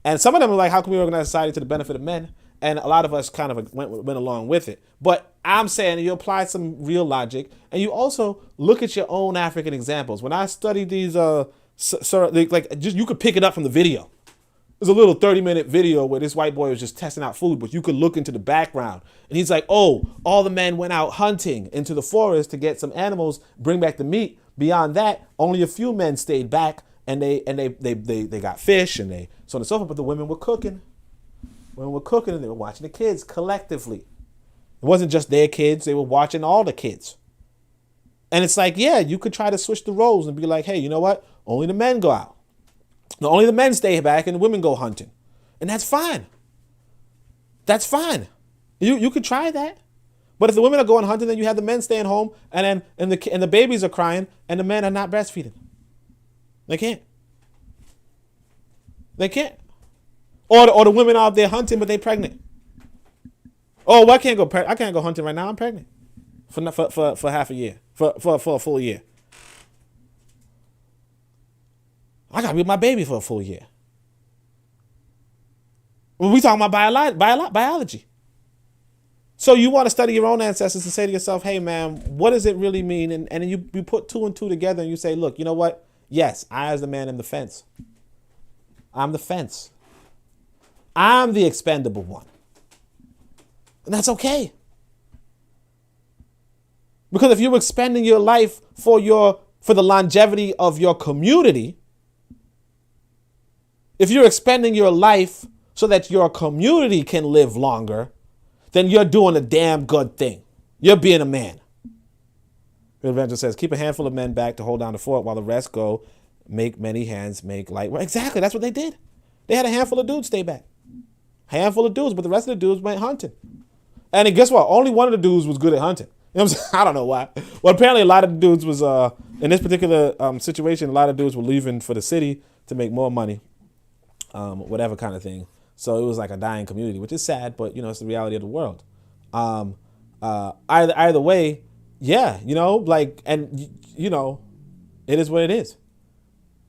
And some of them are like, how can we organize society to the benefit of men? And a lot of us kind of went along with it. But I'm saying you apply some real logic, and you also look at your own African examples. When I studied these, you could pick it up from the video. There's a little 30-minute video where this white boy was just testing out food, but you could look into the background. And he's like, oh, all the men went out hunting into the forest to get some animals, bring back the meat. Beyond that, only a few men stayed back, and they got fish, and they so on and so forth. But the women were cooking. Women were cooking, and they were watching the kids collectively. It wasn't just their kids. They were watching all the kids. And it's like, yeah, you could try to switch the roles and be like, hey, you know what? Only the men go out. No, only the men stay back and the women go hunting. And that's fine. That's fine. You could try that. But if the women are going hunting, then you have the men staying home, and the babies are crying, and the men are not breastfeeding. They can't. They can't. Or the women out there hunting, but they pregnant. Oh, well, I can't go hunting right now. I'm pregnant for half a year, for a full year. I gotta be with my baby for a full year. Well, we talking about biology. So you want to study your own ancestors and say to yourself, hey man, what does it really mean? And then you put two and two together and you say, look, you know what? Yes, I as the man am the fence. I'm the fence. I'm the expendable one. And that's okay. Because if you're expending your life for the longevity of your community, if you're expending your life so that your community can live longer, then you're doing a damn good thing. You're being a man. The evangelist says, keep a handful of men back to hold down the fort while the rest go make many hands make light. Well, exactly. That's what they did. They had a handful of dudes stay back. Handful of dudes, but the rest of the dudes went hunting. And then guess what? Only one of the dudes was good at hunting. You know what I'm saying? I don't know why. Well, apparently a lot of the dudes was, in this particular situation, a lot of dudes were leaving for the city to make more money, whatever kind of thing. So it was like a dying community, which is sad, but you know, it's the reality of the world. Either way, yeah, you know, like, and you know, it is what it is.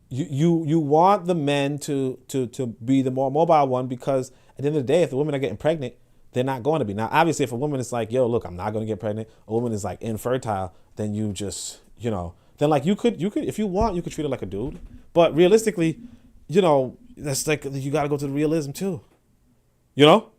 You want the men to be the more mobile one, because at the end of the day, if the women are getting pregnant, they're not going to be. Now, obviously, if a woman is like, yo, look, I'm not going to get pregnant, a woman is like infertile, then you just, you know, then like you could, if you want, you could treat her like a dude. But realistically, you know, that's like, you got to go to the realism too. You know,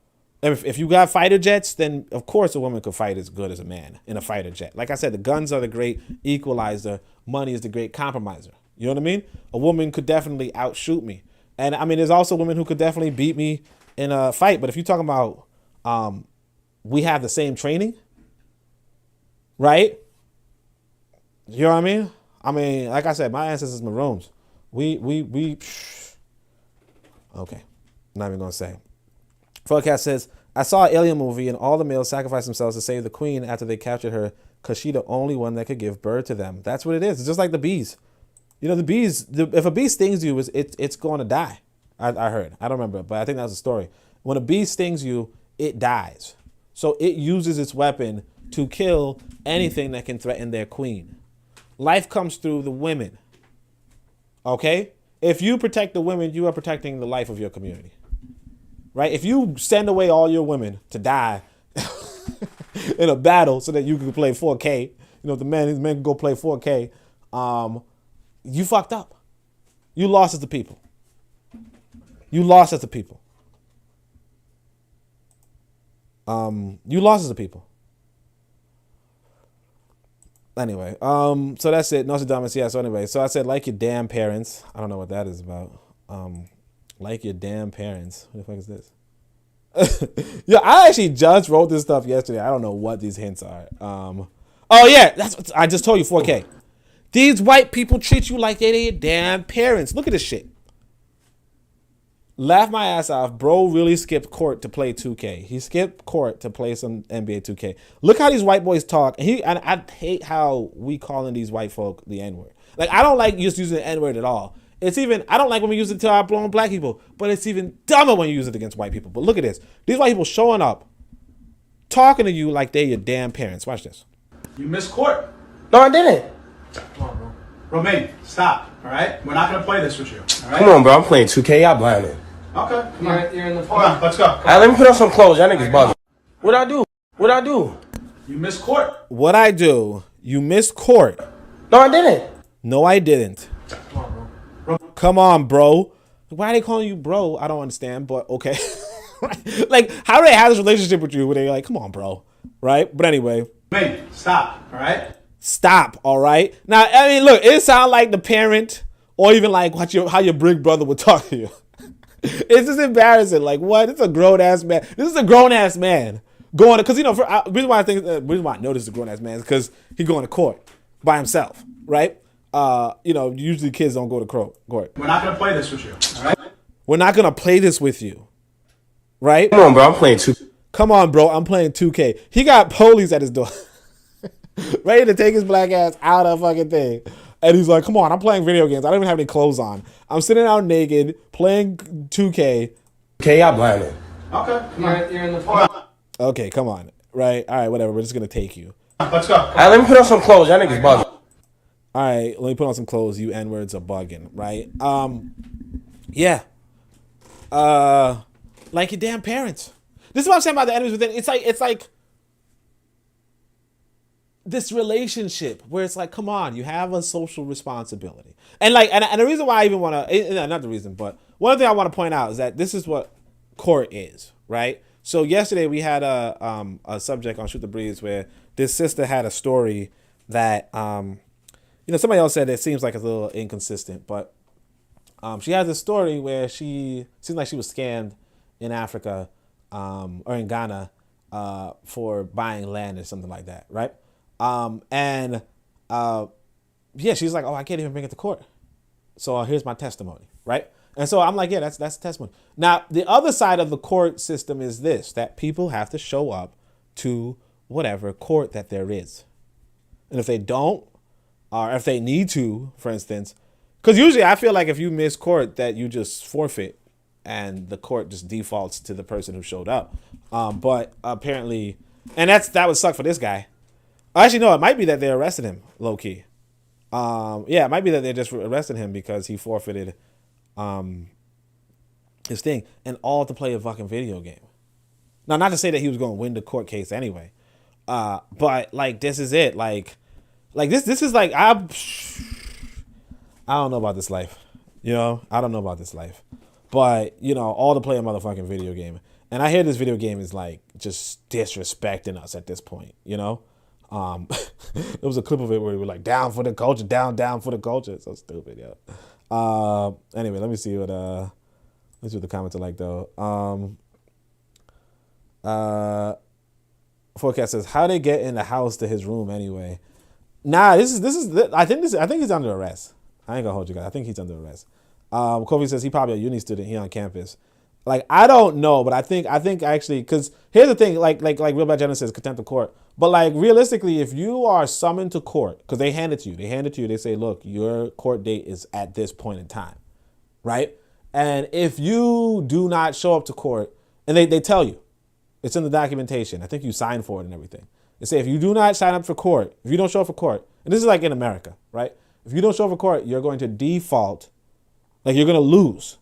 if you got fighter jets, then of course a woman could fight as good as a man in a fighter jet. Like I said, the guns are the great equalizer. Money is the great compromiser. You know what I mean? A woman could definitely outshoot me. And I mean, there's also women who could definitely beat me in a fight. But if you're talking about, we have the same training, right? You know what I mean? I mean, like I said, my ancestors maroons. Okay. Not even gonna say. Forecast says, I saw an alien movie and all the males sacrificed themselves to save the queen after they captured her because she's the only one that could give birth to them. That's what it is. It's just like the bees. You know, the bees, if a bee stings you, it's going to die. I heard. I don't remember, but I think that was the story. When a bee stings you, it dies. So it uses its weapon to kill anything that can threaten their queen. Life comes through the women. Okay? If you protect the women, you are protecting the life of your community. Right? If you send away all your women to die in a battle so that you can play 4K, you know, the men can go play 4K, you fucked up. You lost as a people. You lost as a people. You lost as a people. Anyway, so that's it. Nostradamus, yeah, so anyway. So I said, like your damn parents. I don't know what that is about. Like your damn parents. What the fuck is this? Yeah, I actually just wrote this stuff yesterday. I don't know what these hints are. Oh yeah, that's what I just told you. 4K. These white people treat you like they're your damn parents. Look at this shit. Laugh my ass off. Bro really skipped court to play 2K. He skipped court to play some NBA 2K. Look how these white boys talk. And I hate how we calling these white folk the N-word. Like, I don't like just using the N-word at all. It's even, I don't like when we use it to our blown black people, but it's even dumber when you use it against white people. But look at this. These white people showing up, talking to you like they're your damn parents. Watch this. You missed court. No, I didn't. Come on, bro. Bro, baby, stop, all right? We're not going to play this with you, all right? Come on, bro. I'm playing 2K. Y'all blinded. Okay, come on. You're in the... Hold on, let's go. All right, let me put on some clothes. Y'all niggas bugging. What'd I do? What'd I do? You missed court. What'd I do? You missed court. No, I didn't. No, I didn't. Come on, bro. Come on, bro. Why are they calling you bro? I don't understand, but okay. Like, how do they have this relationship with you where they're like, come on, bro? Right? But anyway. Baby, stop, all right? Stop, all right? Now, I mean, look, it sounds like the parent or even like how your big brother would talk to you. It's just embarrassing. Like, what? It's a grown-ass man. This is a grown-ass man going to, because, you know, the reason why I know this is a grown-ass man is because he's going to court by himself, right? You know, usually kids don't go to court. We're not going to play this with you, all right? We're not going to play this with you, right? Come on, bro. I'm playing 2K. Come on, bro. I'm playing 2K. He got police at his door. Ready to take his black ass out of fucking thing. And he's like, come on, I'm playing video games. I don't even have any clothes on. I'm sitting out naked, playing 2K. Okay, y'all blinded. Okay, come on. You're in the... Okay, come on. Right? All right, whatever. We're just going to take you. Let's go. All right, let me put on some clothes. Y'all niggas bugging. All right, let me put on some clothes. You N-words are bugging, right? Yeah. Like your damn parents. This is what I'm saying about the enemies within. It's like this relationship where it's like, come on, you have a social responsibility. And like, and the reason why I even want to, not the reason, but one thing I want to point out is that this is what court is, right? So yesterday we had a subject on Shoot the Breeze where this sister had a story that, you know, somebody else said it seems like it's a little inconsistent, but she has a story where she seemed like she was scammed in Africa or in Ghana for buying land or something like that, right? Yeah, she's like, oh, I can't even bring it to court. So here's my testimony, right? And so I'm like, yeah, that's testimony. Now, the other side of the court system is this, that people have to show up to whatever court that there is. And if they don't, or if they need to, for instance, because usually I feel like if you miss court that you just forfeit and the court just defaults to the person who showed up. But apparently, and that would suck for this guy. Actually, no, it might be that they arrested him, low key. Yeah, it might be that they just arrested him because he forfeited his thing, and all to play a fucking video game. Now, not to say that he was going to win the court case anyway, but like this is it. Like this is like I don't know about this life, you know. I don't know about this life, but you know, all to play a motherfucking video game, and I hear this video game is like just disrespecting us at this point, you know. There was a clip of it where we were like, down for the culture, down for the culture. It's so stupid, yo. Anyway, let me see what the comments are like though. Forecast says, how they get in the house to his room anyway? Nah, this is I think he's under arrest. I ain't gonna hold you guys. I think he's under arrest. Kofi says he probably a uni student. He on campus. Like, I don't know, but I think actually, because here's the thing, like Real Bad Jenna says, contempt of court. But like realistically, if you are summoned to court, because they hand it to you, they say, look, your court date is at this point in time, right? And if you do not show up to court, and they tell you, it's in the documentation. I think you sign for it and everything. They say if you do not sign up for court, if you don't show up for court, and this is like in America, right? If you don't show up for court, you're going to default, like you're going to lose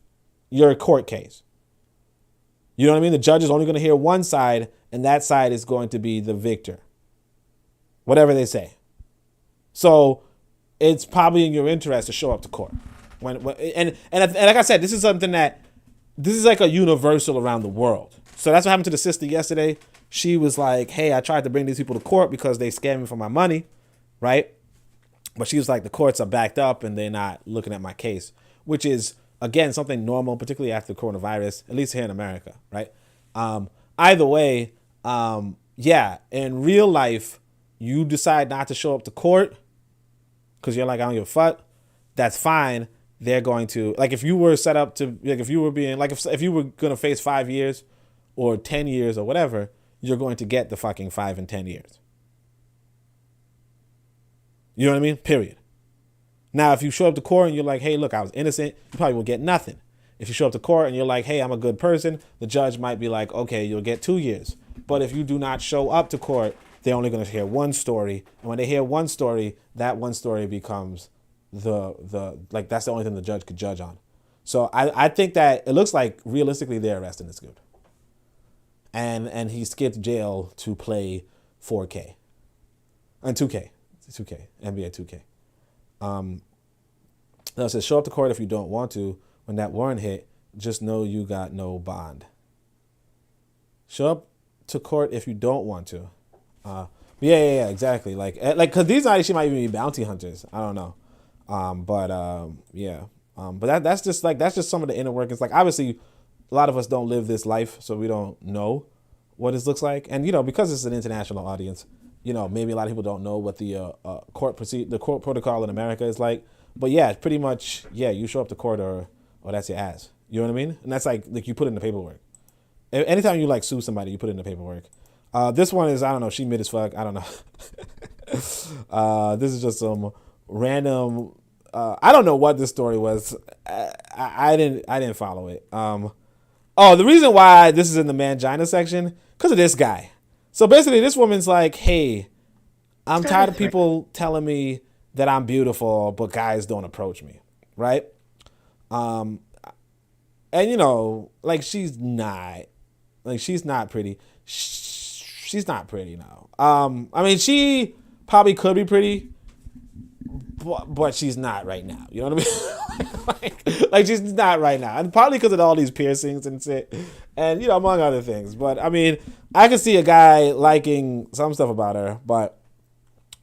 your court case. You know what I mean? The judge is only going to hear one side, and that side is going to be the victor. Whatever they say. So it's probably in your interest to show up to court. And like I said, this is something this is like a universal around the world. So that's what happened to the sister yesterday. She was like, hey, I tried to bring these people to court because they scammed me for my money, right? But she was like, the courts are backed up and they're not looking at my case, which is, again, something normal, particularly after coronavirus, at least here in America, right? Either way, yeah, in real life, you decide not to show up to court, because you're like, I don't give a fuck, that's fine. They're going to, like, if you were set up to, like, if you were being, like, if you were going to face 5 years or 10 years or whatever, you're going to get the fucking 5 and 10 years. You know what I mean? Period. Now, if you show up to court and you're like, hey, look, I was innocent, you probably will get nothing. If you show up to court and you're like, hey, I'm a good person, the judge might be like, okay, you'll get 2 years. But if you do not show up to court, they're only going to hear one story. And when they hear one story, that one story becomes like, that's the only thing the judge could judge on. So I think that it looks like realistically they're arresting this dude. And he skipped jail to play 4K. And 2K. 2K. NBA 2K. It says, show up to court if you don't want to. When that warrant hit, just know you got no bond. Show up to court if you don't want to. Yeah, exactly. Like, cause these actually might even be bounty hunters. I don't know. But that's just some of the inner workings. Like, obviously, a lot of us don't live this life, so we don't know what this looks like. And because it's an international audience, maybe a lot of people don't know what the court protocol in America is like. But yeah, pretty much, yeah, you show up to court or that's your ass. You know what I mean? And that's like you put in the paperwork. Anytime you like sue somebody, you put in the paperwork. This one is, I don't know, she mid as fuck. I don't know. This is just some random. I don't know what this story was. I didn't follow it. The reason why this is in the mangina section, because of this guy. So basically, this woman's like, hey, I'm tired of people telling me that I'm beautiful, but guys don't approach me, right? And like she's not pretty. She's not pretty now. I mean, she probably could be pretty, but she's not right now. You know what I mean? like she's not right now, and probably because of all these piercings and shit, and among other things. But I mean, I could see a guy liking some stuff about her, but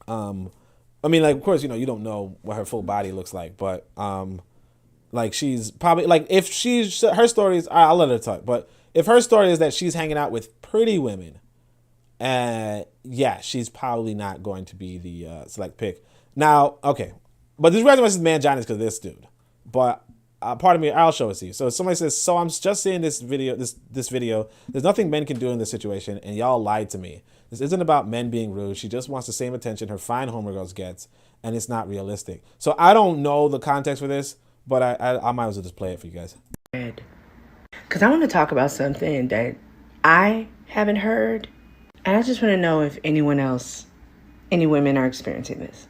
I mean, like, of course, you don't know what her full body looks like, but like she's probably like if her stories, I'll let her talk. But if her story is that she's hanging out with pretty women, yeah, she's probably not going to be the select pick. Now, okay, but this reason why this is mangina is because of this dude. But pardon me, I'll show it to you. So somebody says, so I'm just seeing this video. This video. There's nothing men can do in this situation, and y'all lied to me. This isn't about men being rude. She just wants the same attention her fine homegirls gets, and it's not realistic. So I don't know the context for this, but I might as well just play it for you guys. Because I want to talk about something that I haven't heard, and I just want to know if any women are experiencing this.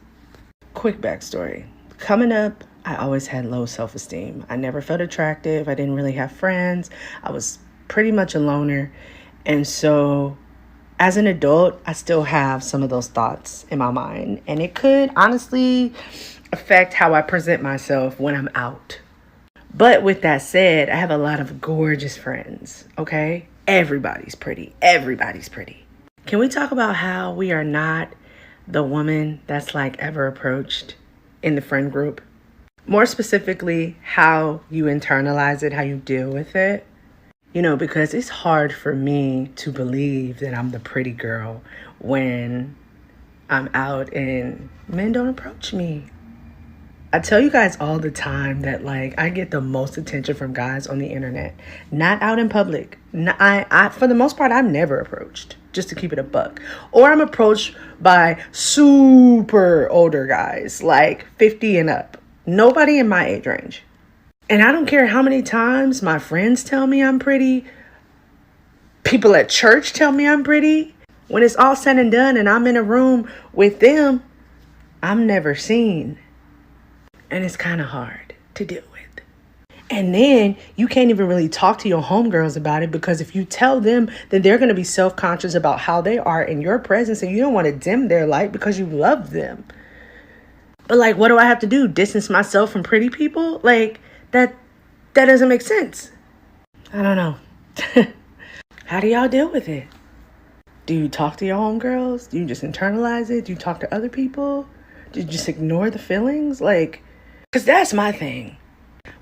Quick backstory. Coming up, I always had low self-esteem. I never felt attractive. I didn't really have friends. I was pretty much a loner. And so as an adult, I still have some of those thoughts in my mind. And it could honestly affect how I present myself when I'm out. But with that said, I have a lot of gorgeous friends, okay? Everybody's pretty. Everybody's pretty. Can we talk about how we are not the woman that's like ever approached in the friend group? More specifically, how you internalize it, how you deal with it. Because it's hard for me to believe that I'm the pretty girl when I'm out and men don't approach me. I tell you guys all the time that like I get the most attention from guys on the internet, not out in public. I for the most part, I'm never approached, just to keep it a buck. Or I'm approached by super older guys, like 50 and up. Nobody in my age range. And I don't care how many times my friends tell me I'm pretty. People at church tell me I'm pretty. When it's all said and done and I'm in a room with them, I'm never seen. And it's kind of hard to deal with. And then you can't even really talk to your homegirls about it, because if you tell them, then they're going to be self-conscious about how they are in your presence, and you don't want to dim their light because you love them. But like, what do I have to do? Distance myself from pretty people? Like, that doesn't make sense. I don't know. How do y'all deal with it? Do you talk to your homegirls? Do you just internalize it? Do you talk to other people? Do you just ignore the feelings? Like, because that's my thing.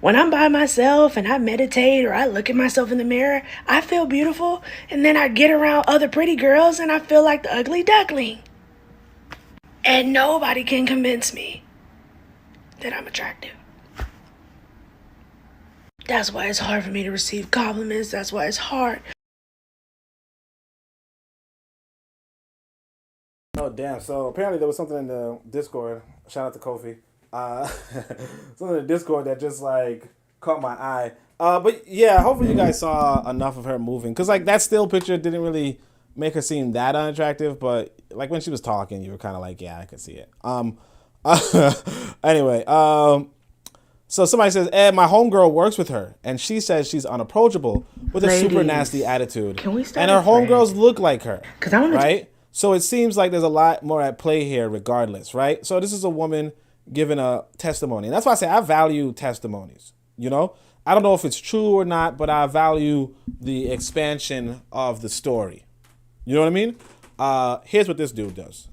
When I'm by myself and I meditate or I look at myself in the mirror, I feel beautiful. And then I get around other pretty girls and I feel like the ugly duckling. And nobody can convince me that I'm attractive. That's why it's hard for me to receive compliments. That's why it's hard. Oh, damn. So apparently there was something in the Discord. Shout out to Kofi. Something in the Discord that just like caught my eye. But yeah, hopefully you guys saw enough of her moving. Because like that still picture didn't really make her seem that unattractive. But like when she was talking, you were kind of like, yeah, I could see it. Anyway, so somebody says, Ed, my homegirl works with her, and she says she's unapproachable with a super nasty attitude. Can we start? And her homegirls look like her. Because I want to. Right? So it seems like there's a lot more at play here regardless, right? So this is a woman giving a testimony. And that's why I say I value testimonies, you know? I don't know if it's true or not, but I value the expansion of the story. You know what I mean? Here's what this dude does.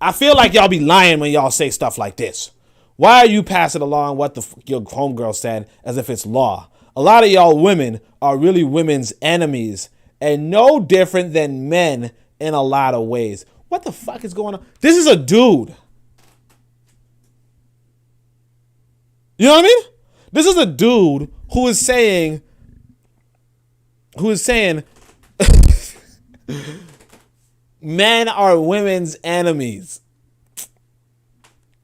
I feel like y'all be lying when y'all say stuff like this. Why are you passing along what your homegirl said as if it's law? A lot of y'all women are really women's enemies and no different than men in a lot of ways. What the fuck is going on? This is a dude. You know what I mean? This is a dude who is saying men are women's enemies.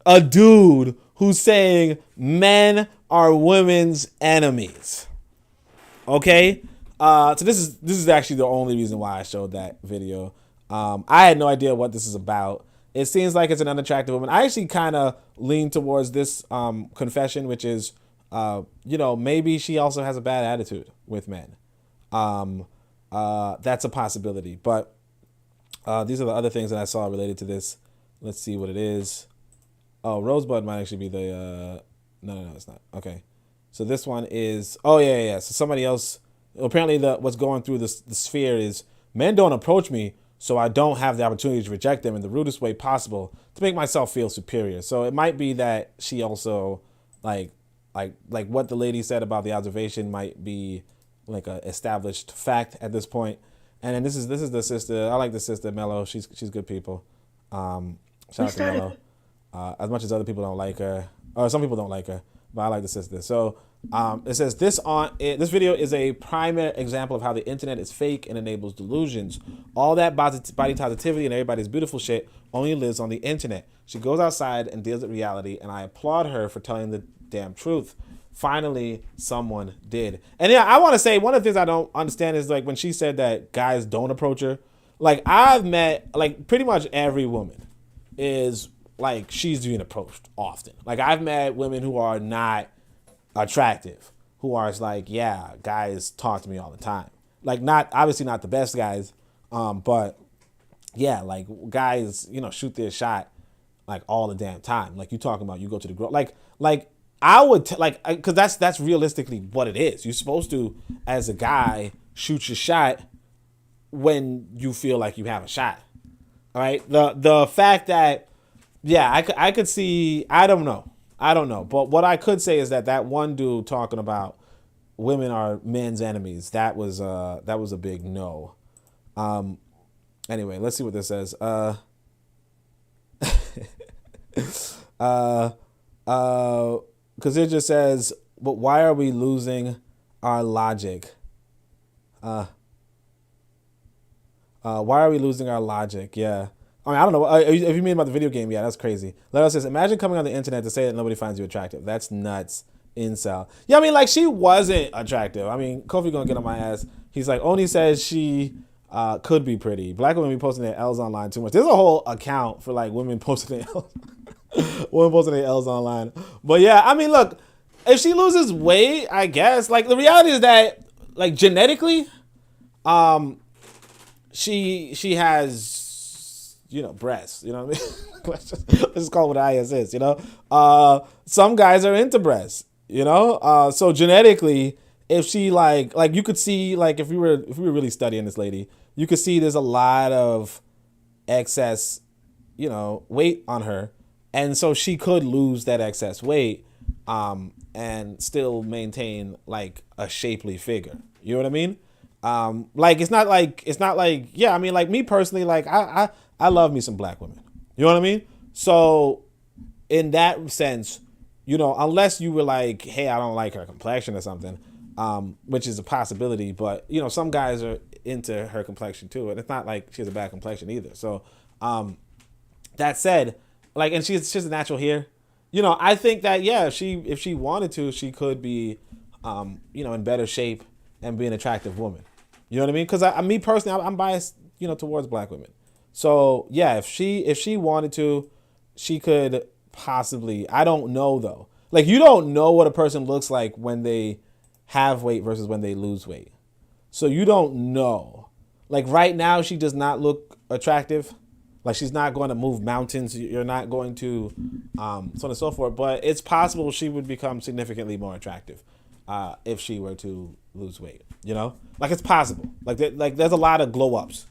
A dude who's saying men are women's enemies. Okay? So this is actually the only reason why I showed that video. I had no idea what this is about. It seems like it's an unattractive woman. I actually kind of lean towards this confession, which is, maybe she also has a bad attitude with men. That's a possibility. But these are the other things that I saw related to this. Let's see what it is. Oh, Rosebud might actually be the... No, it's not. Okay. So this one is... Oh, yeah. So somebody else... Apparently what's going through the sphere is men don't approach me, so I don't have the opportunity to reject them in the rudest way possible to make myself feel superior. So it might be that she also like what the lady said about the observation might be like a established fact at this point. And then this is the sister. I like the sister Mello. She's good people. Shout out to Mello. As much as other people don't like her, or some people don't like her, but I like the sister. So it says this video is a prime example of how the internet is fake and enables delusions. All that body positivity and everybody's beautiful shit only lives on the internet. She goes outside and deals with reality, and I applaud her for telling the damn truth. Finally, someone did. And yeah, I want to say one of the things I don't understand is like when she said that guys don't approach her. Like I've met like pretty much every woman is like she's being approached often. Like I've met women who are not attractive, who are like, yeah, guys talk to me all the time. Like obviously not the best guys, but yeah, like guys, shoot their shot like all the damn time. Like you talking about, you go to the girl, like I would because that's realistically what it is. You're supposed to, as a guy, shoot your shot when you feel like you have a shot. All right. The fact that, yeah, I could see, I don't know. But what I could say is that one dude talking about women are men's enemies, that was a big no. Anyway, let's see what this says. Because it just says, but why are we losing our logic? Why are we losing our logic? Yeah. I mean, I don't know. If you mean about the video game, yeah, that's crazy. Leo says, imagine coming on the internet to say that nobody finds you attractive. That's nuts. Incel. Yeah, I mean, like, she wasn't attractive. I mean, Kofi gonna get on my ass. He's like, Oni says she could be pretty. Black women be posting their L's online too much. There's a whole account for, like, women posting their L's. Women posting their L's online. But, yeah, I mean, look, if she loses weight, I guess. Like, the reality is that, like, genetically, she has... breasts, you know what I mean? let's just call it what IS is, some guys are into breasts, so genetically, if she like you could see, like, if we were really studying this lady, you could see there's a lot of excess, weight on her, and so she could lose that excess weight, and still maintain like a shapely figure. You know what I mean? It's not like, yeah, I mean, like, me personally, like, I love me some black women. You know what I mean? So in that sense, You know, unless you were like, hey, I don't like her complexion or something, which is a possibility. But, you know, some guys are into her complexion too. And it's not like she has a bad complexion either. So that said, like, and she's a natural hair. You know, I think that, yeah, if she wanted to, she could be, you know, in better shape and be an attractive woman. You know what I mean? Because me personally, I'm biased, you know, towards black women. So yeah, if she wanted to, she could possibly. I don't know though. Like, you don't know what a person looks like when they have weight versus when they lose weight. So you don't know. Like right now, she does not look attractive. Like, she's not going to move mountains. You're not going to, so on and so forth. But it's possible she would become significantly more attractive if she were to lose weight. You know, like, it's possible. Like there's a lot of glow ups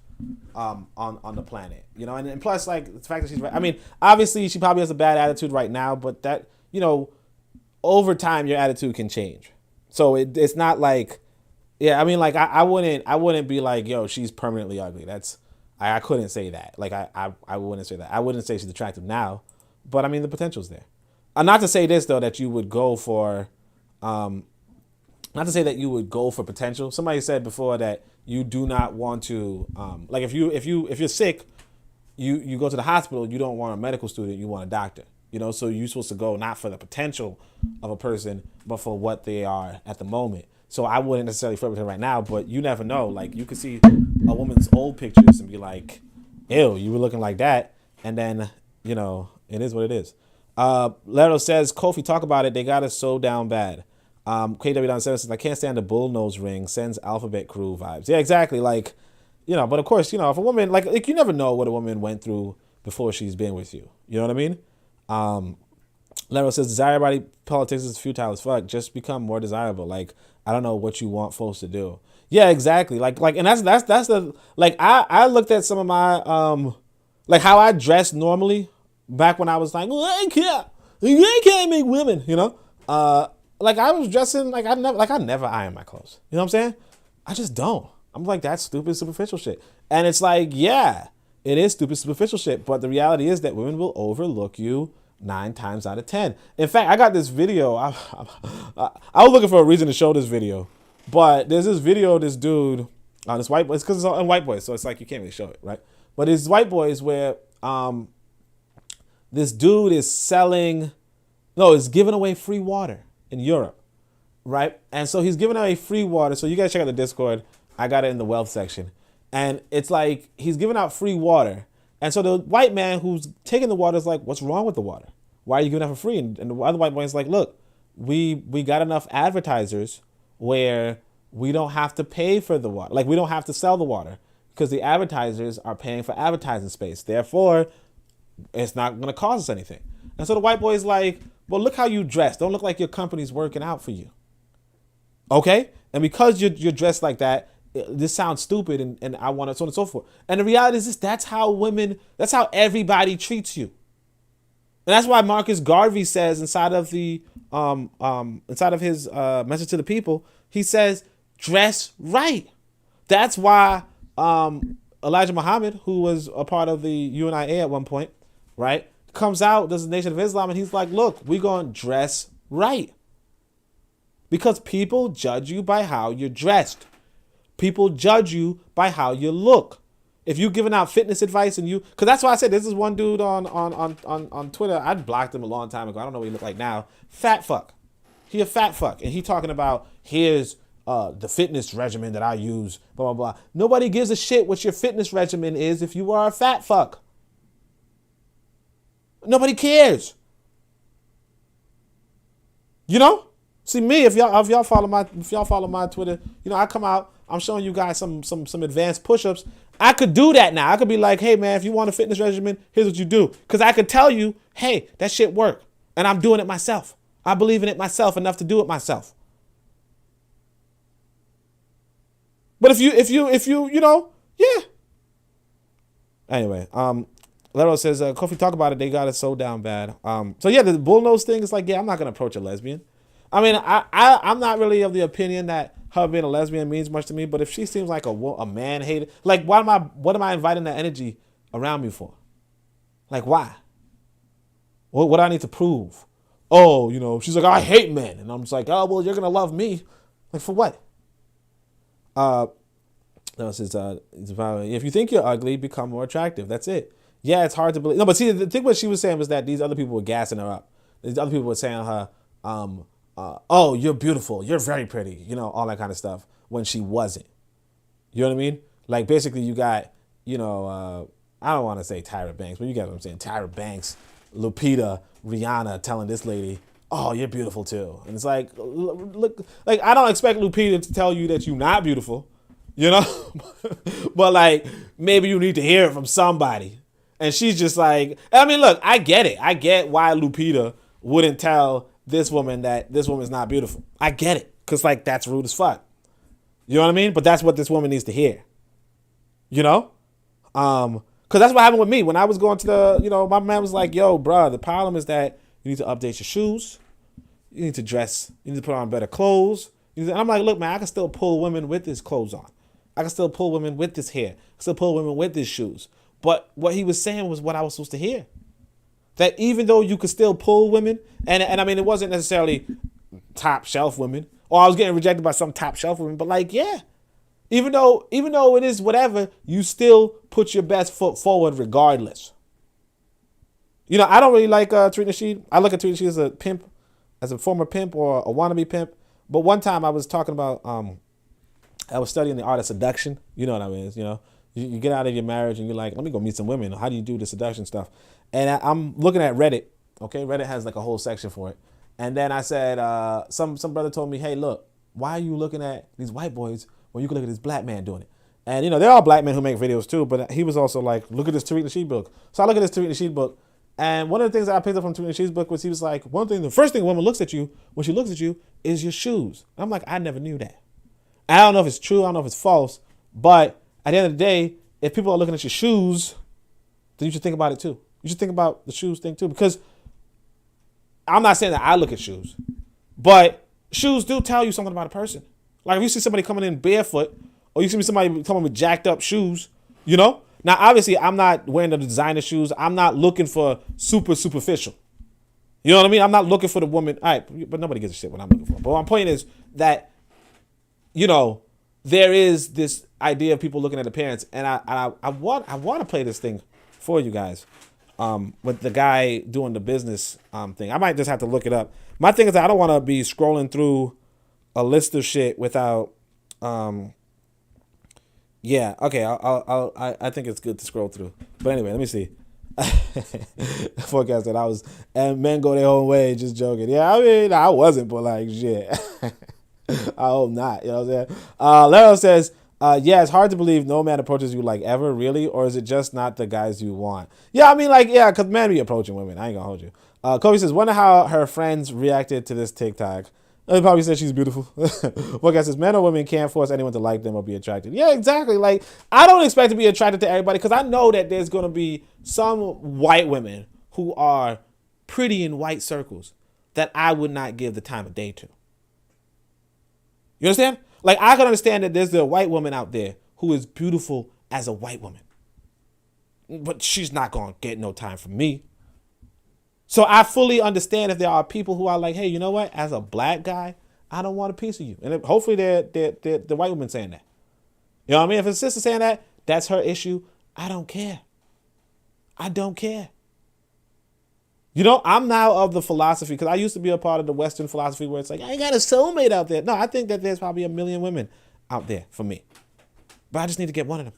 on the planet. You know, and plus, like, the fact that she's, I mean, obviously she probably has a bad attitude right now, but that, you know, over time your attitude can change. So it's not like, yeah, I mean, like, I wouldn't be like, yo, she's permanently ugly. I couldn't say that. Like, I wouldn't say that. I wouldn't say she's attractive now, but I mean, the potential's there. Not to say this though, that you would go for, not to say that you would go for potential. Somebody said before that you do not want to, like, if you're sick, you go to the hospital. You don't want a medical student. You want a doctor. You know, so you're supposed to go not for the potential of a person, but for what they are at the moment. So I wouldn't necessarily flirt with her right now, but you never know. Like, you could see a woman's old pictures and be like, ew, you were looking like that. And then, you know, it is what it is. Lero says, Kofi, talk about it. They got us so down bad. KW7 says, I can't stand the bullnose ring. Sends Alphabet Crew vibes. Yeah, exactly. Like, you know, but of course, you know, if a woman, like you never know what a woman went through before she's been with you. You know what I mean? Lero says, desire body politics is futile as fuck. Just become more desirable. Like, I don't know what you want folks to do. Yeah, exactly. Like, and that's the, like, I looked at some of my, like, how I dressed normally back when I was like, well, I can't make women, you know? Like, I was dressing like I never iron my clothes. You know what I'm saying? I just don't. I'm like, that's stupid, superficial shit. And it's like, yeah, it is stupid, superficial shit. But the reality is that women will overlook you 9 times out of 10. In fact, I got this video. I was looking for a reason to show this video, but there's this video of this dude, this white boy. It's because it's on White Boys, so it's like you can't really show it, right? But it's White Boys where this dude is giving away free water in Europe, right? And so he's giving away free water. So you guys check out the Discord. I got it in the wealth section, and it's like he's giving out free water. And so the white man who's taking the water is like, what's wrong with the water? Why are you giving it for free? And the other white boy is like, look, we got enough advertisers where we don't have to pay for the water. Like, we don't have to sell the water because the advertisers are paying for advertising space. Therefore, it's not going to cost us anything. And so the white boy is like, well, look how you dress. Don't look like your company's working out for you. Okay? And because you're dressed like that, this sounds stupid and I want it, so on and so forth. And the reality is this, that's how everybody treats you. And that's why Marcus Garvey says inside of his message to the people, he says, dress right. That's why Elijah Muhammad, who was a part of the UNIA at one point, right, comes out, does the Nation of Islam, and he's like, look, we're going to dress right. Because people judge you by how you're dressed. People judge you by how you look. If you're giving out fitness advice and because that's why I said this is one dude on Twitter. I blocked him a long time ago. I don't know what he look like now. Fat fuck. He a fat fuck. And he talking about here's the fitness regimen that I use, blah, blah, blah. Nobody gives a shit what your fitness regimen is if you are a fat fuck. Nobody cares. You know? See me, if y'all follow my Twitter, you know, I come out, I'm showing you guys some advanced push-ups. I could do that now. I could be like, hey man, if you want a fitness regimen, here's what you do. Because I could tell you, hey, that shit worked. And I'm doing it myself. I believe in it myself enough to do it myself. But if you know, yeah. Anyway, Lero says, Kofi, talk about it. They got it so down bad. So yeah, the bullnose thing is like, yeah, I'm not gonna approach a lesbian. I mean, I'm not really of the opinion that her being a lesbian means much to me. But if she seems like a man hater, like what am I inviting that energy around me for? Like why? What do I need to prove? oh, you know, she's like, I hate men. And I'm just like, oh, well, you're going to love me. Like, for what? No, it says, if you think you're ugly, become more attractive. That's it. Yeah, it's hard to believe. No, but see, the thing what she was saying was that these other people were gassing her up. These other people were saying to her, oh, you're beautiful. You're very pretty. You know, all that kind of stuff when she wasn't. You know what I mean? Like, basically, you got, you know, I don't want to say Tyra Banks, but you get what I'm saying. Tyra Banks, Lupita, Rihanna telling this lady, oh, you're beautiful too. And it's like, look, like, I don't expect Lupita to tell you that you're not beautiful, you know? But, like, maybe you need to hear it from somebody. And she's just like, I mean, look, I get it. I get why Lupita wouldn't tell this woman that this woman's not beautiful. I get it. Because, like, that's rude as fuck. You know what I mean? But that's what this woman needs to hear. You know? Because that's what happened with me. When I was going to the, you know, my man was like, yo, bro, the problem is that you need to update your shoes. You need to dress. You need to put on better clothes. And I'm like, look, man, I can still pull women with this clothes on. I can still pull women with this hair. I can still pull women with these shoes. But what he was saying was what I was supposed to hear. That even though you could still pull women, and I mean, it wasn't necessarily top shelf women, or I was getting rejected by some top shelf women, but like, yeah, even though it is whatever, you still put your best foot forward regardless. You know, I don't really like Tariq Nasheed. I look at Tariq Nasheed as a pimp, as a former pimp or a wannabe pimp. But one time I was talking about, I was studying the art of seduction. You know what I mean? You know, you get out of your marriage and you're like, let me go meet some women. How do you do the seduction stuff? And I'm looking at Reddit. Okay, Reddit has like a whole section for it. And then I said, some brother told me, hey, look, why are you looking at these white boys when you can look at this black man doing it? And, you know, there are black men who make videos too, but he was also like, look at this Tariq Nasheed book. So I look at this Tariq Nasheed book, and one of the things that I picked up from Tariq Nasheed's book was he was like, the first thing a woman looks at you when she looks at you is your shoes. And I'm like, I never knew that. I don't know if it's true, I don't know if it's false, but at the end of the day, if people are looking at your shoes, then you should think about it too. You should think about the shoes thing too, because I'm not saying that I look at shoes, but shoes do tell you something about a person. Like if you see somebody coming in barefoot, or you see somebody coming with jacked up shoes, you know? Now, obviously, I'm not wearing the designer shoes. I'm not looking for super superficial. You know what I mean? I'm not looking for the woman. All right, but nobody gives a shit what I'm looking for. But my point is that, you know, there is this idea of people looking at appearance, and I want to play this thing for you guys. With the guy doing the business thing. I might just have to look it up. My thing is that I don't want to be scrolling through a list of shit without yeah, okay, I think it's good to scroll through. But anyway, let me see. Forecast that and men go their own way, just joking. Yeah, I mean, I wasn't, but like, shit. I hope not, you know what I'm saying? Lero says, yeah, it's hard to believe no man approaches you like ever, really, or is it just not the guys you want? Yeah, I mean, like, yeah, because men be approaching women. I ain't gonna hold you. Kobe says, wonder how her friends reacted to this TikTok. They probably said she's beautiful. Forecast says, men or women can't force anyone to like them or be attracted. Yeah, exactly. Like, I don't expect to be attracted to everybody because I know that there's going to be some white women who are pretty in white circles that I would not give the time of day to. You understand? Like, I can understand that there's a white woman out there who is beautiful as a white woman. But she's not going to get no time from me. So I fully understand if there are people who are like, hey, you know what? As a black guy, I don't want a piece of you. And hopefully they're the white woman saying that. You know what I mean? If a sister saying that, that's her issue. I don't care. I don't care. You know, I'm now of the philosophy, because I used to be a part of the Western philosophy where it's like, I got a soulmate out there. No, I think that there's probably 1 million women out there for me. But I just need to get one of them.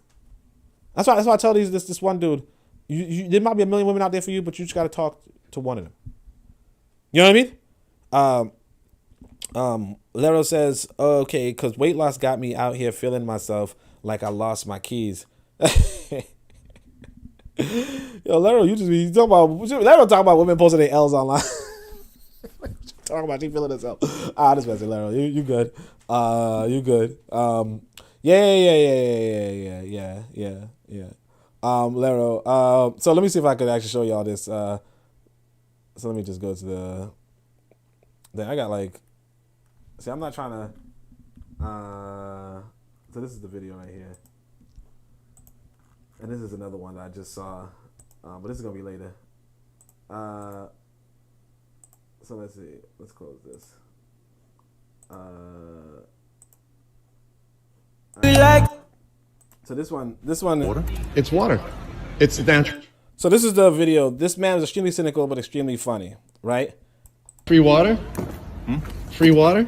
That's why I tell this one dude, there might be 1 million women out there for you, but you just got to talk to one of them. You know what I mean? Lero says, okay, because weight loss got me out here feeling myself like I lost my keys. Yo, Lero, you just be talking about Lero talking about women posting their L's online. Talking about she feeling herself. This message, Lero. You good. You good. Yeah. Lero. So let me see if I could actually show y'all this. So let me just go to the. Then I got like. See, I'm not trying to. So this is the video right here. And this is another one that I just saw. But this is gonna be later. So let's see. Let's close this. So this one. Water. It's water. It's natural. So this is the video. This man is extremely cynical but extremely funny, right? Free water. Free water.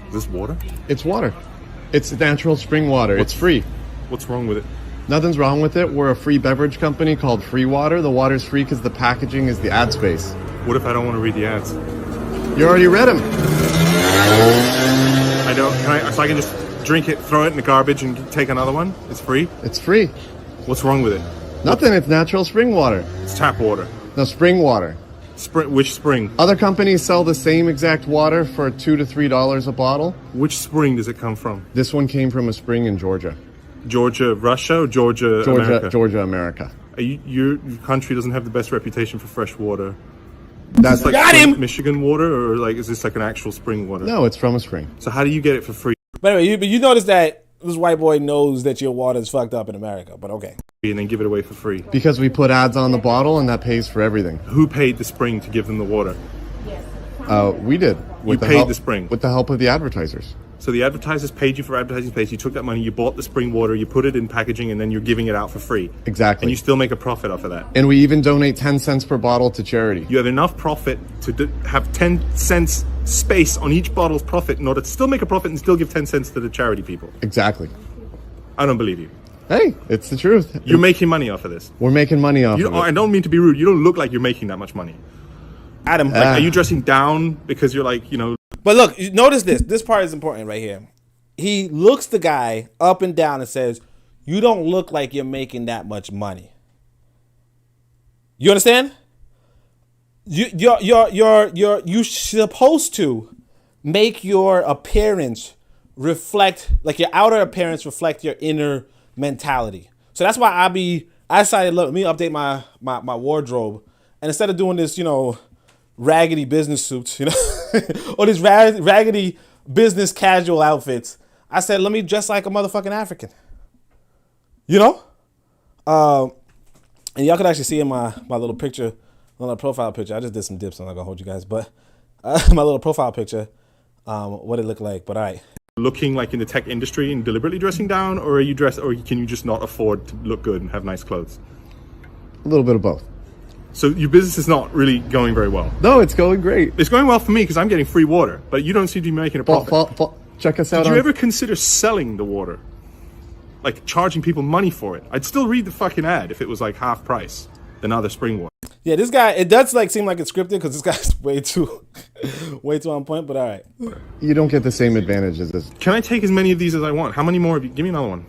Is this water? It's water. It's natural spring water. It's free. What's wrong with it? Nothing's wrong with it. We're a free beverage company called Free Water. The water's free because the packaging is the ad space. What if I don't want to read the ads? You already read them. I don't. So I can just drink it, throw it in the garbage, and take another one? It's free? It's free. What's wrong with it? Nothing. It's natural spring water. It's tap water. No, spring water. Which spring? Other companies sell the same exact water for $2 to $3 a bottle. Which spring does it come from? This one came from a spring in Georgia. Georgia, Russia, or Georgia, America? Georgia, America. Your country doesn't have the best reputation for fresh water. That's like got him! Michigan water, or like is this like an actual spring water? No, it's from a spring. So how do you get it for free? By the way, you notice that this white boy knows that your water is fucked up in America, but okay. And then give it away for free. Because we put ads on the bottle and that pays for everything. Who paid the spring to give them the water? We did. You paid the spring? With the help of the advertisers. So the advertisers paid you for advertising space. You took that money, you bought the spring water, you put it in packaging, and then you're giving it out for free. Exactly. And you still make a profit off of that. And we even donate 10 cents per bottle to charity. You have enough profit to have 10 cents space on each bottle's profit in order to still make a profit and still give 10 cents to the charity people. Exactly. I don't believe you. Hey, it's the truth. You're making money off of this. We're making money off of it. I don't mean to be rude. You don't look like you're making that much money. Adam, like, are you dressing down because you're like, But look, notice this. This part is important right here. He looks the guy up and down and says, "You don't look like you're making that much money." You understand? You're supposed to make your appearance reflect, like your outer appearance reflect your inner mentality. So that's why I decided, look, let me update my wardrobe, and instead of doing this, raggedy business suits, or these raggedy business casual outfits, I said, let me dress like a motherfucking African. And y'all could actually see in my little picture, my little profile picture. I just did some dips. I'm not gonna hold you guys, but my little profile picture, what it looked like. But all right. Looking like in the tech industry and deliberately dressing down, or are you dressed, or can you just not afford to look good and have nice clothes? A little bit of both. So your business is not really going very well. No, it's going great. It's going well for me because I'm getting free water, but you don't seem to be making a profit. Check us out. Did you ever consider selling the water? Like charging people money for it? I'd still read the fucking ad if it was like half price than other spring water. Yeah, this guy, it does like seem like it's scripted because this guy's way too on point, but all right. You don't get the same advantage as this. Can I take as many of these as I want? How many more? Give me another one.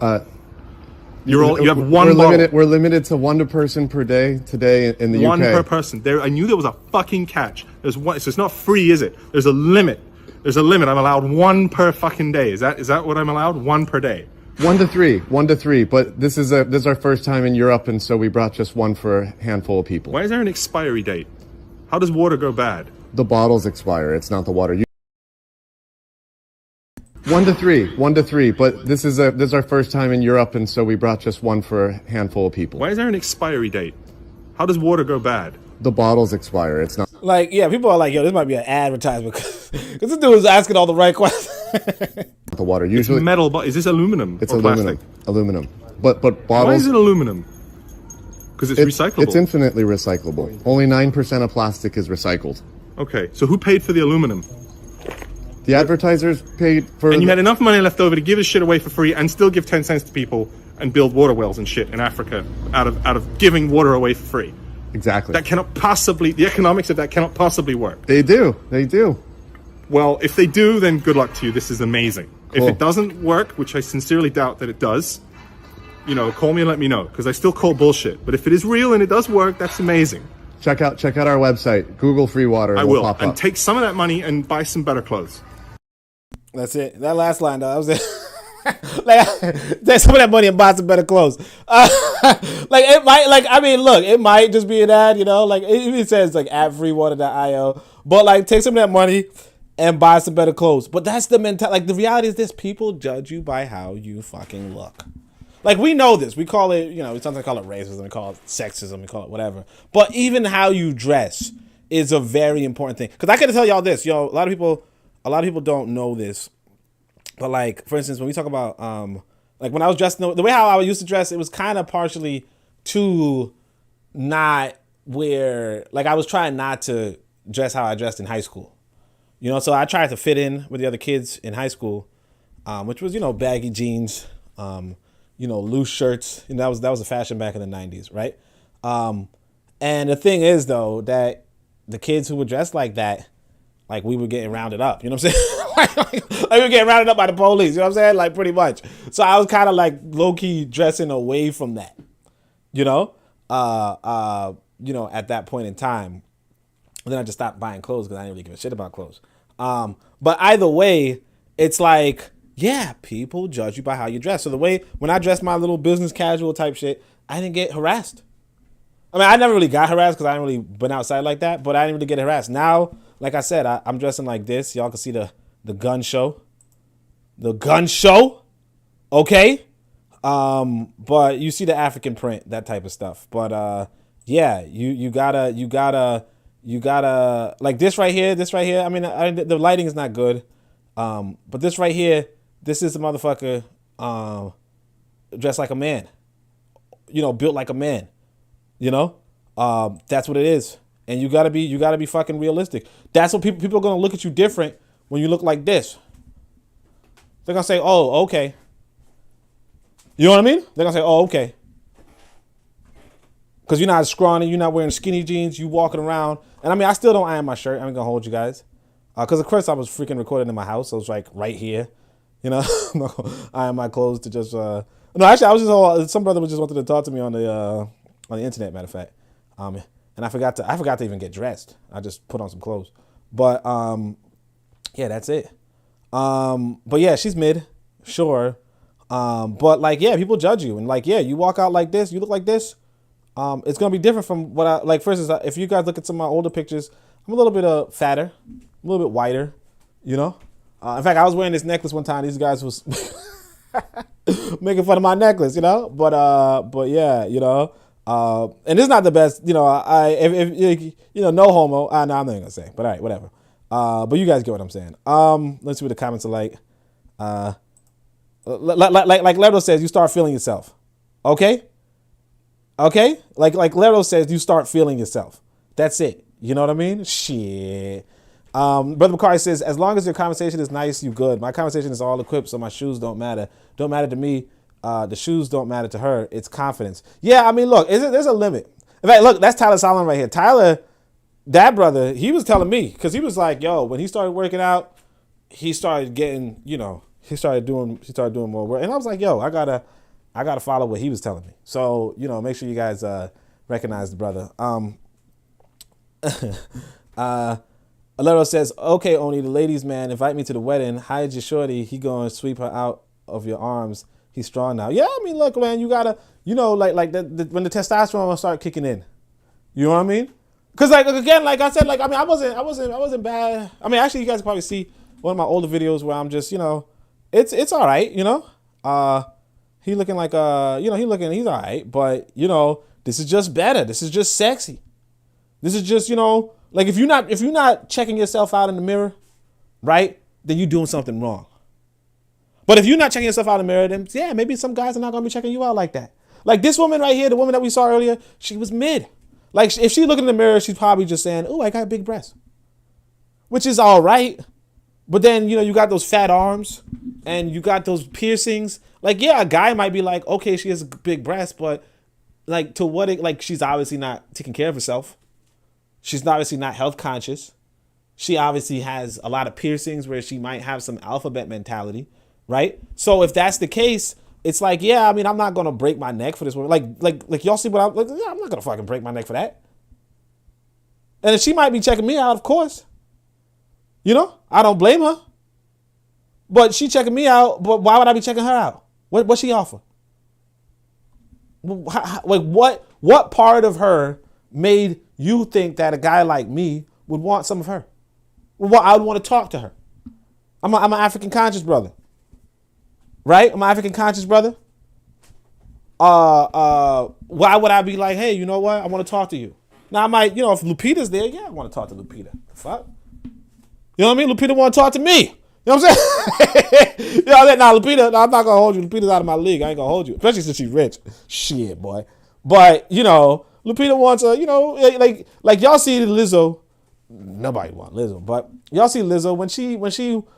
You have one bottle. We're limited to one person per day today in the UK. One per person. I knew there was a fucking catch. There's one. So it's not free, is it? There's a limit. There's a limit. I'm allowed one per fucking day. Is that what I'm allowed? One per day. 1 to 3. 1 to 3. But this is our first time in Europe, and so we brought just one for a handful of people. Why is there an expiry date? How does water go bad? The bottles expire. It's not the water. 1 to 3. 1 to 3. But this is our first time in Europe, and so we brought just one for a handful of people. Why is there an expiry date? How does water go bad? The bottles expire. It's not. Like, yeah, people are like, yo, this might be an advertisement because this dude is asking all the right questions. The water usually it's metal, but is this aluminum? It's or aluminum. Plastic? Aluminum. But bottles. Why is it aluminum? Because it's recyclable. It's infinitely recyclable. Only 9% of plastic is recycled. Okay, so who paid for the aluminum? The advertisers paid for. And you had enough money left over to give this shit away for free and still give 10 cents to people and build water wells and shit in Africa out of giving water away for free. Exactly. That cannot possibly, the economics of that cannot possibly work. They do. Well, if they do, then good luck to you. This is amazing. Cool. If it doesn't work, which I sincerely doubt that it does, call me and let me know, because I still call bullshit. But if it is real and it does work, that's amazing. Check out our website. Google free water. I will. Pop and up. Take some of that money and buy some better clothes. That's it. That last line, though, that was it. Like, take some of that money and buy some better clothes. It might just be an ad, like it says like at freewater.io, but like take some of that money and buy some better clothes. But that's the mentality. Like the reality is this: people judge you by how you fucking look. Like we know this. We call it, we sometimes call it racism, we call it sexism, we call it whatever. But even how you dress is a very important thing. Because I can tell y'all this, a lot of people don't know this, but like for instance, when we talk about like when I was dressed, the way how I used to dress, it was kind of partially to not wear, like I was trying not to dress how I dressed in high school. So I tried to fit in with the other kids in high school, which was, baggy jeans, loose shirts. That was a fashion back in the 90s, right? And the thing is, though, that the kids who were dressed like that, like we were getting rounded up, you know what I'm saying? like we were getting rounded up by the police, you know what I'm saying? Like pretty much. So I was kind of like low-key dressing away from that, at that point in time. And then I just stopped buying clothes because I didn't really give a shit about clothes. But either way, it's like, yeah, people judge you by how you dress. So the way, when I dress my little business casual type shit, I didn't get harassed. I mean, I never really got harassed because I didn't really been outside like that, but I didn't really get harassed. Now, like I said, I'm dressing like this. Y'all can see the gun show. The gun show, okay? But you see the African print, that type of stuff. But yeah, you gotta like this right here. I mean, the lighting is not good. But this right here, this is a motherfucker dressed like a man. Built like a man. That's what it is. And you gotta be fucking realistic. That's what people are gonna look at you different when you look like this. They're gonna say, oh, okay. You know what I mean? They're gonna say, oh, okay. Because you're not scrawny, you're not wearing skinny jeans, you walking around. And I mean, I still don't iron my shirt. I'm gonna hold you guys. Because of course I was freaking recording in my house. So it was like right here. Iron my clothes to just no, actually I was just some brother just wanted to talk to me on the internet, matter of fact. And I forgot to even get dressed. I just put on some clothes. But yeah, that's it. But yeah, she's mid, sure. But like, yeah, people judge you, and like, yeah, you walk out like this, you look like this. It's gonna be different from what I like. For instance, if you guys look at some of my older pictures, I'm a little bit fatter, a little bit whiter, In fact, I was wearing this necklace one time. These guys was making fun of my necklace, But yeah, and it's not the best, if no homo. No, I'm not gonna say, but all right, whatever. But you guys get what I'm saying. Let's see what the comments are like. Like Lero says, you start feeling yourself. Okay. Like Lero says, you start feeling yourself. That's it. You know what I mean? Shit. Brother Macari says, as long as your conversation is nice, you good. My conversation is all equipped, so my shoes don't matter. Don't matter to me. The shoes don't matter to her. It's confidence. Yeah, I mean, look, there's a limit. In fact, look, that's Tyler Solomon right here. Tyler, that brother, he was telling me, because he was like, yo, when he started working out, he started getting, he started doing more work. And I was like, yo, I gotta follow what he was telling me. So, make sure you guys recognize the brother. Alero says, okay, Oni, the ladies man, invite me to the wedding. Hide your shorty. He gonna sweep her out of your arms. He's strong now. Yeah, I mean, look, man, you gotta, when the testosterone will start kicking in. You know what I mean? Because like again, like I said, like I mean, I wasn't bad. I mean, actually, you guys can probably see one of my older videos where I'm just, it's all right, He looking like he's all right, but this is just better. This is just sexy. This is just, like if you're not checking yourself out in the mirror, right, then you're doing something wrong. But if you're not checking yourself out in the mirror, then yeah, maybe some guys are not gonna be checking you out like that. Like this woman right here, the woman that we saw earlier, she was mid. Like if she looking in the mirror, she's probably just saying, "Oh, I got big breasts," which is all right. But then you got those fat arms, and you got those piercings. Like yeah, a guy might be like, "Okay, she has a big breast," but like to what? Like she's obviously not taking care of herself. She's obviously not health conscious. She obviously has a lot of piercings where she might have some alphabet mentality, right? So if that's the case, it's like, yeah, I mean, I'm not gonna break my neck for this woman. Like y'all see what I'm like? Yeah, I'm not gonna fucking break my neck for that. And if she might be checking me out, of course. I don't blame her. But she checking me out. But why would I be checking her out? What she offer? Like what part of her made you think that a guy like me would want some of her? Well, I would want to talk to her. I'm an African conscious brother. Right? I'm an African conscious brother. Why would I be like, hey, you know what? I want to talk to you. Now I might, if Lupita's there, yeah, I want to talk to Lupita. Fuck. You know what I mean? Lupita want to talk to me. You know what I'm saying? Nah, Lupita, I'm not gonna hold you. Lupita's out of my league. I ain't gonna hold you, especially since she's rich. Shit, boy. But Lupita wants a, like y'all see Lizzo. Nobody want Lizzo, but y'all see Lizzo when she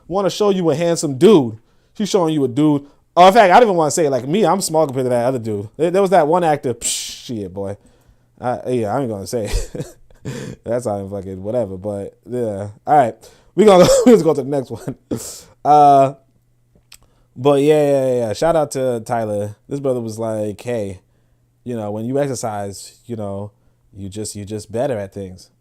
want to show you a handsome dude. She's showing you a dude. Oh, in fact, I don't even want to say it. Like me, I'm small compared to that other dude. There was that one actor. Shit, boy. I ain't gonna say it. That's how I'm fucking whatever. But yeah, all right. Let's go to the next one. But yeah. Shout out to Tyler. This brother was like, hey, when you exercise, you just better at things.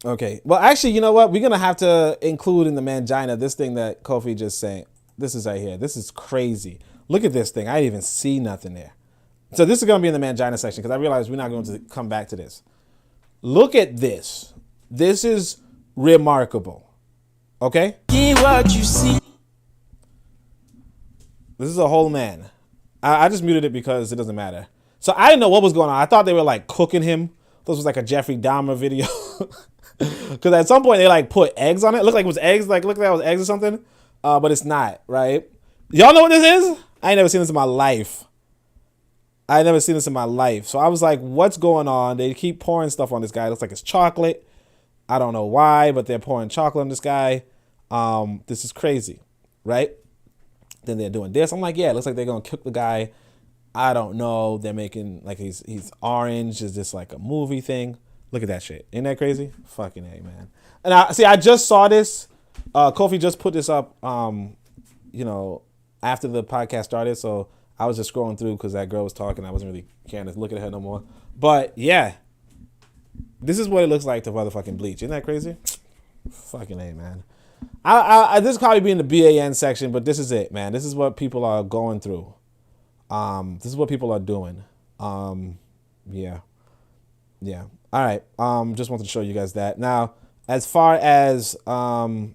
Okay. Well, actually, you know what? We're going to have to include in the mangina this thing that Kofi just saying. This is right here. This is crazy. Look at this thing. I didn't even see nothing there. So this is going to be in the mangina section because I realize we're not going to come back to this. Look at this. This is remarkable. Okay? What you see. This is a whole man. I just muted it because it doesn't matter. So I didn't know what was going on. I thought they were like cooking him. This was like a Jeffrey Dahmer video. Because at some point they like put eggs on it. It looked like it was eggs. Like looked like it was eggs or something. But it's not, right? Y'all know what this is? I ain't never seen this in my life. So I was like, what's going on? They keep pouring stuff on this guy. It looks like it's chocolate. I don't know why, but they're pouring chocolate on this guy. This is crazy, right? Then they're doing this. I'm like, yeah, it looks like they're going to cook the guy. I don't know. They're making like he's orange. Is this like a movie thing? Look at that shit. Ain't that crazy? Fucking A, man. And I just saw this. Kofi just put this up, after the podcast started. So I was just scrolling through because that girl was talking. I wasn't really caring to look at her no more. But yeah, this is what it looks like to motherfucking bleach. Isn't that crazy? Fucking A, man. This is probably be in the BAN section, but this is it, man. This is what people are going through. This is what people are doing. Yeah. All right. Just wanted to show you guys that. Now, as far as what's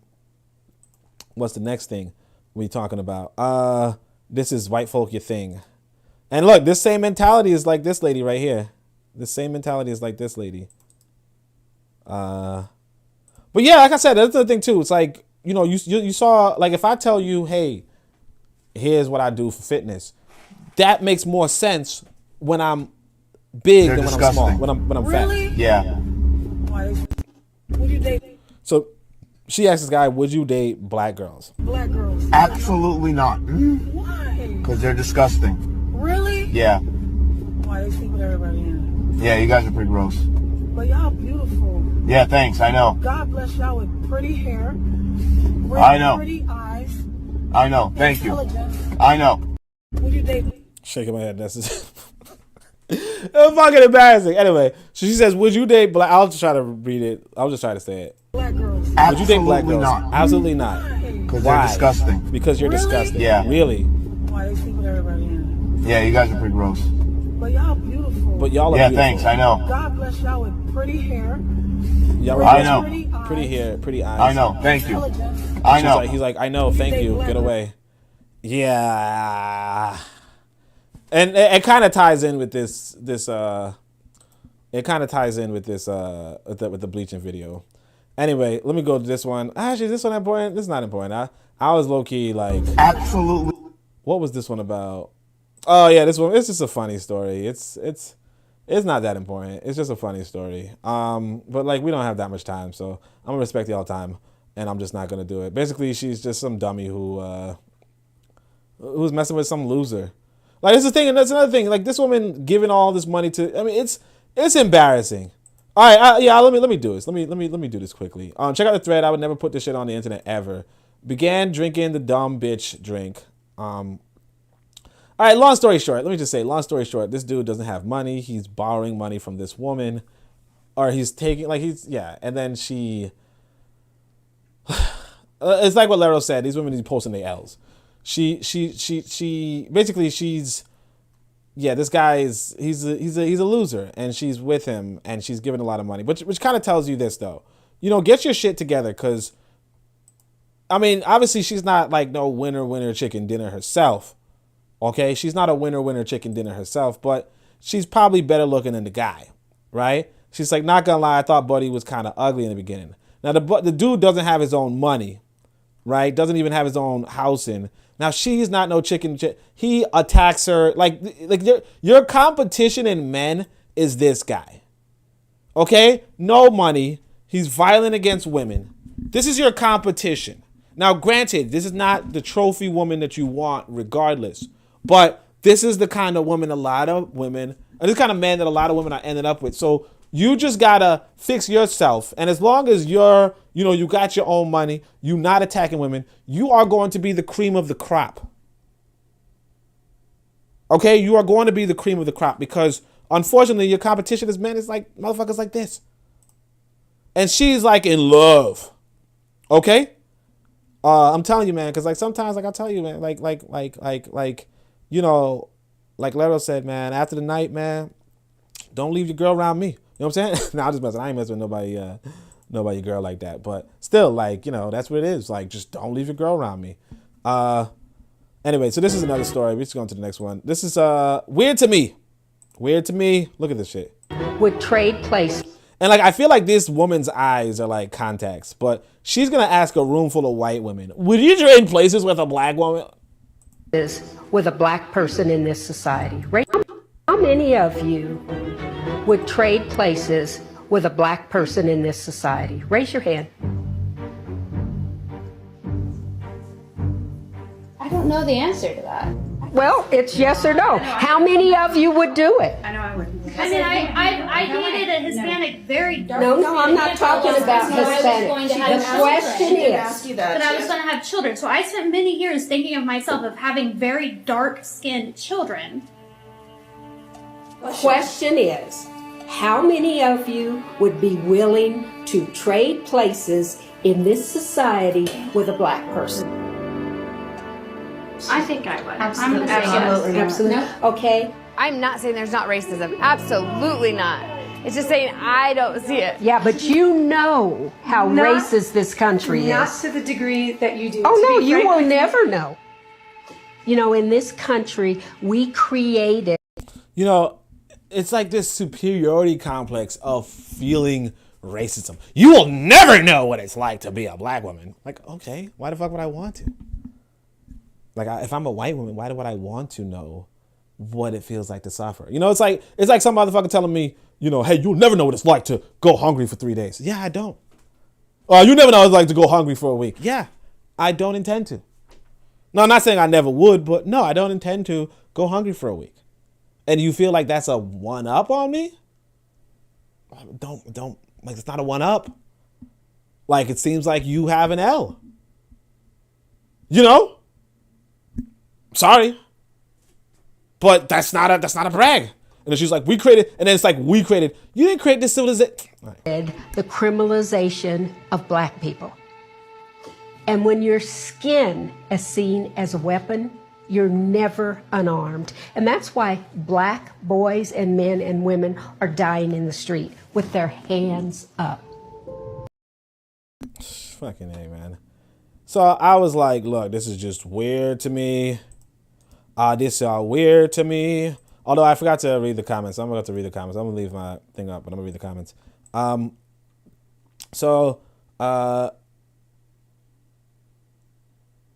the next thing we talking about? This is white folk your thing. And look, this same mentality is like this lady right here. The same mentality is like this lady. But yeah, like I said, that's the thing too. It's like, you saw, like if I tell you, hey, here's what I do for fitness, that makes more sense when I'm big than when I'm small, when I'm really? fat. Yeah. Why? Would you date? So she asked this guy, would you date black girls? Black girls? Absolutely not. Why? Because they're disgusting. Really? Yeah. Why they sleep with everybody in? Yeah, you guys are pretty gross. But y'all beautiful. Yeah, thanks. I know. God bless y'all with pretty hair. I know. Pretty eyes. I know. Thank you. Intelligence. I know. Would you date? Shaking my head. That's just it's fucking embarrassing. Anyway, so she says, would you date black? I'll just try to read it. I'll just try to say it. Black girls. Would you date black girls? Not. Absolutely not. Because they're disgusting. Because you're disgusting. Yeah. Really? Why they sleep with everybody in? Yeah, you guys are pretty gross. But y'all beautiful. But y'all are yeah, beautiful. Thanks. I know. God bless y'all with pretty hair. Y'all I know. Pretty hair, pretty eyes. I know. Thank you. I know. He's like, I know. Thank you. Get away. Yeah. And it kind of ties in with this. It kind of ties in with this with the bleaching video. Anyway, let me go to this one. Actually, this one important. This is not important. I was low key like absolutely. What was this one about? Oh yeah, this one. It's just a funny story. It's not that important. It's just a funny story. But like we don't have that much time, so I'm gonna respect y'all time, and I'm just not gonna do it. Basically, she's just some dummy who's messing with some loser. Like that's the thing, and that's another thing. Like this woman giving all this money to. I mean, it's embarrassing. All right, yeah. Let me do this. Let me do this quickly. Check out the thread. I would never put this shit on the internet ever. Began drinking the dumb bitch drink. All right. Long story short, let me just say. Long story short, this dude doesn't have money. He's borrowing money from this woman, or he's taking and then she. It's like what Lero said. These women are posting their L's. She basically she's yeah, this guy he's a loser, and she's with him, and she's giving a lot of money, which kind of tells you this though, get your shit together, because I mean, obviously she's not like no winner chicken dinner herself, okay? She's not a winner chicken dinner herself, but she's probably better looking than the guy, right? She's like, not gonna lie, I thought Buddy was kind of ugly in the beginning. Now the dude doesn't have his own money, right? Doesn't even have his own housing. Now she's not no chicken. He attacks her like your competition in men is this guy, okay? No money. He's violent against women. This is your competition. Now, granted, this is not the trophy woman that you want, regardless, but this is the kind of woman a lot of women, or this kind of man that a lot of women are ending up with. So you just gotta fix yourself, and as long as you're, you got your own money, you're not attacking women, you are going to be the cream of the crop. Okay, you are going to be the cream of the crop, because unfortunately, your competition as men is like motherfuckers like this, and she's like in love. Okay. I'm telling you, man, because like sometimes, like I tell you, man, like Lero said, man, after the night, man, don't leave your girl around me. You know what I'm saying? No, I'm just messing. I ain't messing with nobody girl like that. But still, like, that's what it is. Like, just don't leave your girl around me. Anyway, so this is another story. We're just going to the next one. This is weird to me. Weird to me. Look at this shit. Would trade places. And like, I feel like this woman's eyes are like contacts, but she's going to ask a room full of white women, would you trade places with a black woman? With a black person in this society. How many of you would trade places with a black person in this society? Raise your hand. I don't know the answer to that. Well, it's yes or no. How many of you would do it? I know I wouldn't. I mean, I dated a Hispanic, very dark. No, I'm not talking about Hispanic. The question is. But I was going to have children. So I spent many years thinking of myself of having very dark-skinned children. Question is, how many of you would be willing to trade places in this society with a black person? I think I would. Absolutely. Okay. I'm not saying there's not racism. Absolutely not. It's just saying I don't see it. Yeah, but you know how racist this country is. Not to the degree that you do. Oh, no, you will never know. In this country, we created. It's like this superiority complex of feeling racism. You will never know what it's like to be a black woman. Like, okay, why the fuck would I want to? Like, if I'm a white woman, why would I want to know what it feels like to suffer? It's like some motherfucker telling me, hey, you'll never know what it's like to go hungry for 3 days. Yeah, I don't. You never know what it's like to go hungry for a week. Yeah, I don't intend to. No, I'm not saying I never would, but no, I don't intend to go hungry for a week. And you feel like that's a one-up on me? Don't, like, it's not a one-up. Like, it seems like you have an L. Sorry, but that's not a brag. And then she's like, we created, and then it's like, we created. You didn't create this civilization. The criminalization of black people. And when your skin is seen as a weapon, you're never unarmed. And that's why black boys and men and women are dying in the street with their hands up. Fucking A, man. So I was like, look, this is just weird to me. This is weird to me. Although I forgot to read the comments. I'm going to have to read the comments. I'm going to leave my thing up, but I'm going to read the comments.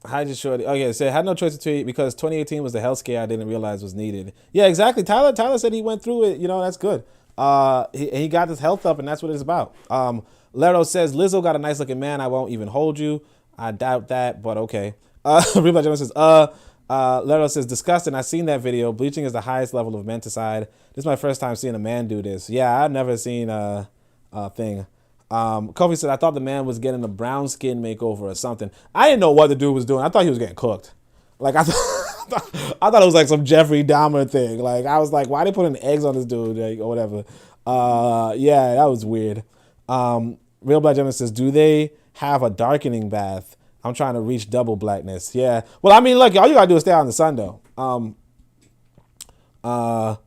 Hi, just shorty. Okay, so I had no choice to tweet because 2018 was the health scare I didn't realize was needed. Yeah, exactly. Tyler said he went through it. That's good. He got his health up, and that's what it's about. Lero says, Lizzo got a nice looking man. I won't even hold you. I doubt that, but okay. Real Jones says, Lero says, disgusting. I seen that video. Bleaching is the highest level of menticide. This is my first time seeing a man do this. Yeah, I've never seen a thing. Kofi said, I thought the man was getting a brown skin makeover or something. I didn't know what the dude was doing. I thought he was getting cooked. Like, I thought it was like some Jeffrey Dahmer thing. Like, I was like, why they putting eggs on this dude, like, or whatever. Yeah, that was weird. Real Black Gentleman says, do they have a darkening bath? I'm trying to reach double blackness. Yeah. Well, I mean, look, all you gotta do is stay out in the sun, though. Little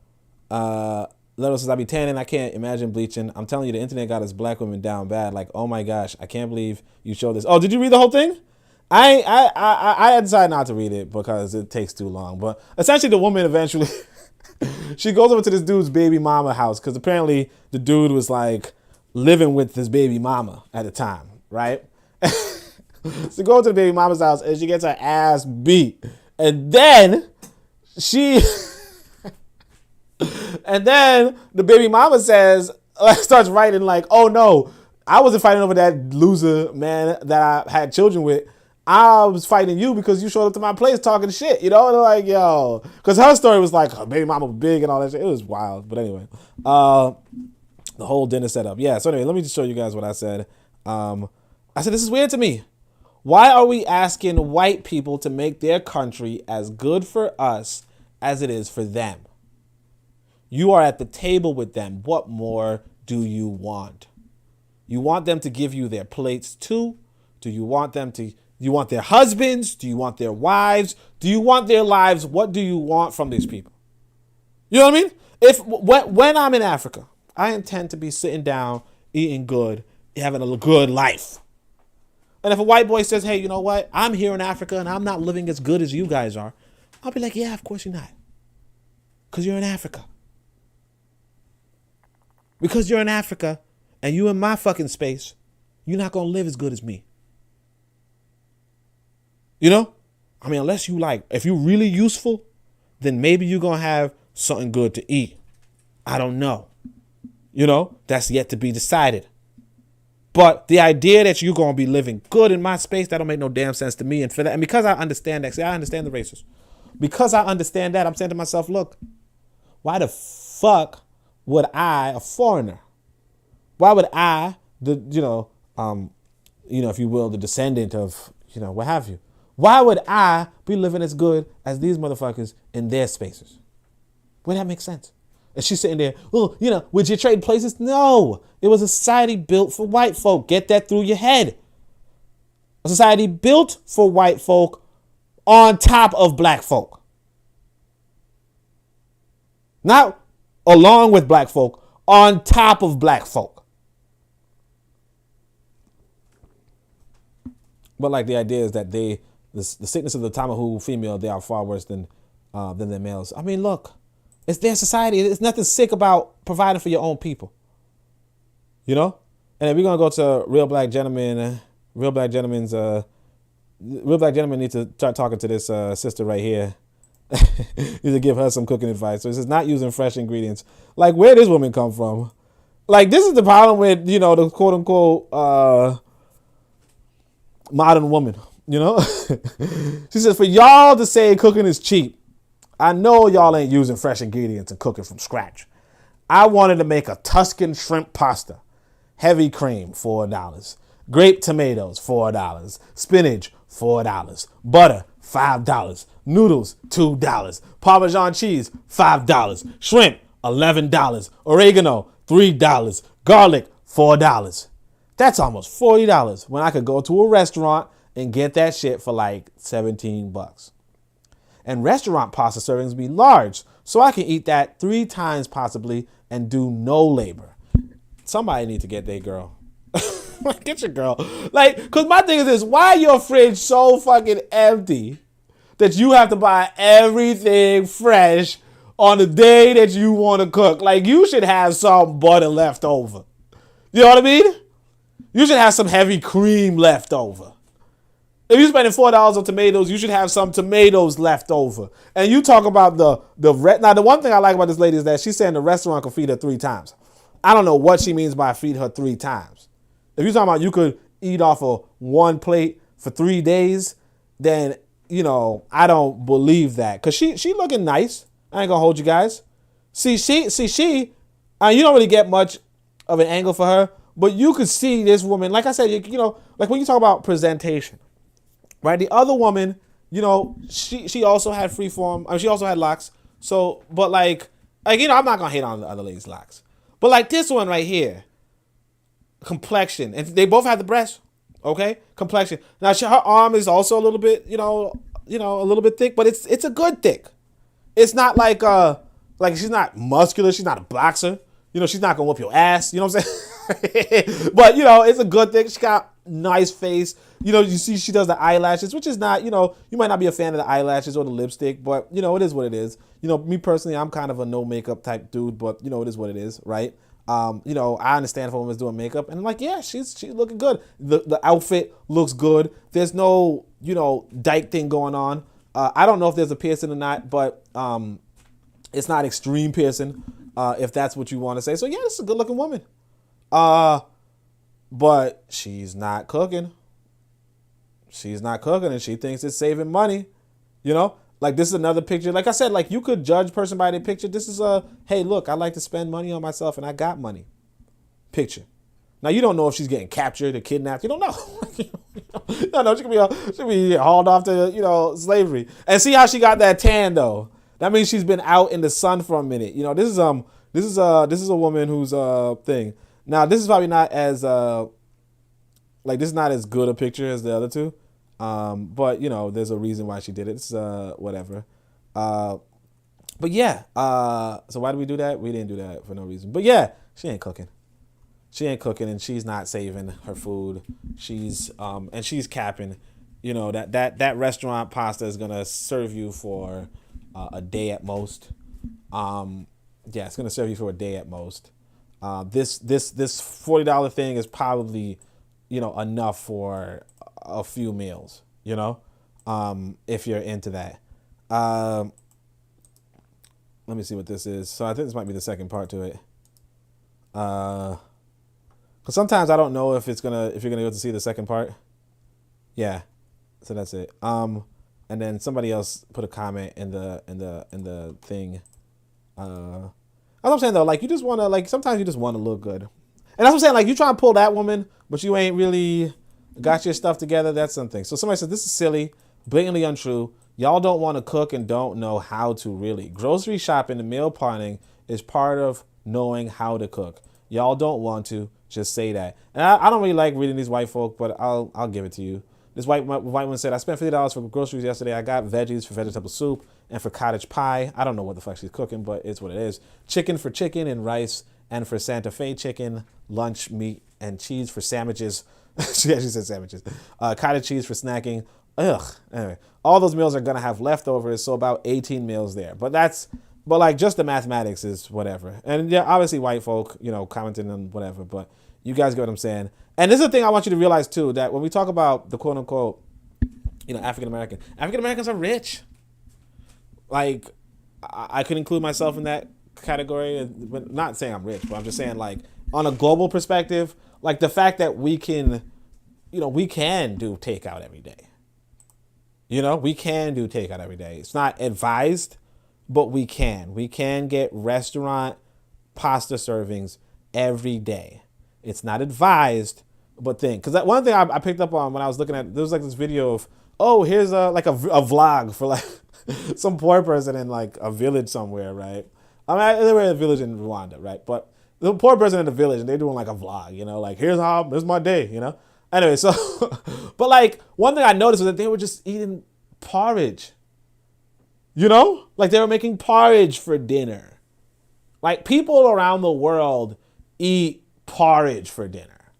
says I be tanning. I can't imagine bleaching. I'm telling you, the internet got us black women down bad. Like, oh my gosh, I can't believe you showed this. Oh, did you read the whole thing? I decided not to read it because it takes too long. But essentially, the woman eventually she goes over to this dude's baby mama house because apparently the dude was like living with his baby mama at the time, right? So go to the baby mama's house and she gets her ass beat, and then and then the baby mama starts writing like, oh no, I wasn't fighting over that loser man that I had children with. I was fighting you because you showed up to my place talking shit, you know? And they're like, yo, because her story was like, her baby mama was big and all that shit. It was wild. But anyway, the whole dinner setup. Yeah, so anyway, let me just show you guys what I said. I said, this is weird to me. Why are we asking white people to make their country as good for us as it is for them? You are at the table with them. What more do you want? You want them to give you their plates too? Do you want their husbands? Do you want their wives? Do you want their lives? What do you want from these people? You know what I mean? When I'm in Africa, I intend to be sitting down, eating good, having a good life. And if a white boy says, hey, you know what? I'm here in Africa and I'm not living as good as you guys are. I'll be like, yeah, of course you're not. Because you're in Africa. Because you're in Africa and you in my fucking space, you're not going to live as good as me. You know? I mean, unless you if you're really useful, then maybe you're going to have something good to eat. I don't know. You know? That's yet to be decided. But the idea that you're going to be living good in my space, that don't make no damn sense to me. And for that, and because I understand that, see, I understand the racists. Because I understand that, I'm saying to myself, look, why the fuck would I, a foreigner, why would I, if you will, the descendant of, what have you, why would I be living as good as these motherfuckers in their spaces? Would that make sense? And she's sitting there, well, would you trade places? No, it was a society built for white folk. Get that through your head. A society built for white folk on top of black folk. Not along with black folk, on top of black folk. But like the idea is that the sickness of the Tamahu female, they are far worse than their males. I mean, look. It's their society. There's nothing sick about providing for your own people. You know? And if we're going to go to Real Black Gentlemen need to start talking to this sister right here. Need to give her some cooking advice. So this is not using fresh ingredients. Like, where this woman come from? Like, this is the problem with, the quote unquote modern woman, She says, for y'all to say cooking is cheap, I know y'all ain't using fresh ingredients and cooking from scratch. I wanted to make a Tuscan shrimp pasta. Heavy cream, $4. Grape tomatoes, $4. Spinach, $4. Butter, $5. Noodles, $2. Parmesan cheese, $5. Shrimp, $11. Oregano, $3. Garlic, $4. That's almost $40 when I could go to a restaurant and get that shit for like $17. And restaurant pasta servings be large, so I can eat that 3 times possibly and do no labor. Somebody need to get their girl. Get your girl. Because my thing is this, why your fridge so fucking empty that you have to buy everything fresh on the day that you want to cook? Like, you should have some butter left over. You know what I mean? You should have some heavy cream left over. If you're spending $4 on tomatoes, you should have some tomatoes left over. And you talk about now the one thing I like about this lady is that she's saying the restaurant can feed her 3 times. I don't know what she means by feed her 3 times. If you're talking about you could eat off of 1 plate for 3 days, then, I don't believe that. Because she looking nice. I ain't gonna hold you guys. She, you don't really get much of an angle for her, but you could see this woman, like I said, like when you talk about presentation, right? The other woman, she also had freeform. She also had locks. So, but I'm not gonna hate on the other lady's locks. But like this one right here, complexion, and they both have the breast. Okay, complexion. Now her arm is also a little bit, a little bit thick, but it's a good thick. It's not like Like, she's not muscular. She's not a boxer. You know, she's not going to whoop your ass. You know what I'm saying? But, you know, it's a good thing. She got nice face. You know, you see she does the eyelashes, which is not, you know, you might not be a fan of the eyelashes or the lipstick, but, you know, it is what it is. You know, me personally, I'm kind of a no makeup type dude, but, you know, it is what it is, right? You know, I understand if a woman's doing makeup, and I'm like, yeah, she's looking good. The outfit looks good. There's no, you know, dyke thing going on. I don't know if there's a piercing or not, but it's not extreme piercing, if that's what you want to say. So yeah, this is a good looking woman. But she's not cooking. She's not cooking, and she thinks it's saving money. You know, like this is another picture. Like I said, like you could judge person by their picture. This is a, hey, look, I like to spend money on myself, and I got money. Picture. Now you don't know if she's getting captured or kidnapped. You don't know. You don't know. She could be hauled off to, you know, slavery. And see how she got that tan though. That means she's been out in the sun for a minute. You know, this is a woman who's thing. Now this is probably not as like this is not as good a picture as the other two. But you know, there's a reason why she did it. It's whatever. But yeah. So why did we do that? We didn't do that for no reason. But yeah, she ain't cooking. She ain't cooking, and she's not saving her food. She's and she's capping. You know, that restaurant pasta is gonna serve you for a day at most. Yeah, it's gonna serve you for a day at most. This $40 thing is probably, you know, enough for a few meals. You know, if you're into that. Let me see what this is. So I think this might be the second part to it. Cause sometimes I don't know if you're gonna go to see the second part. Yeah, so that's it. And then somebody else put a comment in the thing. That's what I'm saying though. Like you just wanna, like sometimes you just want to look good, and that's what I'm saying. Like you try to pull that woman, but you ain't really got your stuff together. That's something. So somebody said this is silly, blatantly untrue. Y'all don't want to cook and don't know how to really. Grocery shopping and meal planning is part of knowing how to cook. Y'all don't want to. Just say that. And I don't really like reading these white folk, but I'll give it to you. This white woman said, I spent $50 for groceries yesterday. I got veggies for vegetable soup and for cottage pie. I don't know what the fuck she's cooking, but it's what it is. Chicken for chicken and rice, and for Santa Fe chicken, lunch meat, and cheese for sandwiches. She actually said sandwiches. Cottage cheese for snacking. Ugh. Anyway, all those meals are going to have leftovers, so about 18 meals there. But like just the mathematics is whatever. And yeah, obviously white folk, you know, commenting on whatever, but you guys get what I'm saying. And this is the thing I want you to realize too, that when we talk about the quote unquote, you know, African Americans are rich. Like I could include myself in that category, but not saying I'm rich, but I'm just saying like on a global perspective, like the fact that we can, you know, we can do takeout every day. You know, we can do takeout every day. It's not advised, but we can. We can get restaurant pasta servings every day. It's not advised, but because one thing I picked up on when I was looking at, there was like this video of, oh, here's a vlog for like some poor person in like a village somewhere, right? I mean, they were in a village in Rwanda, right? But the poor person in the village, and they're doing like a vlog, you know, like here's my day, you know? Anyway, so, but like one thing I noticed was that they were just eating porridge, you know? Like they were making porridge for dinner. Like people around the world eat porridge for dinner.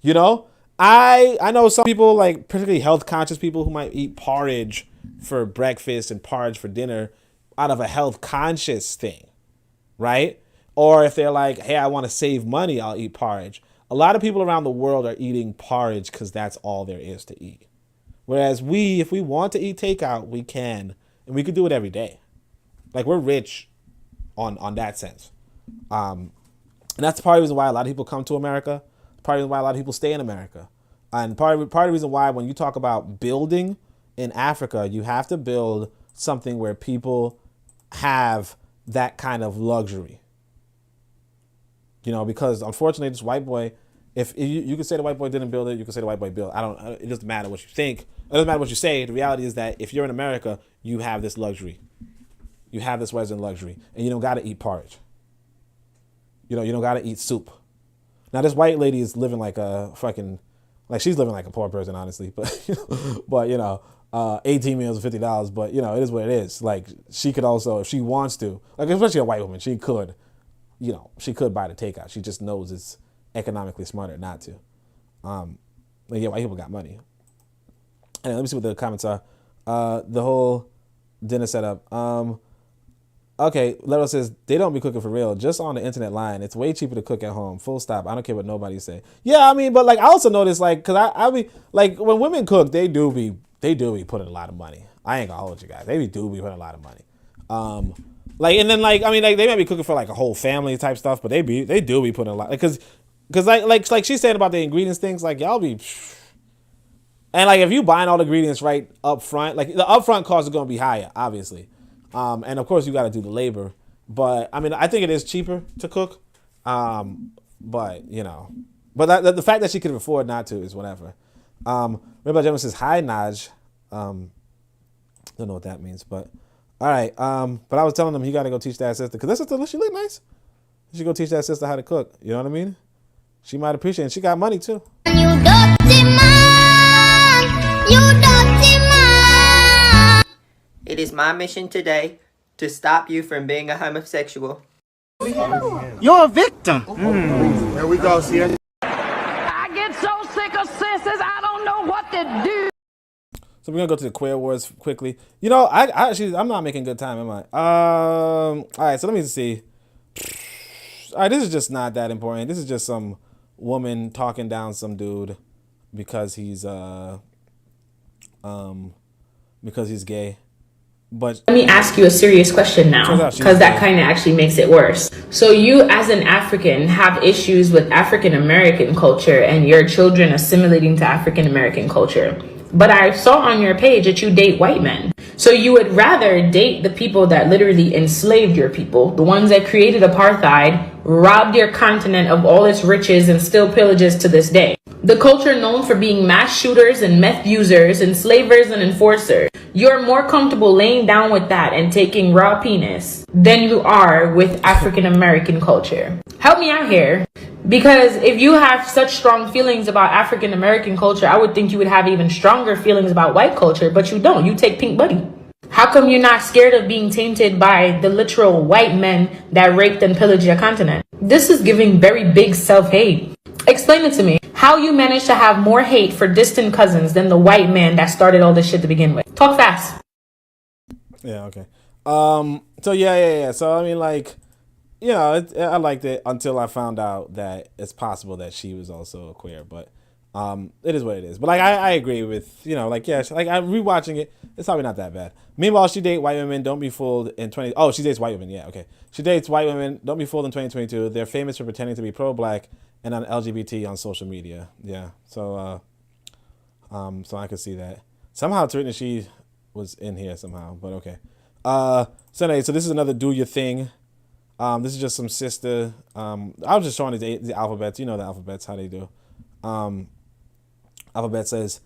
You know? I know some people, like particularly health conscious people, who might eat porridge for breakfast and porridge for dinner out of a health conscious thing, right? Or if they're like, hey, I want to save money, I'll eat porridge. A lot of people around the world are eating porridge because that's all there is to eat. Whereas if we want to eat takeout, we can, and we could do it every day. Like we're rich on that sense. And that's part of the reason why a lot of people come to America. Part of the reason why a lot of people stay in America. And part of the reason why when you talk about building in Africa, you have to build something where people have that kind of luxury. You know, because unfortunately, this white boy, if you could say the white boy didn't build it, you could say the white boy built it. It doesn't matter what you think. It doesn't matter what you say. The reality is that if you're in America, you have this luxury. You have this Western luxury. And you don't got to eat porridge. You know, you don't got to eat soup. Now, this white lady is living like a fucking, like she's living like a poor person, honestly. But, but you know, 18 meals for $50, but it is what it is. Like, she could also, if she wants to, like, especially a white woman, she could, she could buy the takeout. She just knows it's economically smarter not to. Like, yeah, white people got money. And let me see what the comments are. The whole dinner setup. Okay, Lero says, they don't be cooking for real, just on the internet line. It's way cheaper to cook at home. Full stop. I don't care what nobody say. Yeah, I mean, but like, I also notice, like, cause I be like, when women cook, they do be putting a lot of money. I ain't gonna hold you guys. They do be putting a lot of money. Like, and then like, I mean, like, they might be cooking for like a whole family type stuff, but they do be putting a lot, cause like she's saying about the ingredients things, like y'all be, and like if you buying all the ingredients right up front, like the upfront cost is gonna be higher, obviously. And of course you got to do the labor, but I mean, I think it is cheaper to cook. But the fact that she could afford not to is whatever. Rabbi Gemma says, hi, Naj. Don't know what that means, but all right. But I was telling him he got to go teach that sister, because that sister, she look nice. You should go teach that sister how to cook. You know what I mean? She might appreciate it. She got money too. It is my mission today to stop you from being a homosexual. You're a victim. Here we go, see it. I get so sick of sisters, I don't know what to do. So we're gonna go to the queer wars quickly. I'm not making good time, am I? All right, so let me see. All right, this is just not that important. This is just some woman talking down some dude because he's gay. But let me ask you a serious question now, because that kind of actually makes it worse. So you, as an African, have issues with African American culture and your children assimilating to African American culture. But I saw on your page that you date white men. So you would rather date the people that literally enslaved your people, the ones that created apartheid, robbed your continent of all its riches, and still pillages to this day. The culture known for being mass shooters and meth users, enslavers and enforcers. You're more comfortable laying down with that and taking raw penis than you are with African American culture. Help me out here. Because if you have such strong feelings about African American culture, I would think you would have even stronger feelings about white culture, but you don't. You take pink buddy. How come you're not scared of being tainted by the literal white men that raped and pillaged your continent? This is giving very big self-hate. Explain it to me. How you managed to have more hate for distant cousins than the white man that started all this shit to begin with. Talk fast. Yeah, okay. So yeah. So I mean, like, I liked it until I found out that it's possible that she was also a queer, but it is what it is. But like, I agree with, I'm rewatching it. It's probably not that bad. Meanwhile, she dates white women. Don't be fooled in she dates white women. Yeah, okay. She dates white women. Don't be fooled in 2022. They're famous for pretending to be pro-black and on LGBT on social media. Yeah. So, so I could see that. Somehow it's written that she was in here somehow, but okay. So anyway, so this is another do your thing. This is just some sister. I was just showing the alphabets. You know the alphabets, how they do. Alphabet says,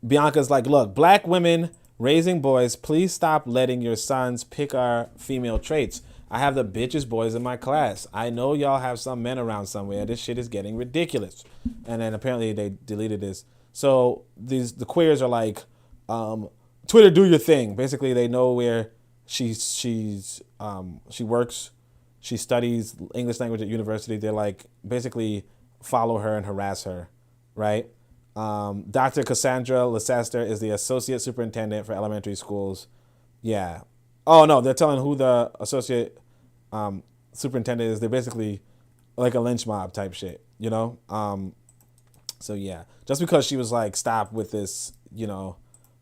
Bianca's like, look, black women raising boys, please stop letting your sons pick our female traits. I have the bitches boys in my class. I know y'all have some men around somewhere. This shit is getting ridiculous. And then apparently they deleted this. So the queers are like, Twitter, do your thing. Basically, they know where she works. She studies English language at university. They're like, basically follow her and harass her, right? Dr. Cassandra Leicester is the associate superintendent for elementary schools. Yeah. Oh, no, they're telling who the associate superintendent is. They're basically like a lynch mob type shit, So, yeah, just because she was like, stop with this, thing.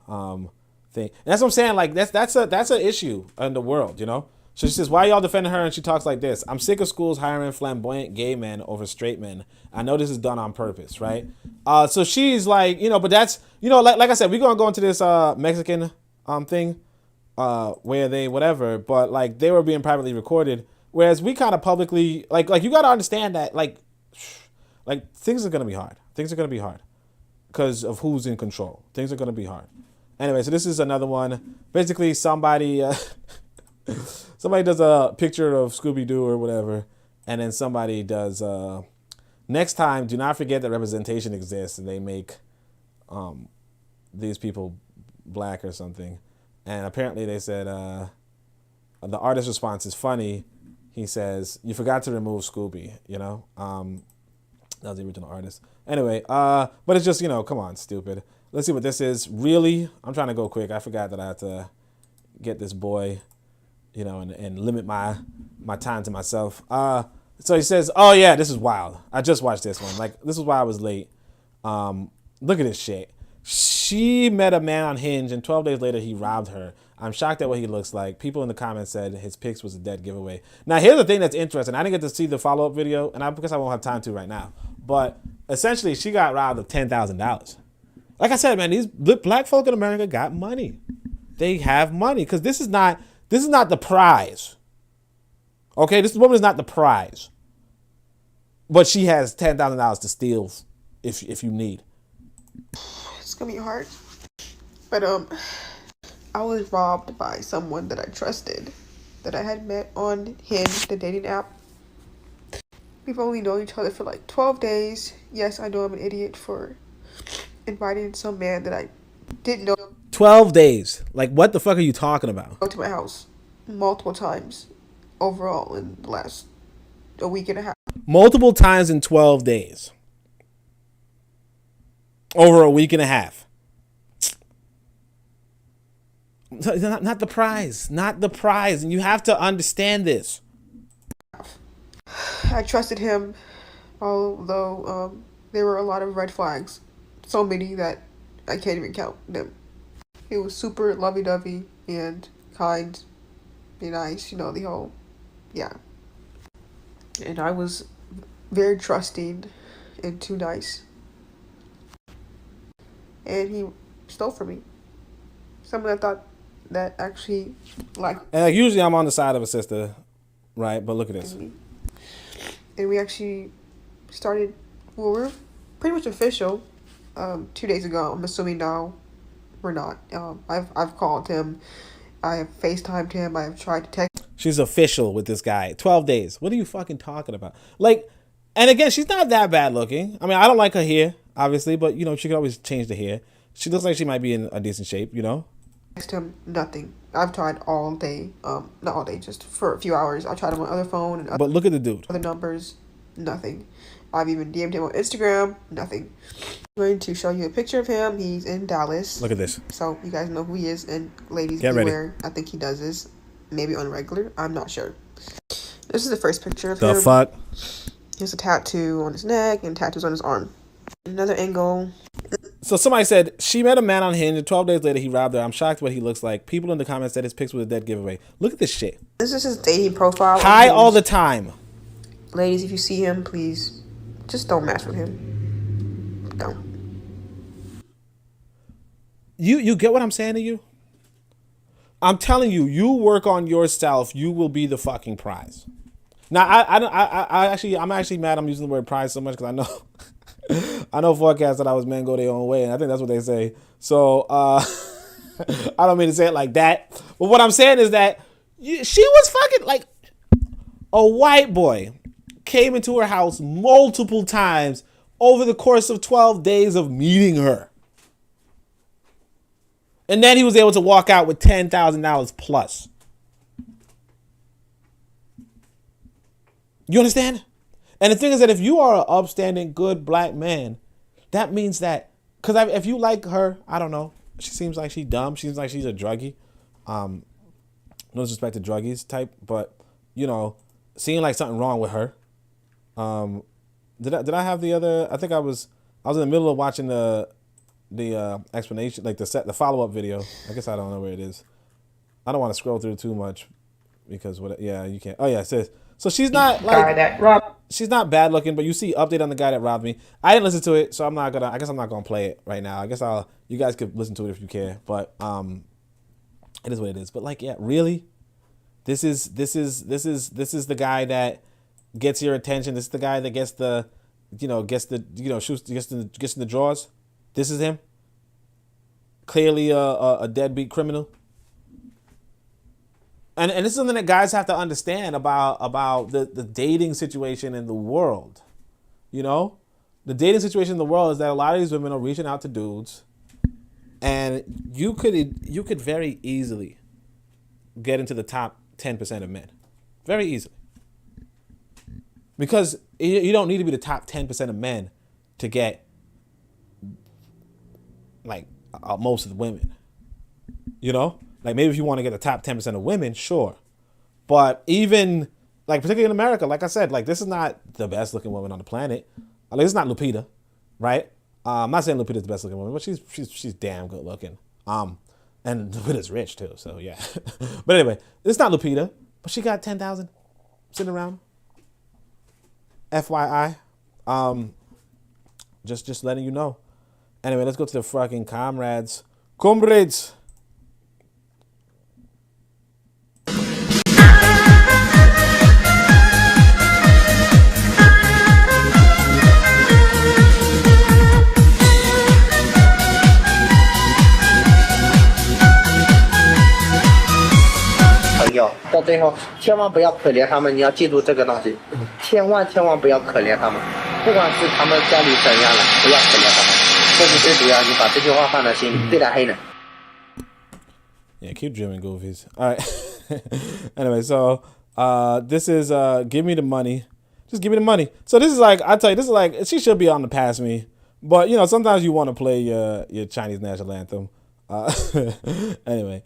And that's what I'm saying. Like, that's an issue in the world, So she says, why y'all defending her? And she talks like this. I'm sick of schools hiring flamboyant gay men over straight men. I know this is done on purpose, right? So she's like, but that's, like I said, we're going to go into this Mexican thing where they whatever, but like they were being privately recorded. Whereas we kind of publicly, like you got to understand that like things are going to be hard. Things are going to be hard because of who's in control. Things are going to be hard. Anyway, so this is another one. Basically, somebody does a picture of Scooby-Doo or whatever, and then somebody does, next time, do not forget that representation exists, and they make these people black or something. And apparently they said the artist's response is funny. He says, "You forgot to remove Scooby," you know? That was the original artist. Anyway, but it's just, you know, come on, stupid. Let's see what this is. Really? I'm trying to go quick. I forgot that I have to get this boy, you know, and limit my time to myself. So he says, "Oh yeah, this is wild. I just watched this one. Like, this is why I was late. Look at this shit. She met a man on Hinge, and 12 days later he robbed her. I'm shocked at what he looks like. People in the comments said his pics was a dead giveaway." Now, here's the thing that's interesting. I didn't get to see the follow-up video, and because I won't have time to right now. But essentially, she got robbed of $10,000. Like I said, man, these black folk in America got money. They have money because this is not the prize. Okay, this woman is not the prize. But she has $10,000 to steal if you need. It's gonna be hard. But I was robbed by someone that I trusted, that I had met on Hinge, the dating app. We've only known each other for like 12 days. Yes, I know I'm an idiot for inviting some man that I didn't know 12 days. Like, what the fuck are you talking about? to my house multiple times overall in the last a week and a half. Multiple times in 12 days. Over a week and a half. Not the prize. Not the prize. And you have to understand this. I trusted him, although there were a lot of red flags. So many that I can't even count them. He was super lovey-dovey and kind and nice, you know, the whole, yeah. And I was very trusting and too nice. And he stole from me. Someone I thought that actually liked. And like, usually I'm on the side of a sister, right? But look at this. And we actually started, well, we're pretty much official 2 days ago. I'm assuming now we're not. I've called him. I have FaceTimed him. I have tried to text. She's official with this guy. 12 days. What are you fucking talking about? Like, and again, she's not that bad looking. I mean, I don't like her hair, obviously, but, you know, she could always change the hair. She looks like she might be in a decent shape, you know? Text him, nothing. I've tried all day. Not all day, just for a few hours. I tried him on other phone and But look at the dude. other numbers, nothing. I've even DM'd him on Instagram, nothing. I'm going to show you a picture of him. He's in Dallas. Look at this. So you guys know who he is, and ladies, Get ready. beware. I think he does this, maybe on regular. I'm not sure. This is the first picture of The him. fuck? He has a tattoo on his neck and tattoos on his arm. Another angle. So somebody said, she met a man on Hinge and 12 days later he robbed her. I'm shocked what he looks like. People in the comments said his pics was a dead giveaway. Look at this shit. This is his dating profile. High all the time. Ladies, if you see him, please just don't mess with him. Don't. You get what I'm saying to you? I'm telling you, you work on yourself, you will be the fucking prize. Now, I'm actually mad I'm using the word prize so much because I know I know forecasts that I was men go their own way, and I think that's what they say. So I don't mean to say it like that, but what I'm saying is that she was fucking like a white boy came into her house multiple times over the course of 12 days of meeting her. And then he was able to walk out with $10,000 plus. You understand? And the thing is that if you are an upstanding, good black man, that means that, because if you like her, I don't know, she seems like she's dumb. She seems like she's a druggie. No disrespect to druggies type, but, you know, seeing like something wrong with her. Did I have the other? I think I was in the middle of watching the explanation, like the follow-up video. I guess I don't know where it is. I don't want to scroll through too much because yeah, you can't. Oh yeah, it says. So she's not like she's not bad looking, but you see update on the guy that robbed me. I didn't listen to it, so I guess I'm not gonna play it right now. I guess you guys could listen to it if you care, but it is what it is. But like, yeah, really? This is the guy that gets your attention. This is the guy that gets in the drawers. This is him. Clearly a deadbeat criminal. And this is something that guys have to understand about the dating situation in the world. You know? The dating situation in the world is that a lot of these women are reaching out to dudes And you could very easily get into the top 10% of men. Very easily. Because you don't need to be the top 10% of men to get like most of the women. You know? Like maybe if you want to get the top 10% of women, sure. But even like particularly in America, like I said, like this is not the best looking woman on the planet. Like it's not Lupita, right? I'm not saying Lupita's the best looking woman, but she's damn good looking. And Lupita's rich too, so yeah. But anyway, it's not Lupita, but she got 10,000 sitting around. FYI, just letting you know. Anyway, let's go to the fucking comrades. Comrades.到最后千万不要可怜他们，你要记住这个东西，千万不要可怜他们，不管是他们家里怎样了，不要可怜他们，这是最主要，你把这句话放在心里，对待黑人。Yeah, keep dreaming, goofies. All right. Anyway, so this is give me the money. Just give me the money. So this is like, I tell you, this is like, she should be on the pass me. But, you know, sometimes you want to play your Chinese national anthem. Anyway.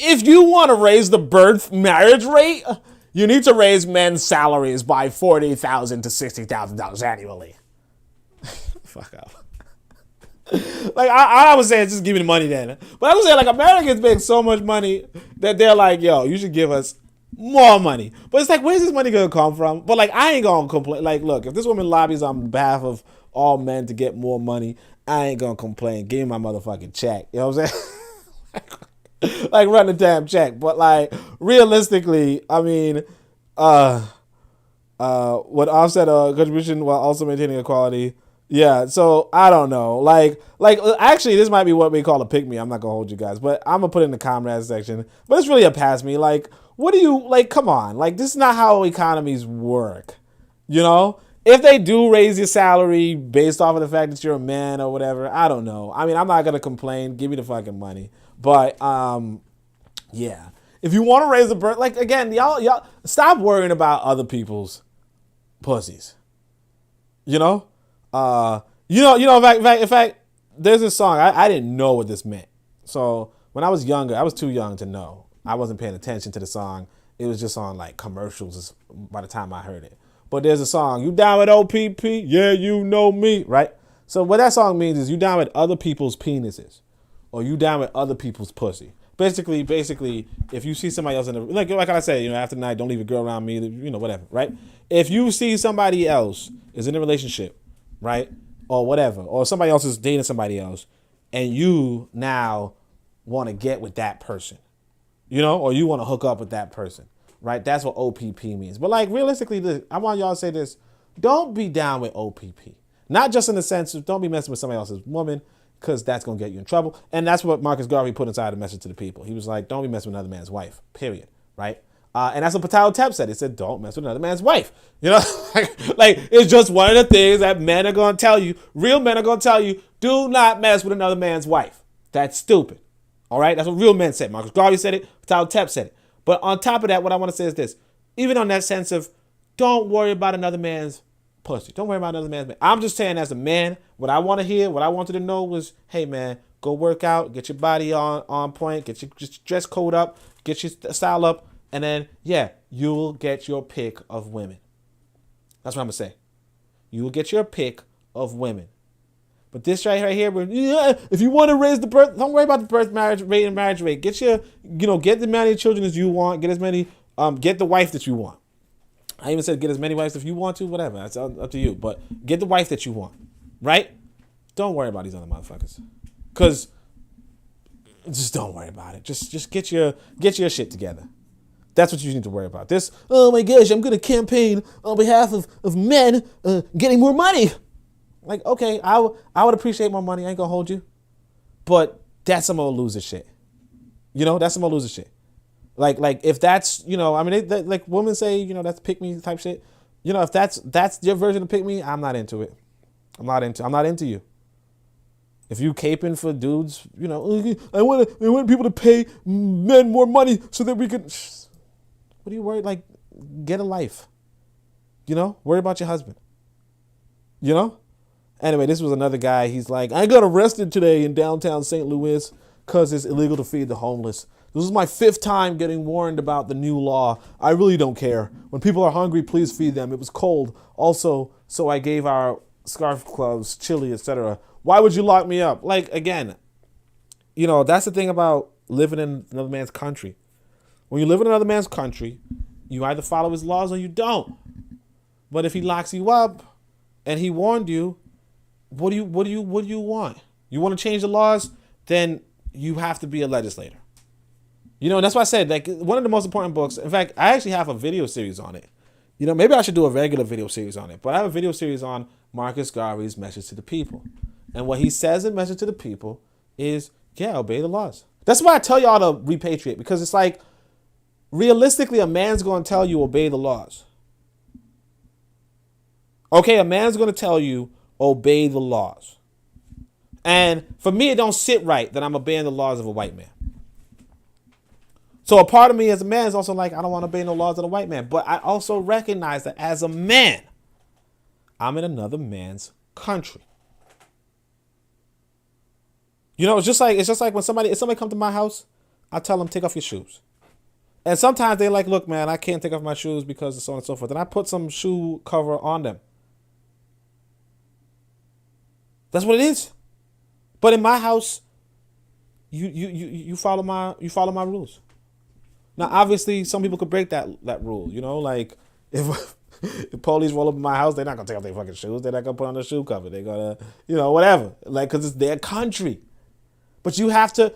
If you want to raise the birth marriage rate, you need to raise men's salaries by $40,000 to $60,000 annually. Fuck up. Like, I was saying, just give me the money then. But I was saying, like, Americans make so much money that they're like, yo, you should give us more money. But it's like, where's this money going to come from? But, like, I ain't going to complain. Like, look, if this woman lobbies on behalf of all men to get more money, I ain't going to complain. Give me my motherfucking check. You know what I'm saying? Like, run the damn check. But, like, realistically, I mean, would offset a contribution while also maintaining equality. Yeah, so I don't know. Like actually, this might be what we call a pick me. I'm not gonna hold you guys, but I'm gonna put it in the comrades section. But it's really a pass me. Like, what do you like? Come on, like this is not how economies work. You know, if they do raise your salary based off of the fact that you're a man or whatever, I don't know. I mean, I'm not gonna complain. Give me the fucking money. But yeah, if you want to raise the birth, like again, y'all stop worrying about other people's pussies. You know. In fact, there's this song. I didn't know what this meant. So when I was younger, I was too young to know. I wasn't paying attention to the song. It was just on like commercials by the time I heard it. But there's a song, you down with OPP? Yeah, you know me, right? So what that song means is you down with other people's penises or you down with other people's pussy. Basically, if you see somebody else in the, like I said, after the night, don't leave a girl around me, whatever, right? If you see somebody else is in a relationship, right? Or whatever. Or somebody else is dating somebody else and you now want to get with that person. Or you want to hook up with that person. Right? That's what OPP means. But like realistically, I want y'all to say this. Don't be down with OPP. Not just in the sense of don't be messing with somebody else's woman because that's going to get you in trouble. And that's what Marcus Garvey put inside the message to the people. He was like, don't be messing with another man's wife. Period. Right? And that's what Ptah Htp said. He said, don't mess with another man's wife. Like it's just one of the things that men are going to tell you. Real men are going to tell you, do not mess with another man's wife. That's stupid. All right? That's what real men said. Marcus Garvey said it. Ptah Htp said it. But on top of that, what I want to say is this. Even on that sense of don't worry about another man's pussy. Don't worry about another man's man. I'm just saying as a man, what I want to hear, what I wanted to know was, hey, man, go work out, get your body on point, get your dress code up, get your style up. And then, yeah, you'll get your pick of women. That's what I'm going to say. You will get your pick of women. But this right here, if you want to raise the birth, don't worry about the birth marriage rate and marriage rate. Get get as many children as you want. Get as many, get the wife that you want. I even said get as many wives if you want to, whatever. That's up to you. But get the wife that you want, right? Don't worry about these other motherfuckers. Because just don't worry about it. Just get your shit together. That's what you need to worry about. This, oh my gosh, I'm going to campaign on behalf of men getting more money. Like, okay, I would appreciate more money. I ain't going to hold you. But that's some old loser shit. That's some old loser shit. Like if that's, like women say, that's pick me type shit. If that's your version of pick me, I'm not into it. I'm not into you. If you caping for dudes, you know, I want people to pay men more money so that we can. What are you worried? Like, get a life. You know, worry about your husband. You know. Anyway, this was another guy. He's like, I got arrested today in downtown St. Louis because it's illegal to feed the homeless. This is my 5th time getting warned about the new law. I really don't care. When people are hungry, please feed them. It was cold. Also, so I gave our scarf clubs chili, etc. Why would you lock me up? Like, again, you know, that's the thing about living in another man's country. When you live in another man's country, you either follow his laws or you don't. But if he locks you up and he warned you, what do you want? You want to change the laws? Then you have to be a legislator. You know, and that's why I said, like, one of the most important books. In fact, I actually have a video series on it. You know, maybe I should do a regular video series on it. But I have a video series on Marcus Garvey's Message to the People. And what he says in Message to the People is, yeah, obey the laws. That's why I tell y'all to repatriate. Because it's like, realistically, a man's going to tell you obey the laws. Okay, a man's going to tell you obey the laws. And for me, it don't sit right that I'm obeying the laws of a white man. So a part of me as a man is also like, I don't want to obey no laws of a white man. But I also recognize that as a man, I'm in another man's country. You know, it's just like when somebody comes to my house, I tell them, take off your shoes. And sometimes they're like, look, man, I can't take off my shoes because of so on and so forth. And I put some shoe cover on them. That's what it is. But in my house, you follow my rules. Now, obviously, some people could break that rule. You know, like if police roll up in my house, they're not gonna take off their fucking shoes. They're not gonna put on their shoe cover. They're gonna, you know, whatever. Like, because it's their country. But you have to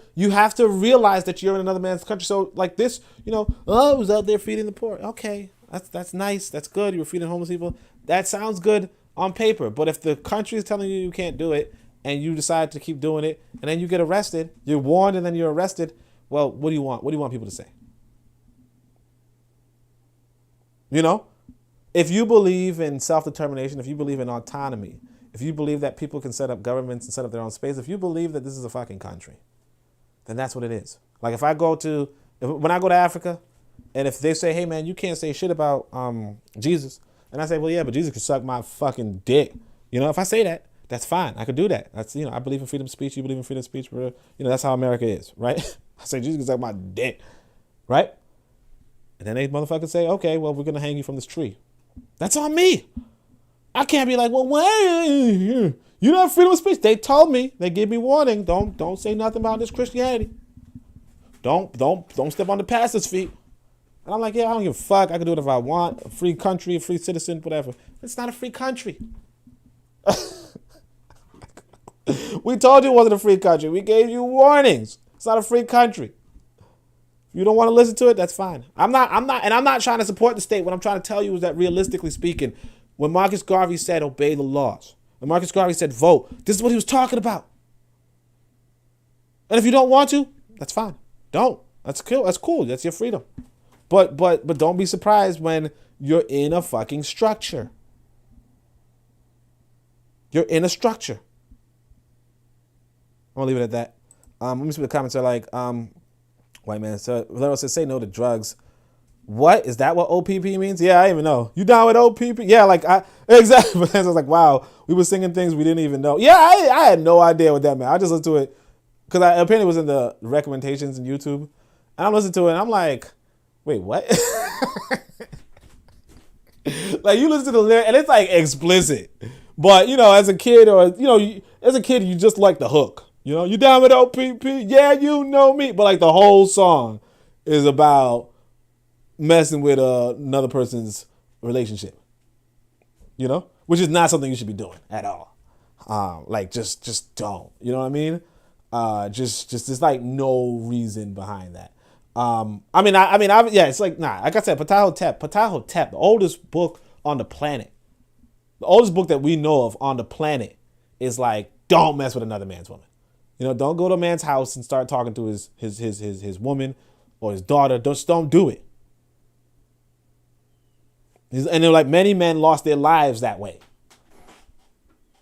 realize that you're in another man's country. So like this, you know, oh, I was out there feeding the poor. Okay, that's nice. That's good. You were feeding homeless people. That sounds good on paper. But if the country is telling you can't do it, and you decide to keep doing it, and then you get arrested, you're warned, and then you're arrested. Well, what do you want? What do you want people to say? You know, if you believe in self-determination, if you believe in autonomy, if you believe that people can set up governments and set up their own space, if you believe that this is a fucking country, then that's what it is. Like when I go to Africa, and if they say, hey man, you can't say shit about Jesus, and I say, well yeah, but Jesus could suck my fucking dick. You know, if I say that, that's fine. I could do that. That's, you know, I believe in freedom of speech. You believe in freedom of speech. You know, that's how America is, right? I say Jesus can suck my dick, right? And then they motherfuckers say, okay, well, we're gonna hang you from this tree. That's on me. I can't be like, well, wait, you don't have freedom of speech. They told me, they gave me warning. Don't say nothing about this Christianity. Don't step on the pastor's feet. And I'm like, yeah, I don't give a fuck. I can do whatever I want. A free country, a free citizen, whatever. It's not a free country. We told you it wasn't a free country. We gave you warnings. It's not a free country. If you don't want to listen to it, that's fine. I'm not trying to support the state. What I'm trying to tell you is that realistically speaking, when Marcus Garvey said obey the laws, when Marcus Garvey said vote, this is what he was talking about. And if you don't want to, that's fine. Don't. That's cool. That's cool. That's your freedom. But don't be surprised when you're in a fucking structure. You're in a structure. I'm gonna leave it at that. Let me see what the comments are like. White man, so Valero says, say no to drugs. What? Is that what OPP means? Yeah, I didn't even know. You down with OPP? Yeah, like, exactly. I was like, wow, we were singing things we didn't even know. Yeah, I had no idea what that meant. I just listened to it because apparently it was in the recommendations in YouTube. And I'm listening to it and I'm like, wait, what? Like, you listen to the lyric and it's like explicit. But, you know, as a kid you just like the hook. You know, you down with OPP? Yeah, you know me. But like the whole song is about messing with another person's relationship. You know, which is not something you should be doing at all. Like just don't. You know what I mean? Just there's like no reason behind that. Yeah, it's like, nah. Like I said, Ptah Htp, the oldest book on the planet, the oldest book that we know of on the planet is like, don't mess with another man's woman. You know, don't go to a man's house and start talking to his woman or his daughter. Just don't do it. And they're like, many men lost their lives that way.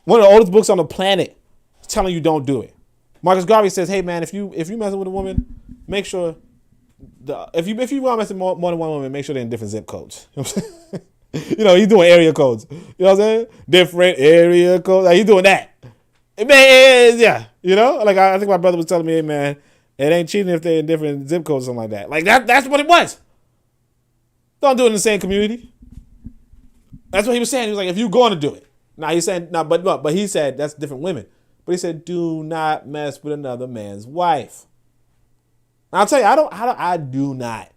One of the oldest books on the planet telling you don't do it. Marcus Garvey says, hey man, if you messing with a woman, make sure if you want to mess with more than one woman, make sure they're in different zip codes. You know what I'm saying? You know, he's doing area codes. You know what I'm saying? Different area codes. Like, he's doing that. Man, yeah. You know? Like, I think my brother was telling me, hey, man, it ain't cheating if they're in different zip codes or something like that. Like, that's what it was. Don't do it in the same community. That's what he was saying. He was like, if you're going to do it. Now, he's saying, but he said that's different women. But he said, do not mess with another man's wife. And I'll tell you, I do not.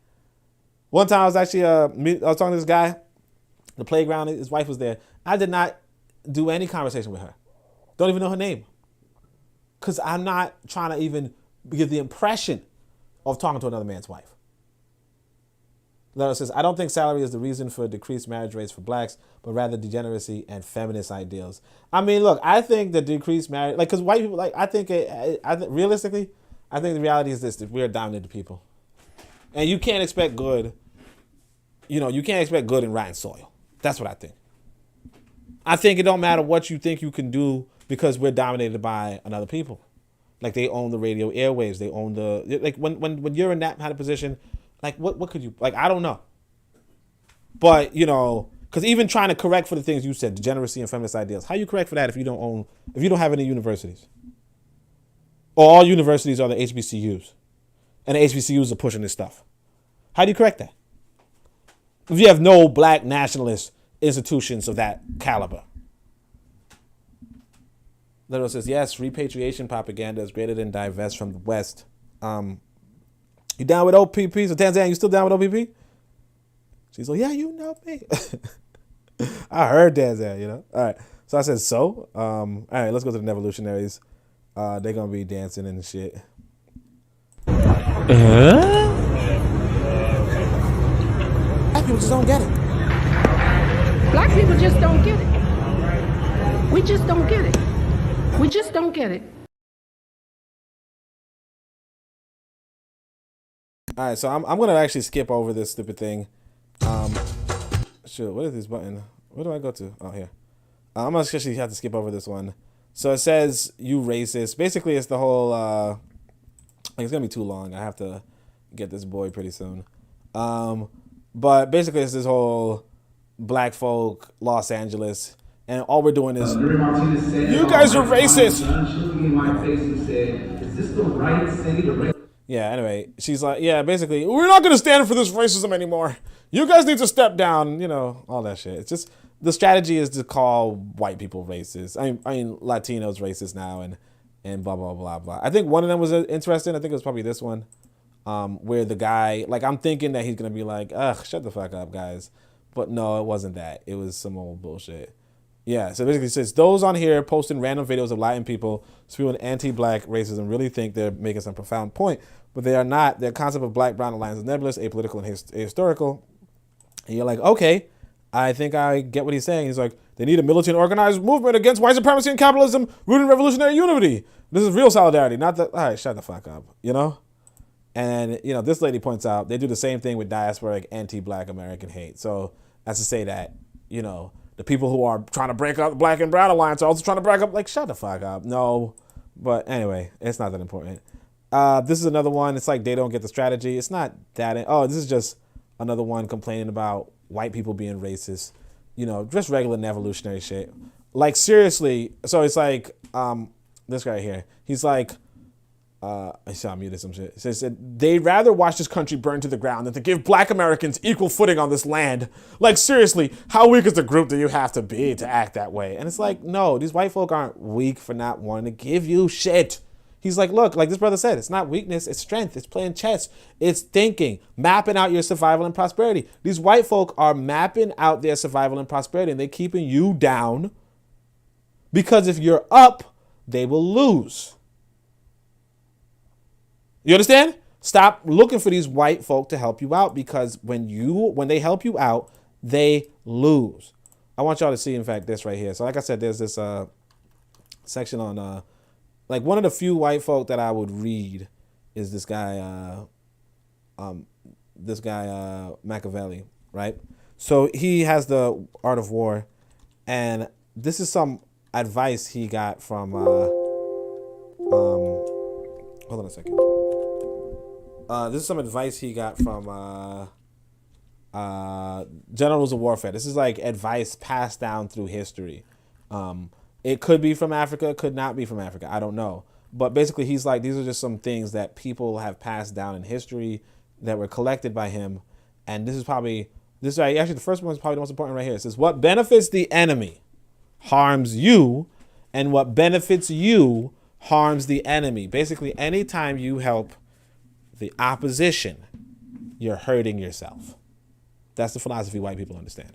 One time I was actually, I was talking to this guy, the playground, his wife was there. I did not do any conversation with her. Don't even know her name. Because I'm not trying to even give the impression of talking to another man's wife. Letter says, I don't think salary is the reason for decreased marriage rates for blacks, but rather degeneracy and feminist ideals. I mean, look, I think the decreased marriage, like, because white people, like, realistically, I think the reality is this, that we're dominated people. And you can't expect good, you can't expect good in rotten soil. That's what I think. I think it don't matter what you think you can do because we're dominated by another people. Like, they own the radio airwaves. They own like, when you're in that kind of position, like, what could you, like, I don't know. But, because even trying to correct for the things you said, degeneracy and feminist ideals, how you correct for that if you don't have any universities? Or all universities are the HBCUs. And the HBCUs are pushing this stuff. How do you correct that? If you have no black nationalist institutions of that caliber. Little says, yes, repatriation propaganda is greater than divest from the West. You down with OPP? So Tanzania, you still down with OPP? She's like, yeah, you know me. I heard Tanzania, All right. So I said, so? All right, let's go to the Nevolutionaries. They're going to be dancing and shit. Black people just don't get it. Black people just don't get it. We just don't get it. We just don't get it. All right, so I'm going to actually skip over this stupid thing. Sure, what is this button? Where do I go to? Oh, here. I'm going to actually have to skip over this one. So it says, you racist. Basically, it's the whole, it's going to be too long. I have to get this boy pretty soon. But basically, it's this whole black folk, Los Angeles, and all we're doing is, you guys are racist. Yeah, anyway, she's like, yeah, basically, we're not going to stand for this racism anymore. You guys need to step down, all that shit. It's just, the strategy is to call white people racist. I mean, Latinos racist now and blah, blah, blah, blah. I think one of them was interesting. I think it was probably this one, where the guy, like, I'm thinking that he's going to be like, ugh, shut the fuck up, guys. But no, it wasn't that. It was some old bullshit. Yeah, so basically it says, those on here posting random videos of Latin people spewing anti-black racism really think they're making some profound point, but they are not. Their concept of black, brown alliance is nebulous, apolitical, and ahistorical. And you're like, okay, I think I get what he's saying. He's like, they need a militant organized movement against white supremacy and capitalism rooted in revolutionary unity. This is real solidarity, not that, all right, shut the fuck up, And, this lady points out, they do the same thing with diasporic anti-black American hate. So that's to say that, the people who are trying to break up the black and brown alliance are also trying to break up, like, shut the fuck up. No. But anyway, it's not that important. This is another one. It's like they don't get the strategy. It's not that. This is just another one complaining about white people being racist. Just regular evolutionary shit. Like, seriously. So it's like, this guy here. He's like, I saw muted some shit. It says they'd rather watch this country burn to the ground than to give black Americans equal footing on this land. Like, seriously, how weak is the group do you have to be to act that way? And it's like, no, these white folk aren't weak for not wanting to give you shit. He's like, look, like this brother said, it's not weakness, it's strength, it's playing chess, it's thinking, mapping out your survival and prosperity. These white folk are mapping out their survival and prosperity, and they're keeping you down because if you're up, they will lose. You understand? Stop looking for these white folk to help you out because when they help you out, they lose. I want y'all to see, in fact, this right here. So like I said, there's this section on like one of the few white folk that I would read is this guy Machiavelli, right? So he has the Art of War, and this is some advice he got from Hold on a second. This is some advice he got from General Rules of Warfare. This is like advice passed down through history. It could be from Africa, it could not be from Africa. I don't know. But basically, he's like, these are just some things that people have passed down in history that were collected by him. And this is actually the first one is probably the most important right here. It says, what benefits the enemy harms you, and what benefits you harms the enemy. Basically, anytime you help the opposition, you're hurting yourself. That's the philosophy white people understand.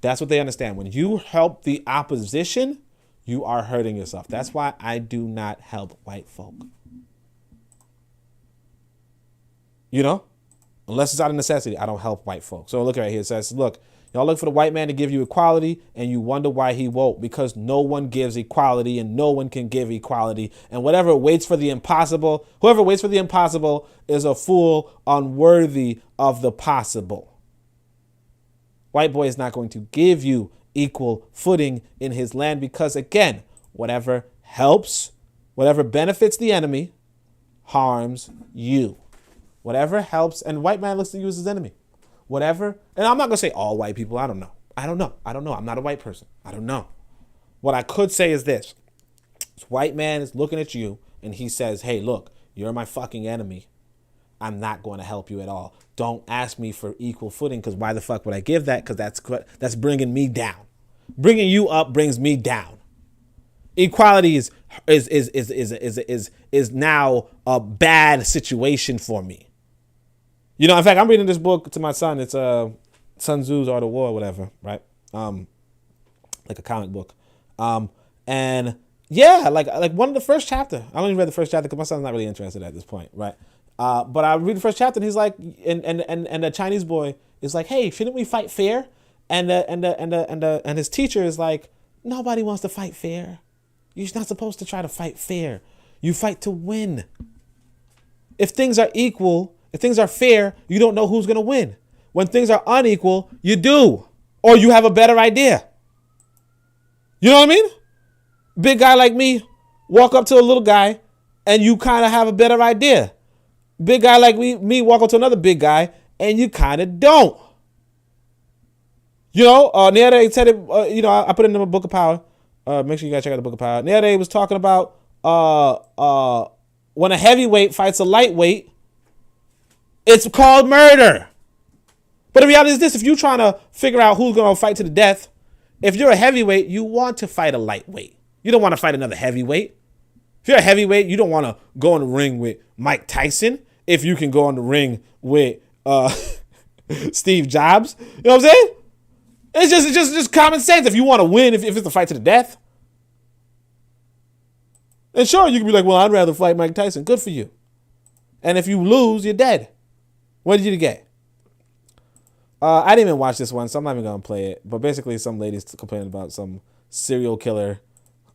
That's what they understand. When you help the opposition, you are hurting yourself. That's why I do not help white folk. You know? Unless it's out of necessity, I don't help white folk. So look right here. It says, look, y'all look for the white man to give you equality, and you wonder why he won't, because no one gives equality and no one can give equality. And whoever waits for the impossible is a fool unworthy of the possible. White boy is not going to give you equal footing in his land because, again, whatever helps, whatever benefits the enemy harms you. Whatever helps, and white man looks at you as his enemy. Whatever, and I'm not going to say all white people. I don't know. I'm not a white person. I don't know. What I could say is this. This white man is looking at you and he says, hey, look, you're my fucking enemy. I'm not going to help you at all. Don't ask me for equal footing, because why the fuck would I give that? Because that's bringing me down. Bringing you up brings me down. Equality is now a bad situation for me. You know, in fact, I'm reading this book to my son. It's Sun Tzu's Art of War or whatever, right? Like a comic book. And yeah, like one of the first chapter. I only read the first chapter because my son's not really interested at this point, right? But I read the first chapter and he's like, and the Chinese boy is like, hey, shouldn't we fight fair? And his teacher is like, nobody wants to fight fair. You're not supposed to try to fight fair. You fight to win. If things are equal, if things are fair, you don't know who's going to win. When things are unequal, you do. Or you have a better idea. You know what I mean? Big guy like me, walk up to a little guy, and you kind of have a better idea. Big guy like me walk up to another big guy, and you kind of don't. You know, Nyere said it, I put it in my book of power. Make sure you guys check out the book of power. Nyere was talking about when a heavyweight fights a lightweight, it's called murder. But the reality is this: if you're trying to figure out who's going to fight to the death, if you're a heavyweight, you want to fight a lightweight. You don't want to fight another heavyweight. If you're a heavyweight, you don't want to go in the ring with Mike Tyson if you can go in the ring with Steve Jobs. You know what I'm saying? It's just common sense. If you want to win, if it's a fight to the death. And sure, you can be like, well, I'd rather fight Mike Tyson. Good for you. And if you lose, you're dead. What did you get? I didn't even watch this one, so I'm not even going to play it. But basically, some ladies complaining about some serial killer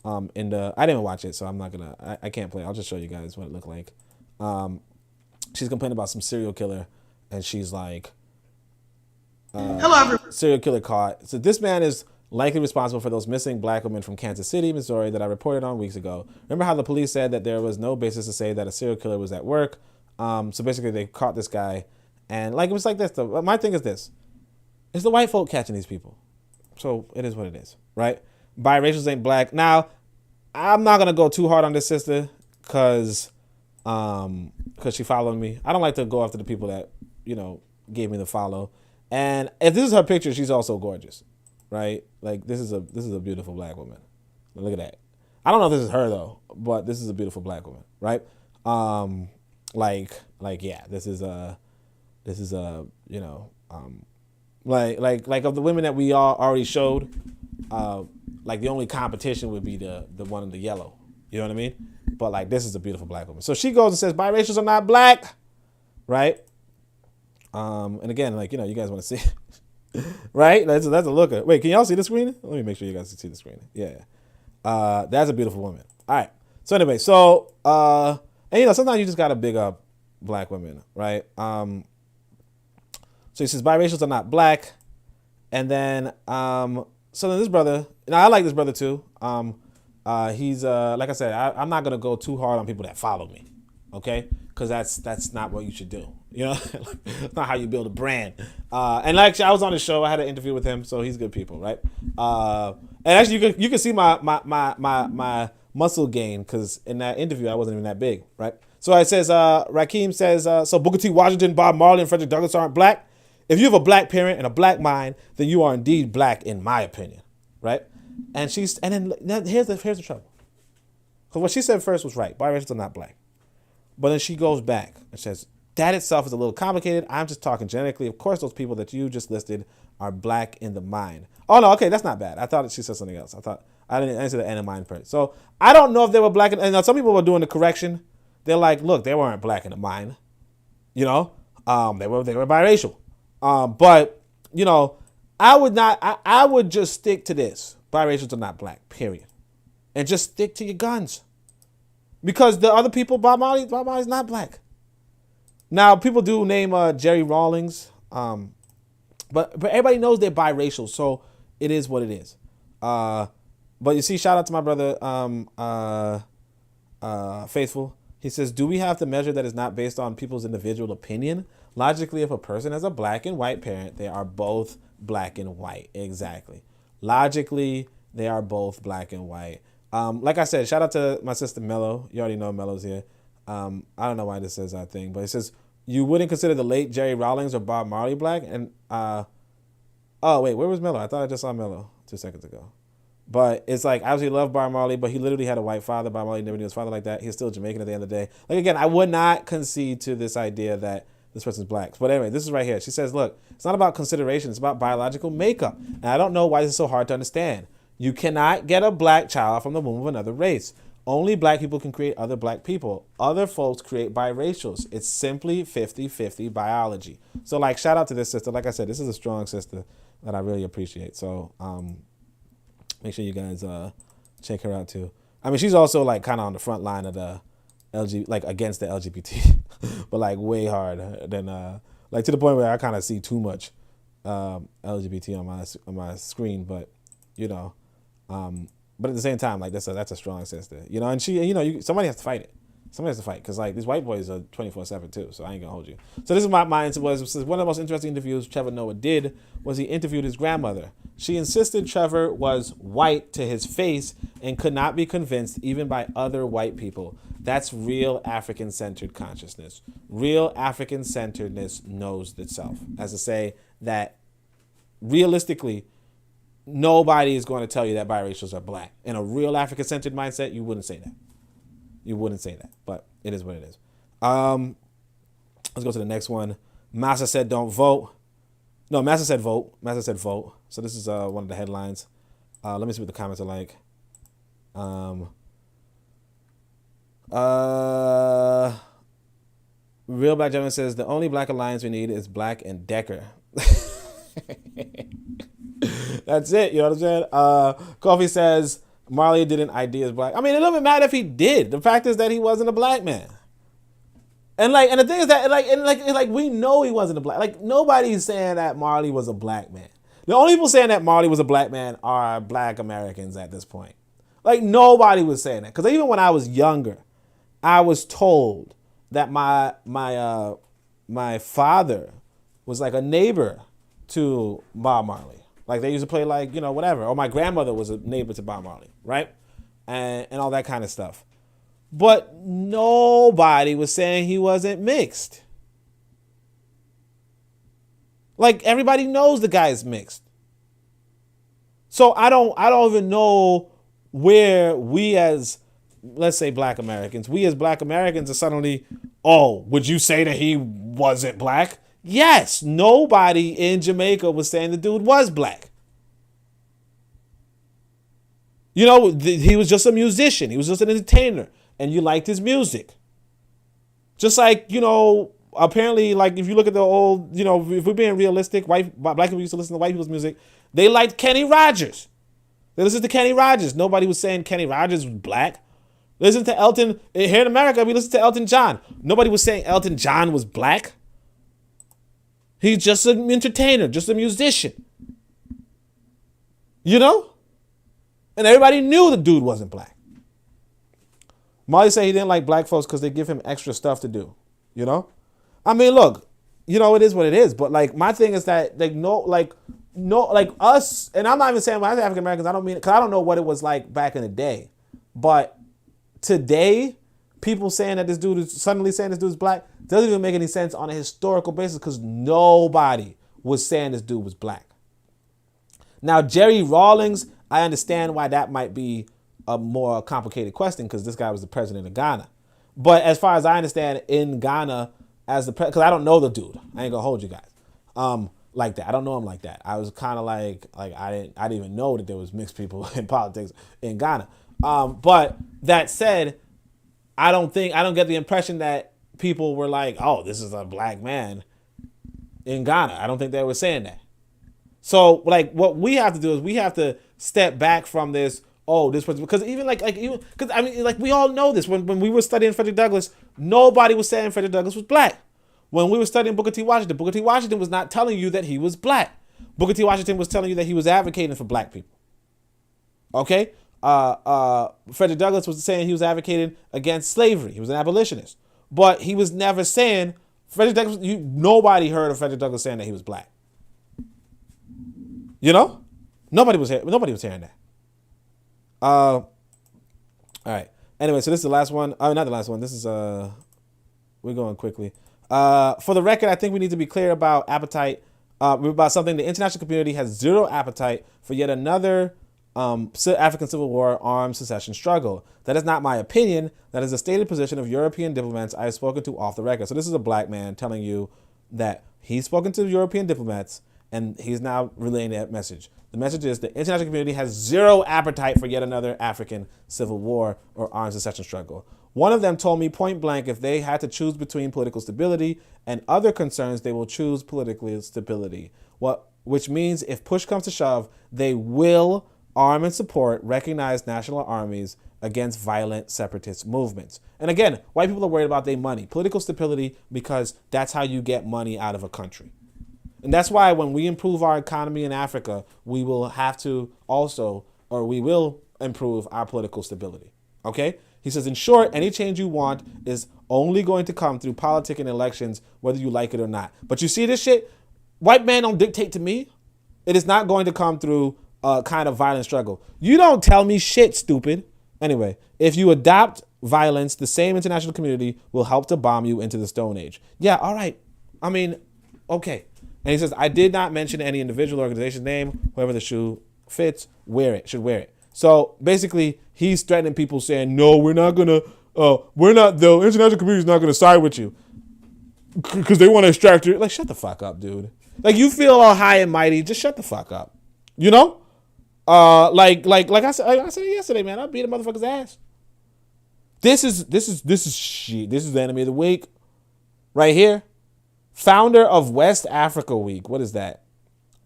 I didn't even watch it, so I'm not going to... I can't play it. I'll just show you guys what it looked like. She's complaining about some serial killer, and she's like... Hello, everyone. Serial killer caught. So this man is likely responsible for those missing black women from Kansas City, Missouri that I reported on weeks ago. Remember how the police said that there was no basis to say that a serial killer was at work? So basically they caught this guy, and like it was like this. My thing is this. It's the white folk catching these people. So it is what it is, right? Biracials ain't black. Now, I'm not going to go too hard on this sister because she followed me. I don't like to go after the people that, gave me the follow. And if this is her picture, she's also gorgeous, right? Like this is a beautiful black woman. Look at that. I don't know if this is her though, but this is a beautiful black woman, right? This is like of the women that we all already showed, like the only competition would be the one in the yellow. You know what I mean? But like this is a beautiful black woman. So she goes and says biracials are not black, right? And again, you guys want to see it, right? That's a looker. Wait, can y'all see the screen? Let me make sure you guys can see the screen. Yeah. That's a beautiful woman. All right. So anyway, and sometimes you just got to big up black women, right? So he says biracials are not black. And then, so then this brother, I like this brother too. He's like I said, I'm not gonna go too hard on people that follow me, okay? Because that's not what you should do. You know, it's not how you build a brand. And actually, I was on the show. I had an interview with him, so he's good people, right? And actually, you can see my muscle gain because in that interview I wasn't even that big, right? So it says, Rakeem says, so Booker T. Washington, Bob Marley, and Frederick Douglass aren't black. If you have a black parent and a black mind, then you are indeed black, in my opinion, right? And then here's the trouble. Because what she said first was right. Biracials are not black. But then she goes back and says, that itself is a little complicated. I'm just talking genetically. Of course, those people that you just listed are black in the mind. Oh, no, okay, that's not bad. I thought she said something else. I didn't answer the end of mind first. So I don't know if they were black. And now some people were doing the correction. They're like, look, they weren't black in the mind. You know, they were biracial. But, you know, I would just stick to this. Biracials are not black, period. And just stick to your guns. Because the other people, Bob Marley's not black. Now, people do name Jerry Rawlings. But everybody knows they're biracial, so it is what it is. But you see, shout out to my brother, Faithful. He says, do we have to measure that is not based on people's individual opinion? Logically, if a person has a black and white parent, they are both black and white. Exactly. Logically, they are both black and white. Like I said, shout out to my sister Mello. You already know Mello's here. I don't know why this says that thing, but it says, you wouldn't consider the late Jerry Rawlings or Bob Marley black? And, oh, wait, where was Mello? I thought I just saw Mello 2 seconds ago. But it's like, I obviously love Bob Marley, but he literally had a white father. Bob Marley never knew his father like that. He's still Jamaican at the end of the day. Like, again, I would not concede to this idea that this person's black. But anyway, this is right here. She says, look, it's not about consideration. It's about biological makeup. And I don't know why this is so hard to understand. You cannot get a black child from the womb of another race. Only black people can create other black people. Other folks create biracials. It's simply 50-50 biology. So, like, shout out to this sister. Like I said, this is a strong sister that I really appreciate. So, make sure you guys check her out too. I mean, she's also like kind of on the front line of the against the LGBT, but like way hard than like to the point where I kind of see too much LGBT on my screen. But you know, but at the same time, like that's a strong sister, you know. And she, you know, somebody has to fight it. Somebody has to fight because like these white boys are 24/7 too. So I ain't gonna hold you. So this is my mind was one of the most interesting interviews Trevor Noah did was he interviewed his grandmother. She insisted Trevor was white to his face and could not be convinced even by other white people. That's real African-centered consciousness. Real African-centeredness knows itself. As to say that realistically, nobody is going to tell you that biracials are black. In a real African-centered mindset, you wouldn't say that. You wouldn't say that, but it is what it is. Let's go to the next one. Massa said don't vote. No, Massa said vote. Massa said vote. So this is one of the headlines. Let me see what the comments are like. Real Black Gentleman says the only black alliance we need is Black and Decker. That's it. You know what I'm saying? Coffee says Marley didn't ID as black. I mean, it doesn't matter if he did. The fact is that he wasn't a black man. And the thing is that we know he wasn't a black. Like nobody's saying that Marley was a black man. The only people saying that Marley was a black man are black Americans at this point. Like nobody was saying that. Because even when I was younger, I was told that my father was like a neighbor to Bob Marley. Like they used to play like, you know, whatever. Or my grandmother was a neighbor to Bob Marley, right? And all that kind of stuff. But nobody was saying he wasn't mixed. Like everybody knows the guy is mixed. So I don't even know where we as, let's say black Americans, are suddenly, oh, would you say that he wasn't black? Yes, nobody in Jamaica was saying the dude was black. You know, he was just a musician. He was just an entertainer. And you liked his music. Just like, you know, apparently, like, if you look at the old, you know, if we're being realistic, black people used to listen to white people's music. They liked Kenny Rogers. They listened to Kenny Rogers. Nobody was saying Kenny Rogers was black. Listen to Elton. Here in America, we listen to Elton John. Nobody was saying Elton John was black. He's just an entertainer, just a musician. You know? And everybody knew the dude wasn't black. Molly said he didn't like black folks because they give him extra stuff to do. You know? I mean, look, you know, it is what it is. But like, my thing is that like us, and I'm not even saying when I say African Americans, I don't mean, because I don't know what it was like back in the day. But today, people saying that this dude is suddenly saying this dude is black doesn't even make any sense on a historical basis, because nobody was saying this dude was black. Now, Jerry Rawlings, I understand why that might be a more complicated question, because this guy was the president of Ghana. But as far as I understand, in Ghana, as the because I don't know the dude, I ain't gonna hold you guys like that. I don't know him like that. I was kind of like I didn't even know that there was mixed people in politics in Ghana. But that said, I don't get the impression that people were like, oh, this is a black man in Ghana. I don't think they were saying that. So like, what we have to do is we have to step back from this. Oh, this person, because even because I mean, like, we all know this. When we were studying Frederick Douglass, nobody was saying Frederick Douglass was black. When we were studying Booker T. Washington was not telling you that he was black. Booker T. Washington was telling you that he was advocating for black people. Okay? Frederick Douglass was saying he was advocating against slavery. He was an abolitionist. But he was never saying, Frederick Douglass, nobody heard of Frederick Douglass saying that he was black. You know? Nobody was hearing that. All right. Anyway, so this is the last one. Not the last one. This is, we're going quickly. For the record, I think we need to be clear about appetite, about something. The international community has zero appetite for yet another African Civil War armed secession struggle. That is not my opinion. That is the stated position of European diplomats I have spoken to off the record. So this is a black man telling you that he's spoken to European diplomats and he's now relaying that message. The message is the international community has zero appetite for yet another African Civil War or armed secession struggle. One of them told me point blank, if they had to choose between political stability and other concerns, they will choose political stability. Which means if push comes to shove, they will arm and support recognized national armies against violent separatist movements. And again, white people are worried about their money. Political stability, because that's how you get money out of a country. And that's why when we improve our economy in Africa, we will have to also, or we will improve our political stability. Okay? He says, in short, any change you want is only going to come through politic and elections, whether you like it or not. But you see this shit? White man don't dictate to me. It is not going to come through a kind of violent struggle. You don't tell me shit, stupid. Anyway, if you adopt violence, the same international community will help to bomb you into the Stone Age. Yeah, all right. I mean, okay. And he says, I did not mention any individual organization's name. Whoever the shoe fits, should wear it. So basically, he's threatening people saying, no, the international community is not going to side with you because they want to extract you. Like, shut the fuck up, dude. Like, you feel all high and mighty. Just shut the fuck up. You know? Like I said yesterday, man, I beat a motherfucker's ass. This is shit. This is the enemy of the week right here. Founder of West Africa Week. What is that?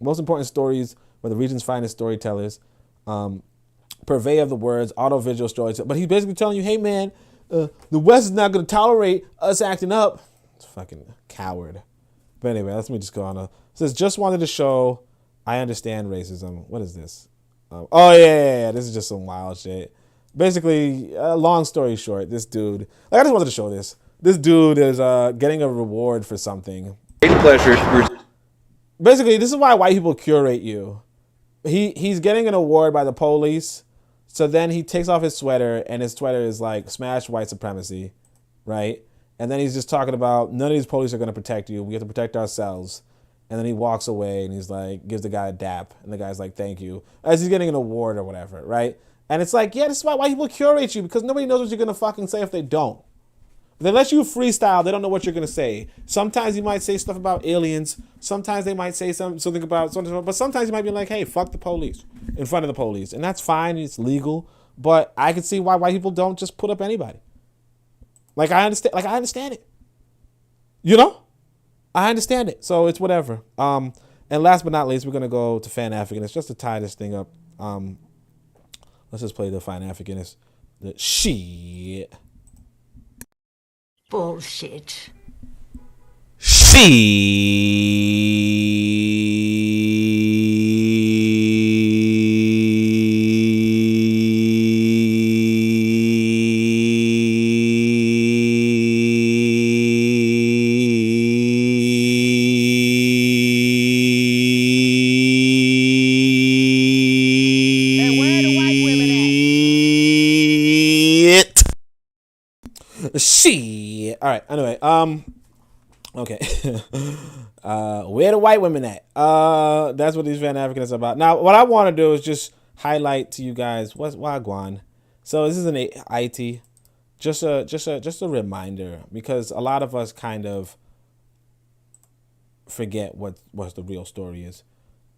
Most important stories by the region's finest storytellers. Purveyor of the words, audiovisual stories. But he's basically telling you, hey, man, the West is not going to tolerate us acting up. It's fucking coward. But anyway, let me just go on. It says, just wanted to show I understand racism. What is this? Oh, yeah. This is just some wild shit. Basically, long story short, this dude, I just wanted to show this. This dude is getting a reward for something. Basically, this is why white people curate you. He's getting an award by the police. So then he takes off his sweater, and his sweater is like smash white supremacy, right? And then he's just talking about none of these police are going to protect you. We have to protect ourselves. And then he walks away and he's like, gives the guy a dap. And the guy's like, thank you. As he's getting an award or whatever, right? And it's like, yeah, this is why white people curate you, because nobody knows what you're going to fucking say if they don't. If they let you freestyle, they don't know what you're going to say. Sometimes you might say stuff about aliens. Sometimes they might say something about something. But sometimes you might be like, hey, fuck the police in front of the police. And that's fine. It's legal. But I can see why white people don't just put up anybody. I understand it. You know? I understand it. So it's whatever. And last but not least, we're going to go to Pan-African. It's just to tie this thing up. Let's just play the Pan-Africanist. The shit. Bullshit. Shit. All right. Anyway, okay. Where the white women at? That's what these Pan-Africans is about. Now, what I want to do is just highlight to you guys what's Wagwan. So this is an IT, just a reminder, because a lot of us kind of forget what the real story is.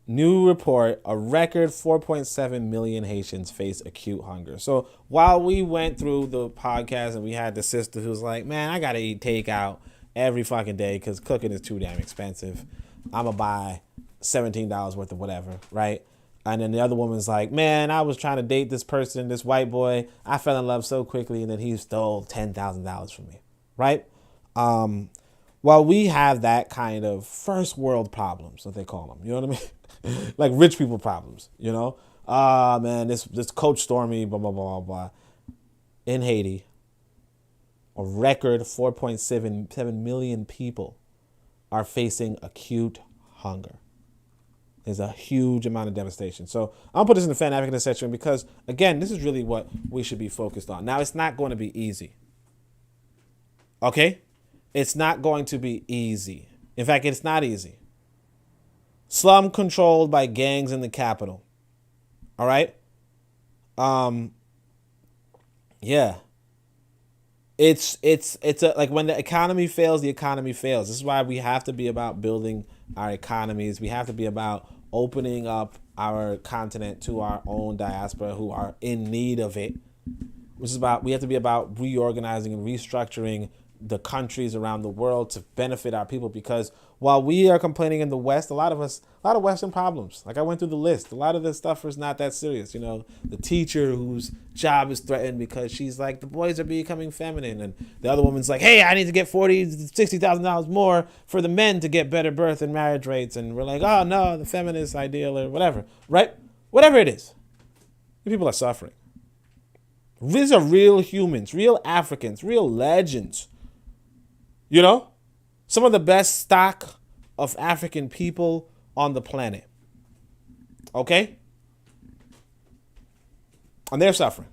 New report, a record 4.7 million Haitians face acute hunger. So while we went through the podcast and we had the sister who was like, man, I got to eat takeout every fucking day because cooking is too damn expensive. I'm going to buy $17 worth of whatever, right? And then the other woman's like, man, I was trying to date this person, this white boy. I fell in love so quickly and then he stole $10,000 from me, right? While we have that kind of first world problems, what they call them, you know what I mean? Like rich people problems, you know? Man, this Coach Stormy, blah, blah, blah, blah, blah. In Haiti, a record 4.7 million people are facing acute hunger. There's a huge amount of devastation. So I'll put this in the Pan-African section because, again, this is really what we should be focused on. Now, it's not going to be easy. Okay? It's not going to be easy. In fact, it's not easy. Slum controlled by gangs in the capital. All right? Yeah. It's like when the economy fails, the economy fails. This is why we have to be about building our economies. We have to be about opening up our continent to our own diaspora who are in need of it. Which is about, we have to be about reorganizing and restructuring the countries around the world to benefit our people, because while we are complaining in the West, a lot of Western problems, like I went through the list, a lot of this stuff is not that serious. You know, the teacher whose job is threatened because she's like, the boys are becoming feminine, and the other woman's like, hey, I need to get $60,000 more for the men to get better birth and marriage rates, and we're like, oh no, the feminist ideal or whatever, right? Whatever it is, the people are suffering. These are real humans, real Africans, real legends. You know, some of the best stock of African people on the planet. Okay? And they're suffering.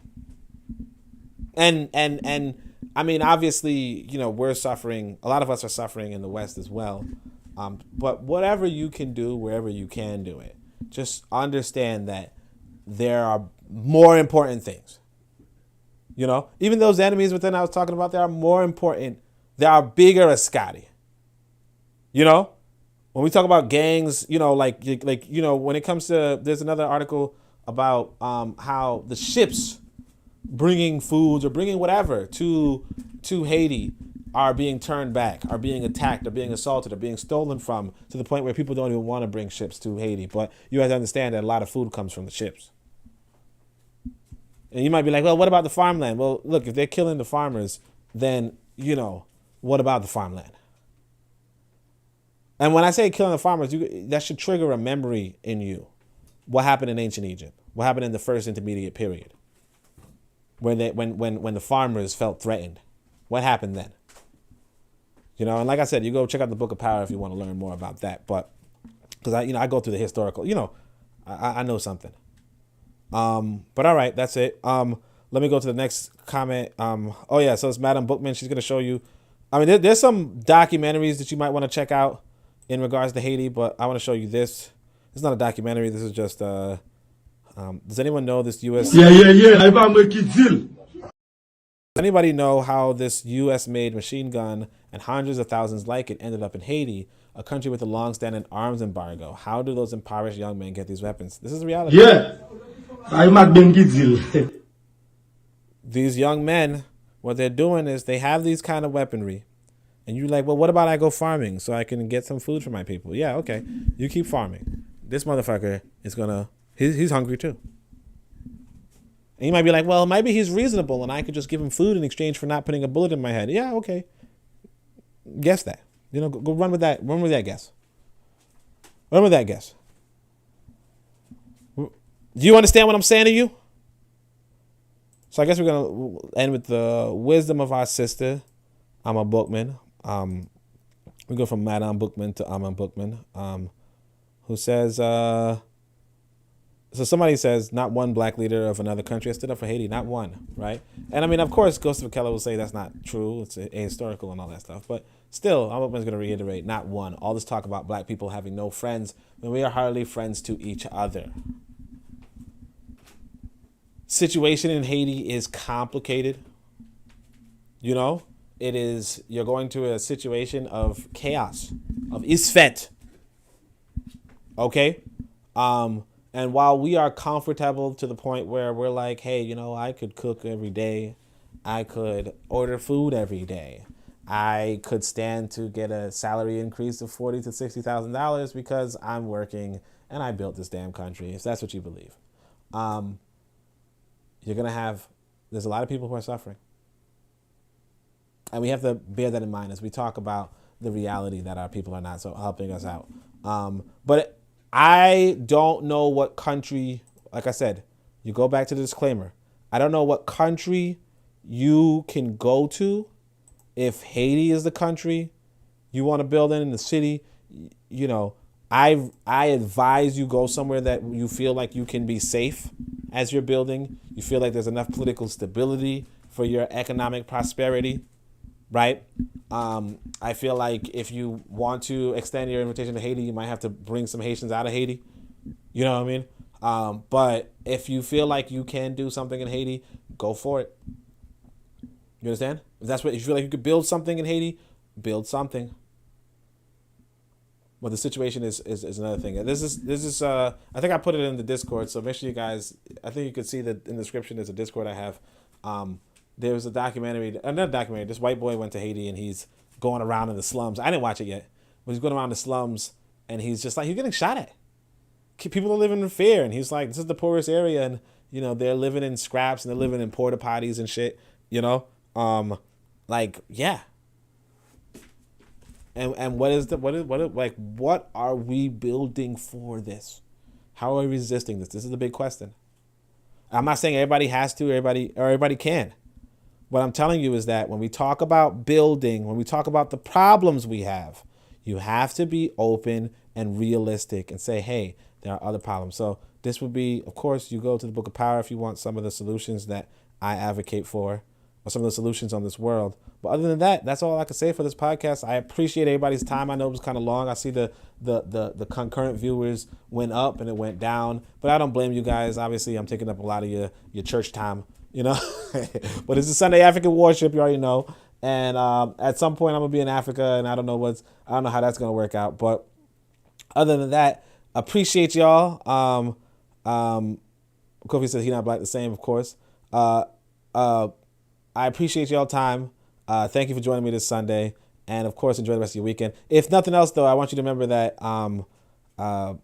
And I mean, obviously, you know, we're suffering. A lot of us are suffering in the West as well. But whatever you can do, wherever you can do it, just understand that there are more important things. You know, even those enemies within I was talking about, they are more important. They are bigger as Scotty. You know, when we talk about gangs, you know, like you know, when it comes to, there's another article about how the ships bringing foods or bringing whatever to Haiti are being turned back, are being attacked, are being assaulted, are being stolen from, to the point where people don't even want to bring ships to Haiti. But you have to understand that a lot of food comes from the ships. And you might be like, well, what about the farmland? Well, look, if they're killing the farmers, then, you know, what about the farmland? And when I say killing the farmers, that should trigger a memory in you. What happened in ancient Egypt? What happened in the first intermediate period? When the farmers felt threatened? What happened then? You know, and like I said, you go check out the Book of Power if you want to learn more about that. But because I go through the historical, you know, I know something. But all right, that's it. Let me go to the next comment. Oh yeah, so it's Madam Bookman. She's gonna show you. I mean, there's some documentaries that you might want to check out in regards to Haiti, but I want to show you this. It's not a documentary. This is just does anyone know this U.S. Does anybody know how this U.S.-made machine gun and hundreds of thousands like it ended up in Haiti, a country with a long-standing arms embargo? How do those impoverished young men get these weapons? This is reality. Yeah. These young men, what they're doing is they have these kind of weaponry, and you're like, well, what about I go farming so I can get some food for my people? Yeah, okay. You keep farming. This motherfucker is gonna, he's hungry too. And you might be like, well, maybe he's reasonable and I could just give him food in exchange for not putting a bullet in my head. Yeah, okay. Guess that. You know, go run with that. Run with that guess. Run with that guess. Do you understand what I'm saying to you? So I guess we're going to end with the wisdom of our sister, Amma Bookman. We go from Madame Bookman to Amma Bookman, who says, So somebody says, not one black leader of another country has stood up for Haiti, not one, right? And I mean, of course, Ghost Keller will say that's not true. It's ahistorical and all that stuff. But still, I'm going to reiterate, not one. All this talk about black people having no friends when we are hardly friends to each other. Situation in Haiti is complicated. You know, it is, you're going to a situation of chaos, of isfet. Okay? And while we are comfortable to the point where we're like, hey, you know, I could cook every day. I could order food every day. I could stand to get a salary increase of $40,000 to $60,000 because I'm working and I built this damn country, if that's what you believe. You're going to have, there's a lot of people who are suffering. And we have to bear that in mind as we talk about the reality that our people are not so helping us out. But I don't know what country, like I said, you go back to the disclaimer. I don't know what country you can go to. If Haiti is the country you want to build in the city, you know, I advise you go somewhere that you feel like you can be safe as you're building. You feel like there's enough political stability for your economic prosperity, right? I feel like if you want to extend your invitation to Haiti, you might have to bring some Haitians out of Haiti. You know what I mean? But if you feel like you can do something in Haiti, go for it. You understand? If you feel like you could build something in Haiti, build something. But the situation is another thing. This is I think I put it in the Discord, so make sure you guys, I think you can see that in the description there's a Discord I have. There was another documentary. This white boy went to Haiti and he's going around in the slums. I didn't watch it yet, but he's going around the slums and he's just like, he's getting shot at. People are living in fear, and he's like, this is the poorest area, and you know they're living in scraps and they're living in porta potties and shit. You know, like yeah. And what are we building for this? How are we resisting this? This is the big question. I'm not saying everybody has to, everybody can. What I'm telling you is that when we talk about building, when we talk about the problems we have, you have to be open and realistic and say, hey, there are other problems. So this would be, of course, you go to the Book of Power if you want some of the solutions that I advocate for, or some of the solutions on this world. But other than that, that's all I can say for this podcast. I appreciate everybody's time. I know it was kind of long. I see the concurrent viewers went up and it went down, but I don't blame you guys. Obviously, I'm taking up a lot of your church time, you know. But it's a Sunday African worship, you already know. And at some point, I'm gonna be in Africa, and I don't know how that's gonna work out. But other than that, appreciate y'all. Kofi says he not black the same, of course. I appreciate y'all time. Thank you for joining me this Sunday. And of course, enjoy the rest of your weekend. If nothing else, though, I want you to remember that Brother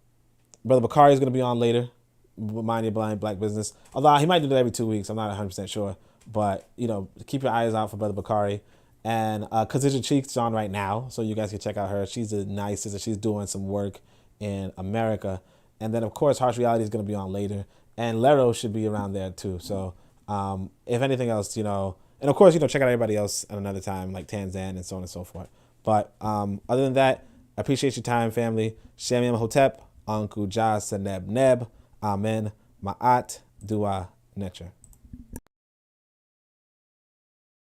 Bakari is going to be on later. Mind Your Blind Black Business. Although he might do that every 2 weeks. I'm not 100% sure. But, you know, keep your eyes out for Brother Bakari. And Khadija Cheeks on right now, so you guys can check out her. She's the nicest, and she's doing some work in America. And then, of course, Harsh Reality is going to be on later. And Lero should be around there, too. So if anything else, you know, and of course, you know, check out everybody else at another time, like Tanzan and so on and so forth. But other than that, I appreciate your time, family. Shem Hotep, Uncle Jah Seneb Neb, Amen, Ma'at, Dua, Necher.